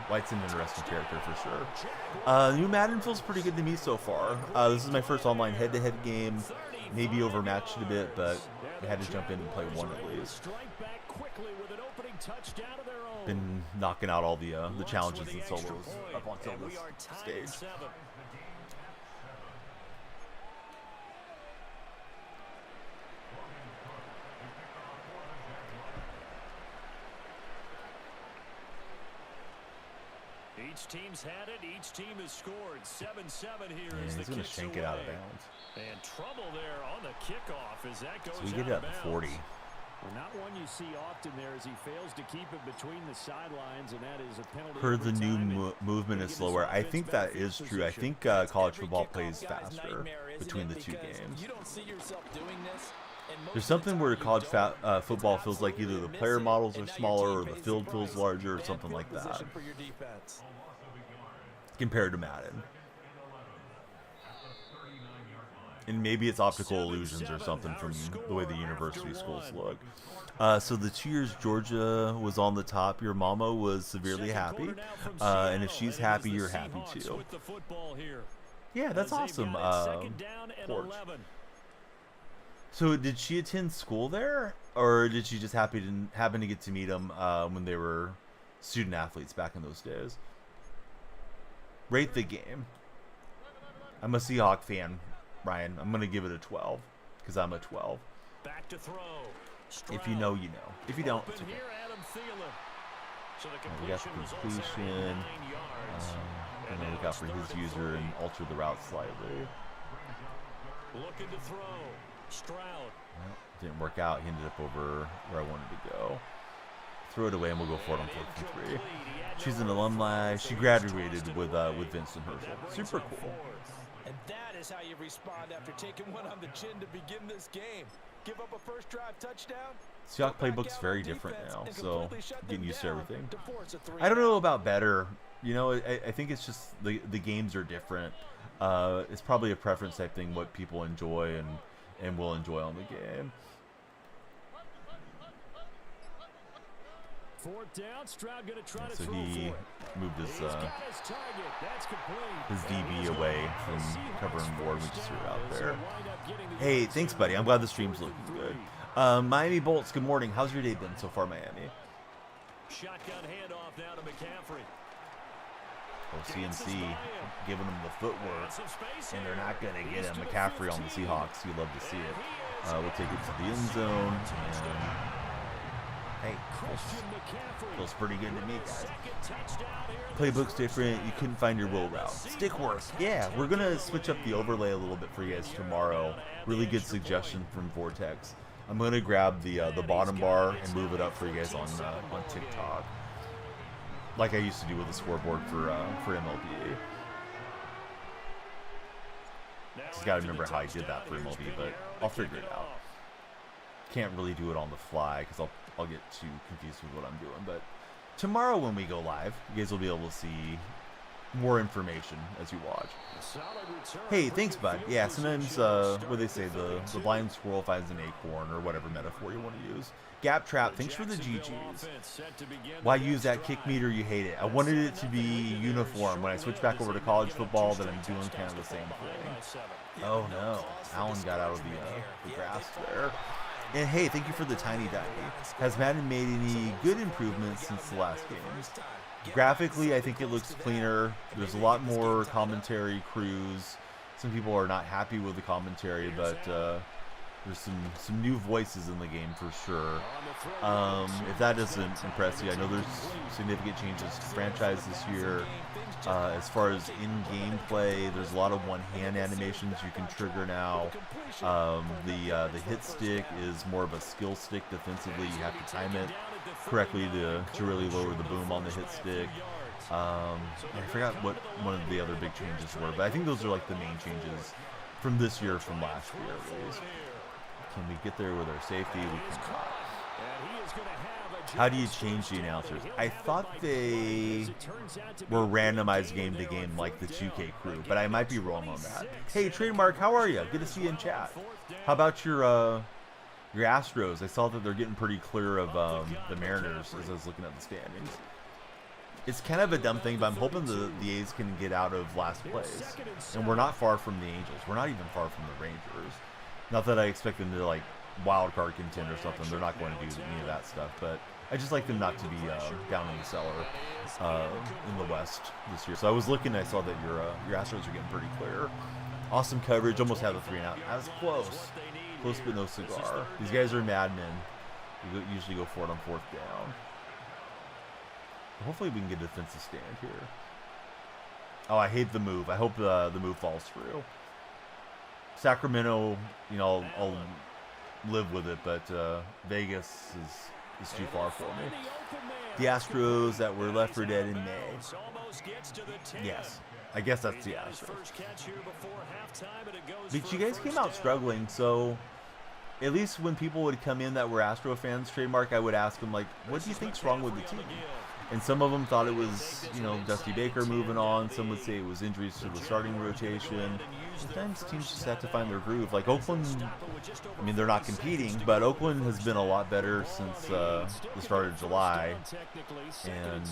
White's an interesting character for sure. New Madden feels pretty good to me so far. This is my first online head-to-head game. Maybe overmatched a bit, but I had to jump in and play one at least. Been knocking out all the challenges and solos up until this stage. Each team's had it. Each team has scored. 7-7 here. And he's going to shank it out of bounds. And trouble there on the kickoff as that goes so we get it up to 40. Well, not one you see often there as he fails to keep it between the sidelines, and that is a penalty. Heard the new movement is slower. I think that is true. I think college football plays faster between the two games. You don't see yourself doing this. There's something where college football feels like either the player models are smaller or the field feels larger or something like that compared to Madden. And maybe it's optical illusions or something from the way the university schools look. So the 2 years Georgia was on the top, your mama was severely happy. And if she's happy, you're happy too. Yeah, that's awesome. Porch. So did she attend school there? Or did she just happen to get to meet them when they were student athletes back in those days? Rate the game. I'm a Seahawk fan. Ryan, I'm going to give it a 12 because I'm a 12. Back to throw. If you know, you know. If you don't, it's okay. We got the completion. And then we got for his user and alter the route slightly. Looking to throw. Stroud. Well, didn't work out. He ended up over where I wanted to go. Throw it away and we'll go for it on 4th and 3. She's an alumni. She graduated with Vincent Herschel. Super cool. And that is how you respond after taking one on the chin to begin this game. Give up a first drive touchdown. Seahawks playbook's very different now, so getting used to everything. I don't know about better. You know, I think it's just the games are different. It's probably a preference type thing, what people enjoy and will enjoy on the game. 4th down, Stroud gonna try to so throw he moved his His DB away from covering board. We just threw it out there. Hey, thanks, buddy. I'm glad the stream's looking good. Miami Bolts, good morning. How's your day been so far, Miami? Shotgun handoff now to McCaffrey. Oh, CMC giving them the footwork, and they're not going to get him. McCaffrey on the Seahawks. You love to see it. We'll take it to the end zone. And, hey, feels pretty good to me, guys. Playbook's different. You couldn't find your will route. Stick work. Yeah, we're going to switch up the overlay a little bit for you guys tomorrow. Really good suggestion from Vortex. I'm going to grab the bottom bar and move it up for you guys on TikTok, like I used to do with the scoreboard for MLB. Just got to remember how I did that for MLB, but I'll figure it out. Can't really do it on the fly because I'll get too confused with what I'm doing. But tomorrow when we go live, you guys will be able to see more information as you watch. Hey, thanks, bud. Yeah, sometimes what they say, the blind squirrel finds an acorn, or whatever metaphor you want to use. Gap Trap, thanks for the GGs. Why use that kick meter? You hate it. I wanted it to be uniform. When I switch back over to college football, then I'm doing kind of the same thing. Oh no, Allen got out of the grass there. And hey, thank you for the tiny dive. Has Madden made any good improvements since the last game? Graphically, I think it looks cleaner. There's a lot more commentary crews. Some people are not happy with the commentary, but there's some new voices in the game for sure. If that doesn't impress you, I know there's significant changes to franchise this year. As far as in-game play, there's a lot of one-hand animations you can trigger now. The hit stick is more of a skill stick defensively. You have to time it correctly to really lower the boom on the hit stick. I forgot what one of the other big changes were, but I think those are like the main changes from this year, from last year at least. Can we get there with our safety? We cannot. How do you change the announcers? I thought they were randomized game to game like the 2K crew, but I might be wrong on that. Hey, Trademark, how are you? Good to see you in chat. How about your Astros? I saw that they're getting pretty clear of the Mariners as I was looking at the standings. It's kind of a dumb thing, but I'm hoping the A's can get out of last place. And we're not far from the Angels. We're not even far from the Rangers. Not that I expect them to, like, wild card contend or something. They're not going to do any of that stuff. But I just like them not to be down in the cellar in the West this year. So I was looking, I saw that your Astros are getting pretty clear. Awesome coverage. Almost had the 3-and-out. I was close. Close but no cigar. These guys are madmen. We usually go for it on 4th down. Hopefully we can get a defensive stand here. Oh, I hate the move. I hope the move falls through. Sacramento, you know, I'll live with it, but Vegas is too far for me. The Astros that were left for dead in May. Yes, I guess that's the Astros. But you guys came out struggling, so at least when people would come in that were Astro fans, Trademark, I would ask them, like, what do you think's wrong with the team? And some of them thought it was, you know, Dusty Baker moving on. Some would say it was injuries to the starting rotation. Sometimes teams just have to find their groove. Like Oakland, I mean, they're not competing, but Oakland has been a lot better since the start of July. And,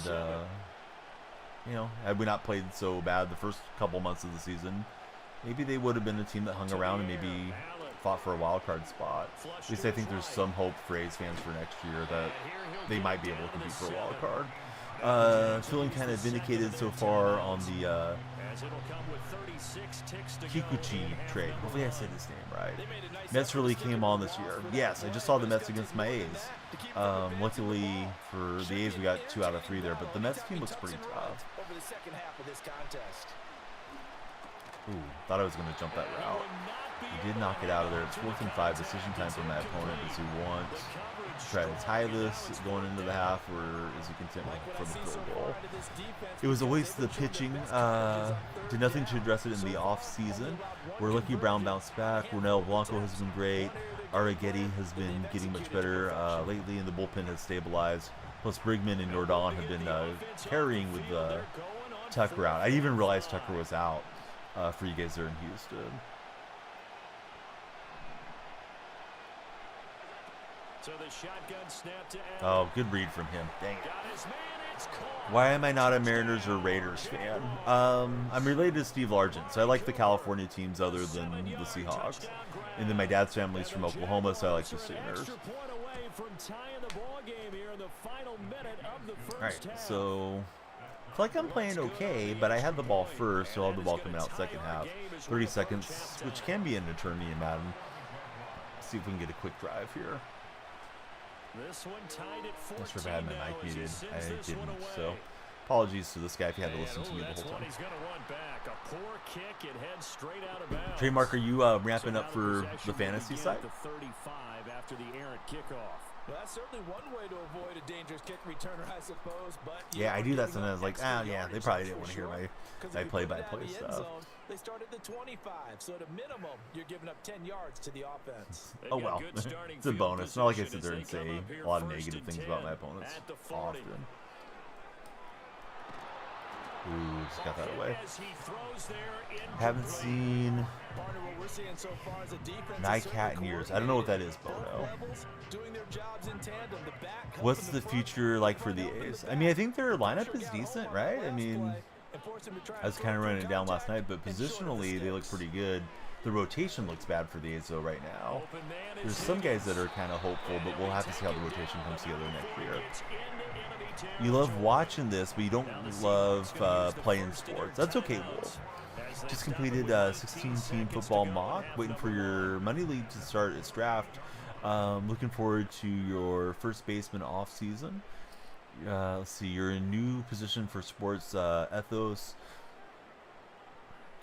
you know, had we not played so bad the first couple months of the season, maybe they would have been a team that hung around and maybe fought for a wild card spot. At least I think there's some hope for A's fans for next year that they might be able to compete for a wild card. Feeling kind of vindicated so far on the Kikuchi trade. Hopefully I said his name right. Mets really came on this year. Yes, I just saw the Mets against my A's. Luckily for the A's, we got 2 out of 3 there, but the Mets team looks pretty tough. Ooh, thought I was going to jump that route. He did knock it out of there. It's 4th and 5. Decision time for my opponent. Does he want to try to tie this going into the half, or is he content for the field goal? It was a waste of the pitching. Did nothing to address it in the off-season. We're lucky Brown bounced back. Ronel Blanco has been great. Arrighetti has been getting much better lately, and the bullpen has stabilized. Plus, Brigman and Jordan have been carrying with Tucker out. I didn't even realize Tucker was out for you guys there in Houston. So the shotgun snap to Oh, good read from him. Dang it. Why am I not a Mariners or Raiders fan? I'm related to Steve Largent, so I like the California teams other than the Seahawks. And then my dad's family's from Oklahoma, so I like the Sooners. Alright, so I feel like I'm playing okay, but I had the ball first, so I'll have the ball coming out second half. 30 seconds, which can be an eternity in Madden. Let's see if we can get a quick drive here. This one tied at 14. Not sure if I had my mic muted. I didn't, so apologies to this guy if you had to listen to me the whole time. He's going to run back. A poor kick. It heads straight out of bounds. Trademark, are you ramping up for the fantasy side? The 35 after the errant kickoff. Well, that's certainly one way to avoid a dangerous kick returner, I suppose. But yeah, I do that sometimes. Like, yeah, they probably didn't want to hear my play-by-play stuff. They started the 25, so at a minimum, you're giving up 10 yards to the offense. Oh, well. It's a bonus. It's not like I sit there and say a lot of negative things about my opponents often. Ooh, just got that away. Haven't seen Nycat in years. I don't know what that is, Bono. What's the future like for the A's? I mean, I think their lineup is decent, right? I mean, I was kind of running it down last night, but positionally, they look pretty good. The rotation looks bad for the A's, though, right now. There's some guys that are kind of hopeful, but we'll have to see how the rotation comes together next year. You love watching this, but you don't love playing sports. That's okay, Wolf. Just completed 16-team football mock. Waiting for your money league to start its draft. Looking forward to your first baseman off season. Let's see, you're in new position for sports ethos.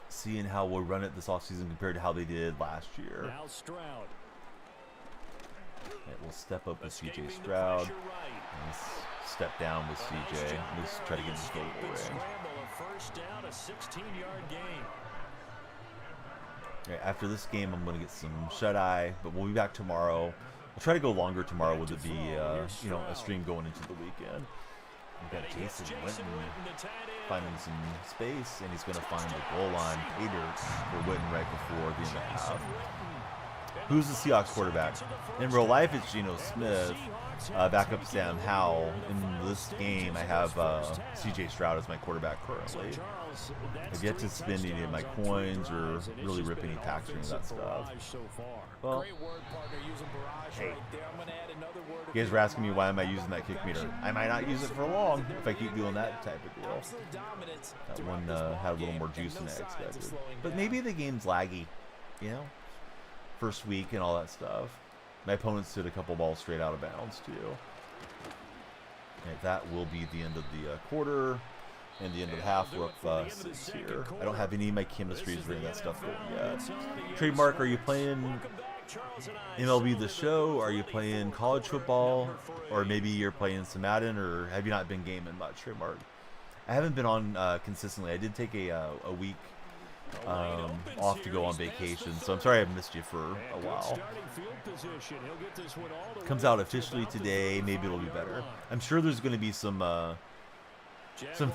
Seeing how we'll run it this offseason compared to how they did last year. Now Stroud. And we'll step up with CJ Stroud. And step down with CJ. Let's try to get this field goal range. First down, a 16-yard gain. Right, after this game, I'm going to get some shut-eye, but we'll be back tomorrow. We'll try to go longer tomorrow with it be, you know, a stream going into the weekend. We've got Jason Witten finding some space, and he's going to find the goal line pay dirt for Witten right before the end of the half. Who's the Seahawks quarterback? In real life, it's Geno Smith. Backup Sam Howell. In this game, I have CJ Stroud as my quarterback currently. I've yet to spend any of my coins or really rip any packs or any of that stuff. Well, hey, you guys were asking me why am I using that kick meter. I might not use it for long if I keep doing that type of deal. That one had a little more juice than I expected. But maybe the game's laggy, you know? First week and all that stuff. My opponents did a couple balls straight out of bounds too. Right, that will be the end of the quarter and the end of the half. We're up 6 here. I don't have any of my chemistries or any of that stuff going yet. Trademark, are you playing MLB The Show? Are you playing college football? Or maybe you're playing some Madden, or have you not been gaming much, Trademark? I haven't been on consistently. I did take a week off to go on vacation, so I'm sorry I've missed you for a while. Comes out officially today. Maybe it'll be better. I'm sure there's going to be some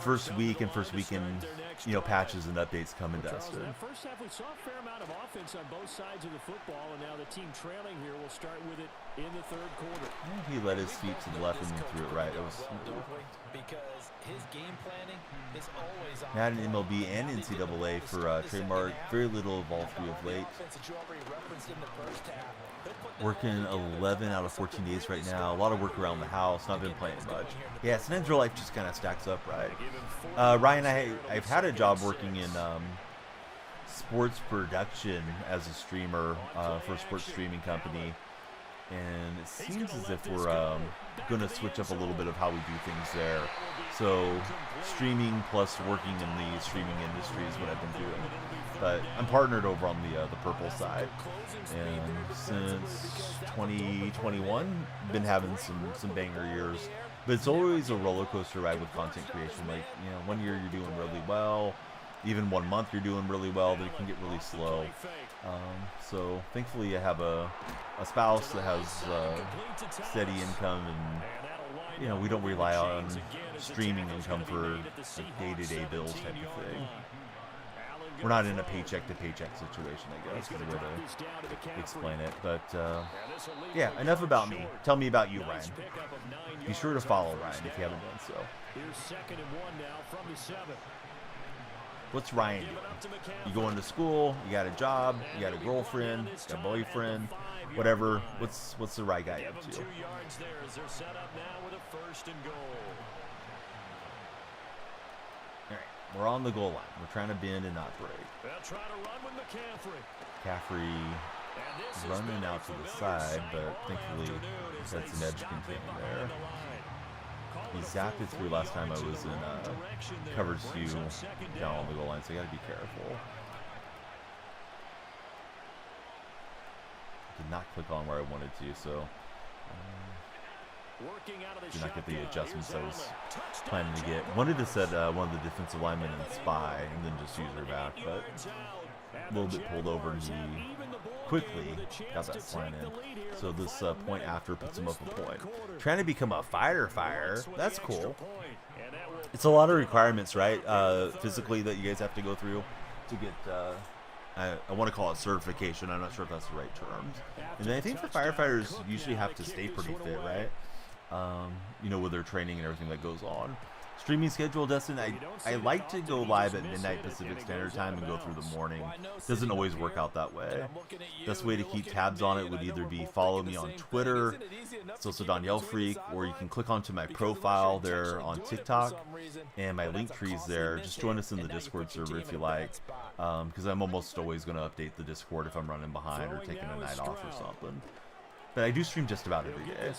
first week and first weekend, you know, patches and updates coming to us. First half, we saw a fair amount of offense on both sides of the football, and now the team trailing here will start with it in the third quarter. He led his feet to the left and threw it right. That was because his game planning is always on. Madden, MLB, and NCAA for Trademark. Very little of all three of late. Working 11 out of 14 days right now. A lot of work around the house. Not been playing much. Yeah, sometimes real life just kind of stacks up, right? Ryan, I've had a job working in sports production as a streamer for a sports streaming company. And it seems as if we're going to switch up a little bit of how we do things there. So streaming plus working in the streaming industry is what I've been doing. But I'm partnered over on the purple side, and since 2021, been having some banger years. But it's always a roller coaster ride with content creation. Like, you know, one year you're doing really well, even 1 month you're doing really well, then it can get really slow. So thankfully I have a spouse that has steady income, and you know, we don't rely on streaming income for like day-to-day bills type of thing. We're not in a paycheck to paycheck situation, I guess, is the way to explain it. But yeah, enough about me. Tell me about you, Ryan. Be sure to follow Ryan if you haven't done so. Here's 2nd and 1 now from the 7. What's Ryan doing? You going to school, you got a job, you got a girlfriend, you got a boyfriend, whatever. What's the right guy up to? 2 yards there as they're set up now with a 1st and goal. All right, we're on the goal line. We're trying to bend and not break. They'll try to run with McCaffrey running out to the side, but thankfully that's an edge containing there. He zapped it through last time I was in coverage 2 down on the goal line, so you got to be careful. Did not click on where I wanted to, so did not get the adjustments I was planning to get. Wanted to set one of the defensive linemen in spy and then just use her back, but a little bit pulled over, and he quickly got that slant in. So this point after puts him up a point. Trying to become a fighter, that's cool. It's a lot of requirements, right? Physically that you guys have to go through to get, I want to call it certification. I'm not sure if that's the right term. And then I think the firefighters usually have to stay pretty fit, right? You know, with their training and everything that goes on. Streaming schedule, Dustin, I like to go live at midnight Pacific Standard Time and go through the morning. Doesn't always work out that way. Best way to keep tabs on it would either be follow me on Twitter, it's also Danielle Freak, or you can click onto my profile there on TikTok, and my link tree's there. Just join us in the Discord server if you like. because I'm almost always going to update the Discord if I'm running behind or taking a night off or something. But I do stream just about every day.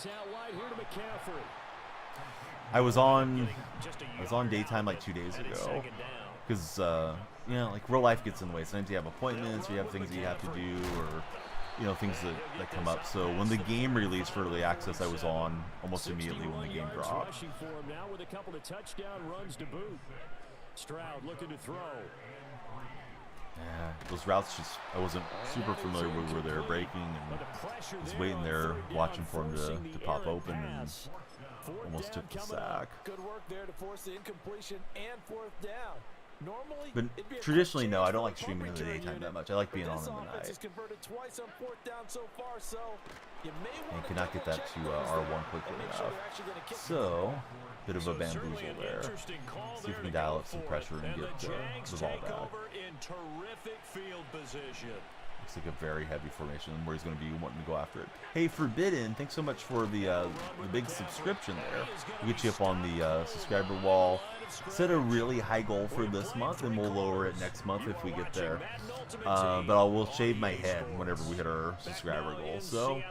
I was on daytime like 2 days ago because you know, like real life gets in the way. Sometimes you have appointments, or you have things that you have to do, or you know, things that come up. So when the game released for early access, I was on almost immediately when the game dropped. Now with a couple of touchdown runs to boot. Stroud looking to throw. Yeah, those routes just, I wasn't super familiar with where they were breaking, and was waiting there watching for them to pop open, and almost took the sack. Good work there to force the incompletion and fourth down. Normally, but traditionally, no, I don't like streaming in the daytime that much. I like being on in the night. And cannot get that to R1 quickly enough. So, bit of a bamboozle there. See if we can dial up some pressure and get the ball back. Looks like a very heavy formation where he's going to be wanting to go after it. Hey, Forbidden, thanks so much for the big subscription there. We'll get you up on the subscriber wall. Set a really high goal for this month, and we'll lower it next month if we get there. But I will shave my head whenever we hit our subscriber goal. So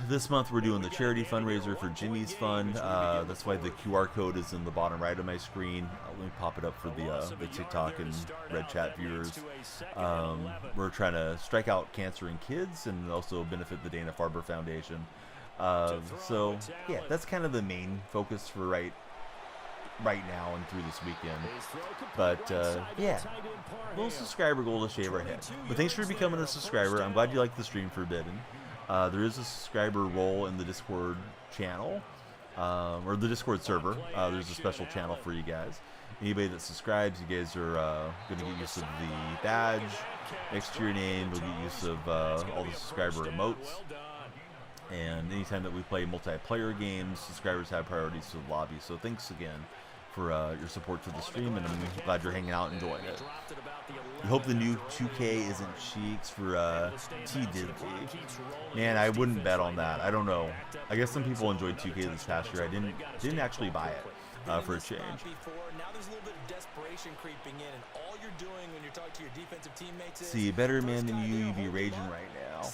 this month we're doing the charity fundraiser for Jimmy's Fund. That's why the QR code is in the bottom right of my screen. Let me pop it up for the TikTok and Red Chat viewers. We're trying to strike out cancer in kids and also benefit the Dana-Farber Foundation. So yeah, that's kind of the main focus for right now and through this weekend. But yeah, little subscriber goal to shave our head. But thanks for becoming a subscriber. I'm glad you like the stream, Forbidden. There is a subscriber role in the Discord channel, or the Discord server. There's a special channel for you guys. Anybody that subscribes, you guys are going to get use of the badge next to your name. You'll get use of all the subscriber emotes. And anytime that we play multiplayer games, subscribers have priorities to the lobby. So thanks again for your support for the stream, and I'm glad you're hanging out and enjoying it. We hope the new 2K isn't cheeks for T. Diddley. Man, I wouldn't bet on that. I don't know. I guess some people enjoyed 2K this past year. I didn't actually buy it for a change. Now there's a little bit of desperation creeping in, and all you're doing when you're talking to your defensive teammates is, see, better man than you be raging right now.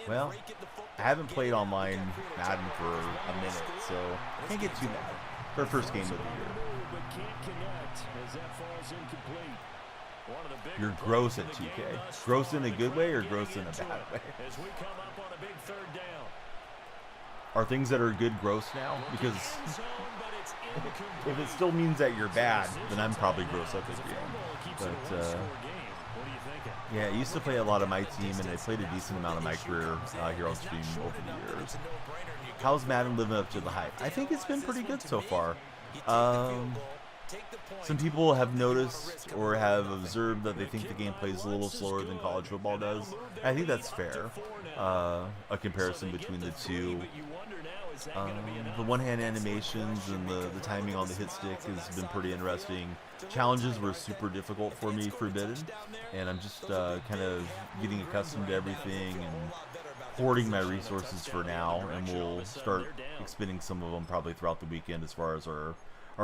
Well, I haven't played online Madden for a minute, so I can't get too mad. For our first game of the year. You're gross at 2K. Gross in a good way or gross in a bad way? Are things that are good gross now? Because if it still means that you're bad, then I'm probably gross at this game. But yeah, I used to play a lot of my team, and I played a decent amount of my career here on stream over the years. How's Madden living up to the hype? I think it's been pretty good so far. Some people have noticed or have observed that they think the game plays a little slower than college football does. I think that's fair. A comparison between the two. The one-hand animations and the timing on the hit stick has been pretty interesting. Challenges were super difficult for me, Forbidden, and I'm just kind of getting accustomed to everything and hoarding my resources for now, and we'll start expending some of them probably throughout the weekend as far as our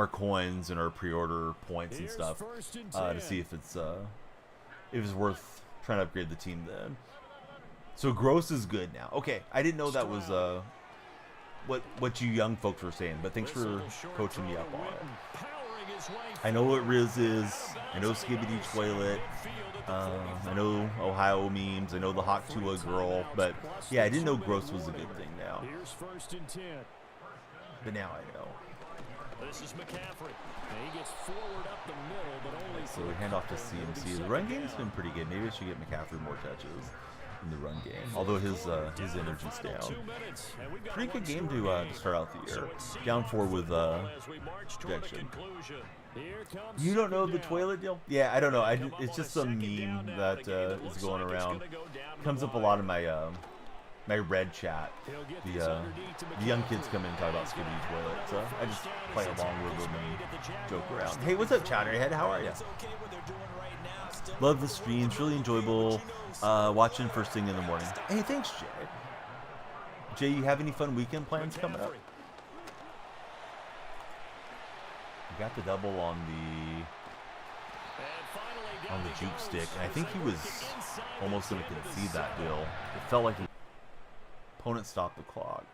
coins and our pre-order points and stuff to see if it's worth trying to upgrade the team then. So gross is good now. Okay, I didn't know that was what you young folks were saying, but thanks for coaching me up on it. I know what Riz is. I know Skibbity Toilet. I know Ohio memes. I know the Hawk Tua girl. But yeah, I didn't know gross was a good thing now. But now I know. This is McCaffrey. He gets forward up the middle, but only so we hand off to CMC. The run game's been pretty good. Maybe I should get McCaffrey more touches in the run game. Although his energy's down. Pretty good game to start out the year. Down 4 with projection. You don't know the toilet deal? Yeah, I don't know. It's just some meme that is going around. Comes up a lot in my my red chat. The young kids come in and talk about Skibbity Toilet, so I just play along with them and joke around. Hey, what's up, Chatterhead? How are you? Love the streams. Really enjoyable watching first thing in the morning. Hey, thanks, Jay. Jay, you have any fun weekend plans coming up? We got the double on the on the juke stick, and I think he was almost going to concede that deal. It felt like the opponent stopped the clock.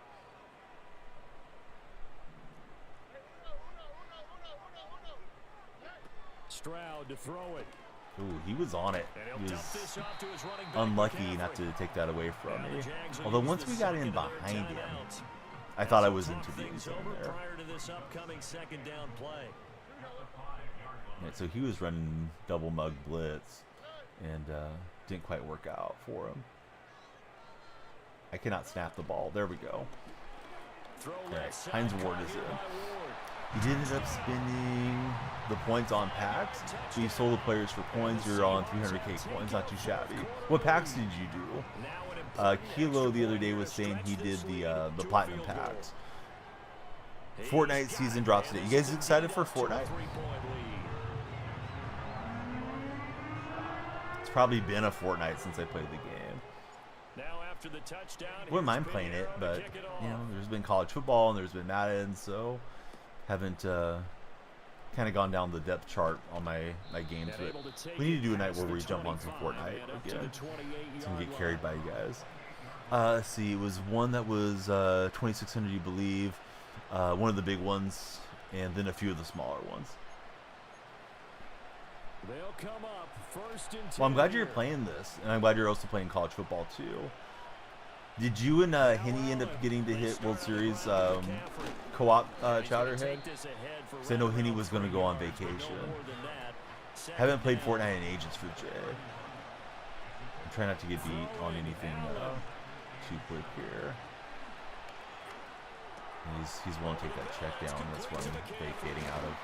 Stroud to throw it. Ooh, he was on it. He was unlucky not to take that away from me. Although once we got in behind him, I thought I was into the end zone there. Yeah, so he was running double mug blitz, and didn't quite work out for him. I cannot snap the ball. There we go. Okay, Heinz Ward is in. He did end up spending the points on packs. So you sold the players for coins. You're on 300k coins, not too shabby. What packs did you do? Kilo the other day was saying he did the platinum packs. Fortnite season drops today. You guys excited for Fortnite? It's probably been a fortnight since I played the game. Wouldn't mind playing it, but you know, there's been college football and there's been Madden, so haven't kind of gone down the depth chart on my games. But we need to do a night where we jump on some Fortnite again. So we get carried by you guys. Let's see, it was one that was 2,600, you believe. One of the big ones, and then a few of the smaller ones. Well, I'm glad you're playing this, and I'm glad you're also playing college football too. Did you and Henny end up getting to hit World Series co-op Chowderhead? Because I know Henny was going to go on vacation. Haven't played Fortnite in ages for Jay. I'm trying not to get beat on anything too quick here. And he's willing to take that check down. That's what I'm vacating out of.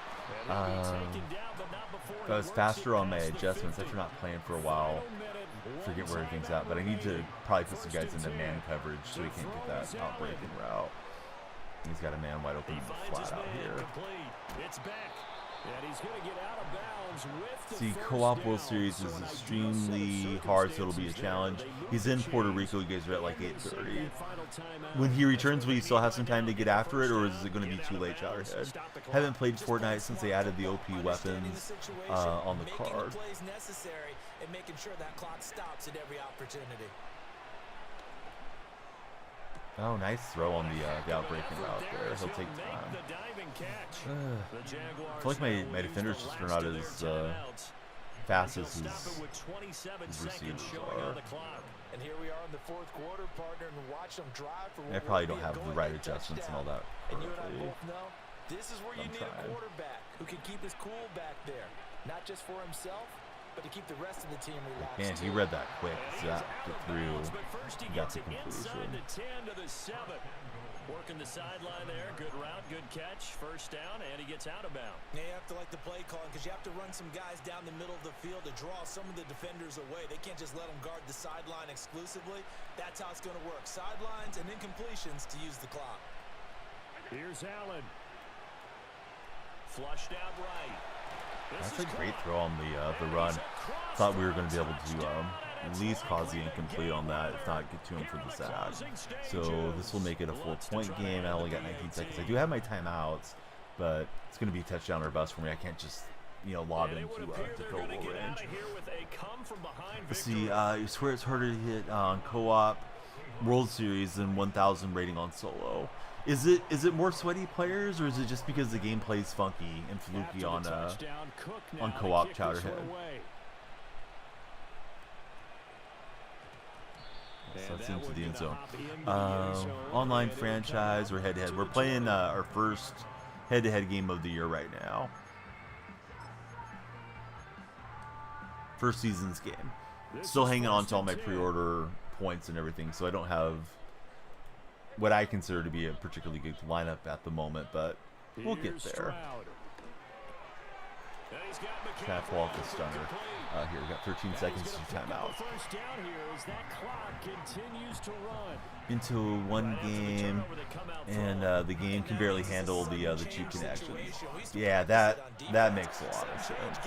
If I was faster on my adjustments after not playing for a while, forget where everything's at, but I need to probably put some guys into man coverage so he can't get that outbreaking route. He's got a man wide open flat out here. See, co-op World Series is extremely hard, so it'll be a challenge. He's in Puerto Rico. You guys are at like 8:30. When he returns, will you still have some time to get after it, or is it going to be too late, Chowderhead? Haven't played Fortnite since they added the OP weapons on the card. Oh, nice throw on the outbreaking route there. He'll take time. I feel like my defenders just are not as fast as his receivers are. And here we are in the fourth quarter, partner, and watch them drive for I probably don't have the right adjustments and all that. And you and I both know this is where you need a quarterback who can keep his cool back there, not just for himself, but to keep the rest of the team relaxed. Man, he read that quick. Zap it through. He got the completion. Working the sideline there. Good route, good catch. First down, and he gets out of bounds. Yeah, you have to like the play calling because you have to run some guys down the middle of the field to draw some of the defenders away. They can't just let them guard the sideline exclusively. That's how it's going to work. Sidelines and incompletions to use the clock. Here's Allen. Flushed out right. That's a great throw on the run. Thought we were going to be able to at least cause the incomplete on that, if not get to him for the sack. So this will make it a 4-point game. I only got 19 seconds. I do have my timeouts, but it's going to be touchdown or bust for me. I can't just, you know, lob into field goal range. Let's see. I swear it's harder to hit on co-op World Series than 1,000 rating on solo. Is it more sweaty players, or is it just because the gameplay is funky and fluky on co-op Chowderhead? So that's into the end zone. Online franchise or head-to-head. We're playing our first head-to-head game of the year right now. First Seasons game. Still hanging on to all my pre-order points and everything, so I don't have what I consider to be a particularly good lineup at the moment, but we'll get there. Shaq Walk the stunner. Here, we got 13 seconds to timeout. Into one game, and the game can barely handle the cheap connections. Yeah, that makes a lot of sense.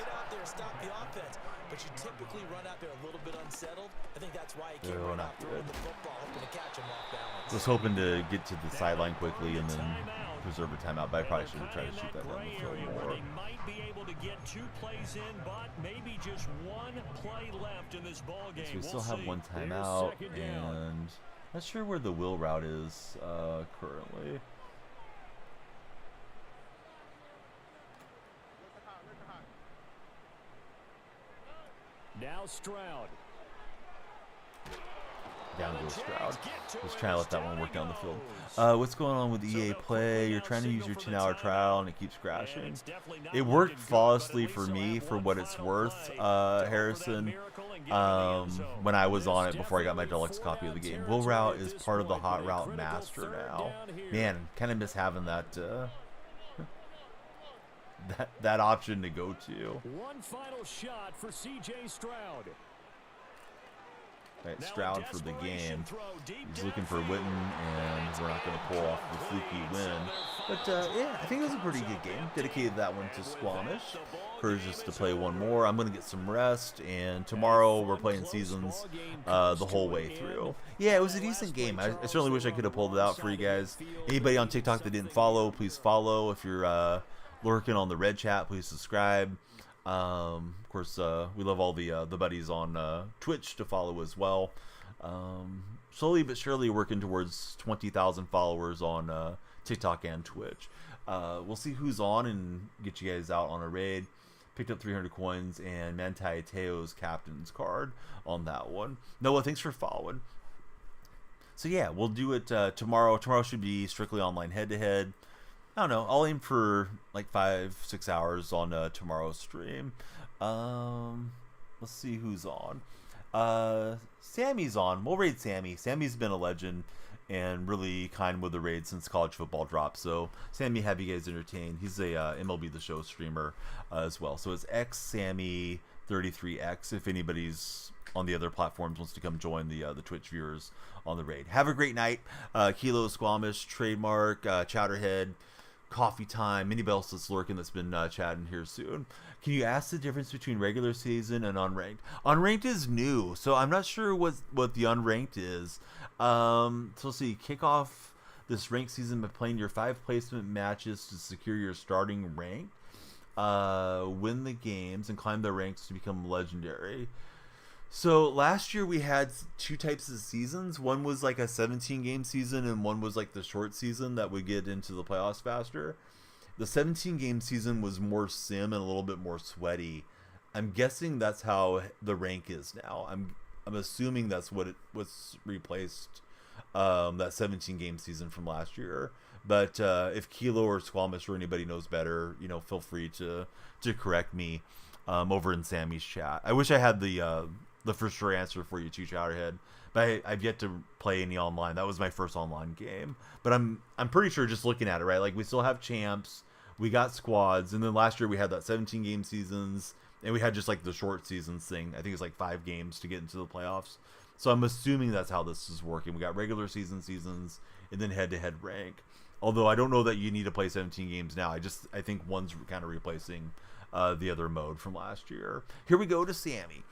But you typically run out there a little bit unsettled. I think that's why he can't Oh, run not out throwing good. the football, hoping to catch him off balance. Was hoping to get to the sideline quickly and then preserve a timeout, but I probably should have tried to shoot that down the field more. They might be able to get 2 plays in, but maybe just 1 play left in this ball game. So we still have 1 timeout, and not sure where the wheel route is currently. Now Stroud. Down goes Stroud. Just trying to let that one work down the field. What's going on with EA Play? You're trying to use your 10-hour trial and it keeps crashing. It worked flawlessly for me for what it's worth, Harrison, when I was on it before I got my deluxe copy of the game. Wheel route is part of the hot route master now. Man, kind of miss having that that option to go to. One final shot for CJ Stroud. Right, Stroud for the game. He's looking for Witten, and we're not going to pull off the fluky win. But, yeah, I think it was a pretty good game. Dedicated that one to Squamish. Encouraged us to play one more. I'm going to get some rest, and tomorrow we're playing Seasons the whole way through. Yeah, it was a decent game. I certainly wish I could have pulled it out for you guys. Anybody on TikTok that didn't follow, please follow. If you're lurking on the Red Chat, please subscribe. Of course, we love all the buddies on Twitch to follow as well. Slowly but surely working towards 20,000 followers on TikTok and Twitch. We'll see who's on and get you guys out on a raid. Picked up 300 coins and Manti Te'o's captain's card on that one. Noah, thanks for following. So yeah, we'll do it tomorrow. Tomorrow should be strictly online head-to-head. I don't know. I'll aim for like 5-6 hours on tomorrow's stream. Let's see who's on. Sammy's on. We'll raid Sammy. Sammy's been a legend and really kind with the raid since college football dropped. So Sammy, have you guys entertained. He's a MLB The Show streamer as well. So it's xsammy33x if anybody's on the other platforms wants to come join the Twitch viewers on the raid. Have a great night. Kilo Squamish, Trademark, Chowderhead, Coffee Time, anybody else that's lurking that's been chatting here soon. Can you ask the difference between regular season and unranked? Unranked is new, so I'm not sure what the unranked is. So let's see. Kick off this ranked season by playing your 5 placement matches to secure your starting rank. Win the games and climb the ranks to become legendary. So last year we had 2 types of seasons. One was like a 17-game season and one was like the short season that would get into the playoffs faster. The 17-game season was more sim and a little bit more sweaty. I'm guessing that's how the rank is now. I'm assuming that's what it was replaced, that 17-game season from last year. But if Kilo or Squamish or anybody knows better, feel free to correct me over in Sammy's chat. I wish I had the for sure answer for you too, Chowderhead, but I've yet to play any online. That was my first online game, but I'm pretty sure just looking at it, right? Like we still have champs, we got squads, and then last year we had that 17-game seasons, and we had just like the short seasons thing. I think it's like 5 games to get into the playoffs. So I'm assuming that's how this is working. We got regular seasons, and then head-to-head rank. Although I don't know that you need to play 17 games now. I think one's kind of replacing the other mode from last year. Here we go to Sammy.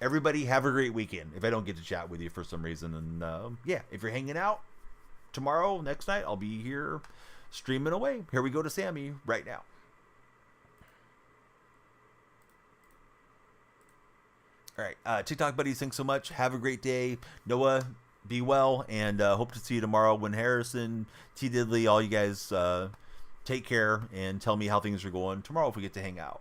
Everybody have a great weekend. If I don't get to chat with you for some reason. And yeah, if you're hanging out tomorrow, next night, I'll be here streaming away. Here we go to Sammy right now. All right. TikTok buddies, thanks so much. Have a great day. Noah, be well. And hope to see you tomorrow. When Harrison, T. Diddley, all you guys take care and tell me how things are going tomorrow if we get to hang out.